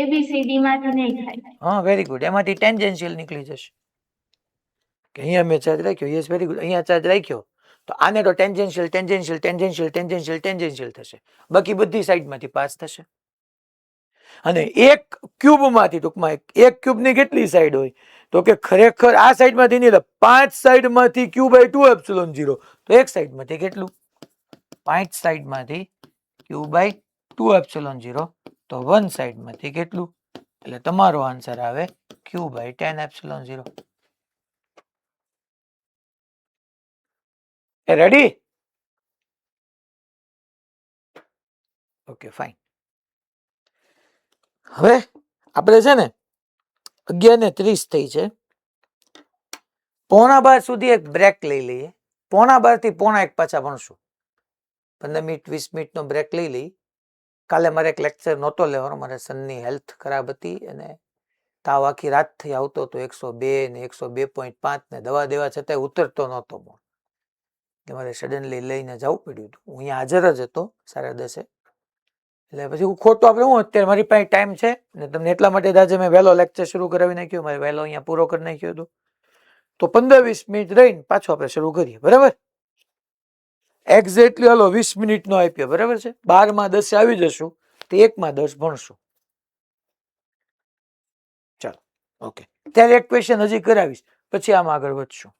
એબીસીડી માંથી નહીં થાય. હા, વેરી ગુડ. એમાંથી ટેન્જેન્શિયલ નીકળી જશે. કે અહીંયા મેં ચાર્જ રાખ્યો, યસ, વેરી ગુડ. અહીંયા ચાર્જ રાખ્યો તો આને તો tangential tangential tangential tangential tangential થશે, બાકી બધી સાઈડમાંથી પાસ થશે. અને એક ક્યુબમાંથી ટૂંકમાં એક ક્યુબની કેટલી સાઈડ હોય? તો કે ખરેખર આ સાઈડમાંથી નહીં, 5 સાઈડમાંથી ક્યુ બાય 2 એપ્સિલોન 0. તો એક સાઈડમાંથી કેટલું? 5 સાઈડમાંથી ક્યુ બાય 2 એપ્સિલોન 0. તો 1 સાઈડમાંથી કેટલું? એટલે તમારો આન્સર આવે q by 10 epsilon 0. Ready? Okay, fine. હવે આપણે છે ને 11:30 થઈ છે, 11:15 સુધી એક બ્રેક લઈ લઈએ. 11:15 થી 1:45 પાછા ભણશું. 15 મિનિટ 20 મિનિટનો બ્રેક લઈ લઈ. કાલે મારે એક લેક્ચર નહોતો લેવાનો, મારે સનની હેલ્થ ખરાબ હતી અને તાવ આખી રાત થઈ આવતો હતો, 102 ને 102.5 ને દવા દેવા છતાંય ઉતરતો નહોતો. કે મારે સડનલી લઈને જવું પડ્યું હતું. હું અહીંયા હાજર જ હતો 10:30. એટલે પછી હું ખોટો આપણે હું અત્યારે મારી પાસે ટાઈમ છે ને તમને એટલા માટે આજે મેં વહેલો લેક્ચર શરૂ કરાવી નાખ્યો, મારે વહેલો અહીંયા પૂરો કરી નાખ્યો હતો. તો 15-20 મિનિટ રહીને પાછો આપણે શરૂ કરીએ, બરાબર? એક્ઝેક્ટલી હાલો 20 મિનિટનો આપ્યો બરાબર છે, 12 માં 10 આવી જશું તો 1 માં 10 ભણશું. ચાલો ઓકે, ત્યારે એક ક્વેશ્ચન હજી કરાવીશ પછી આમ આગળ વધશું.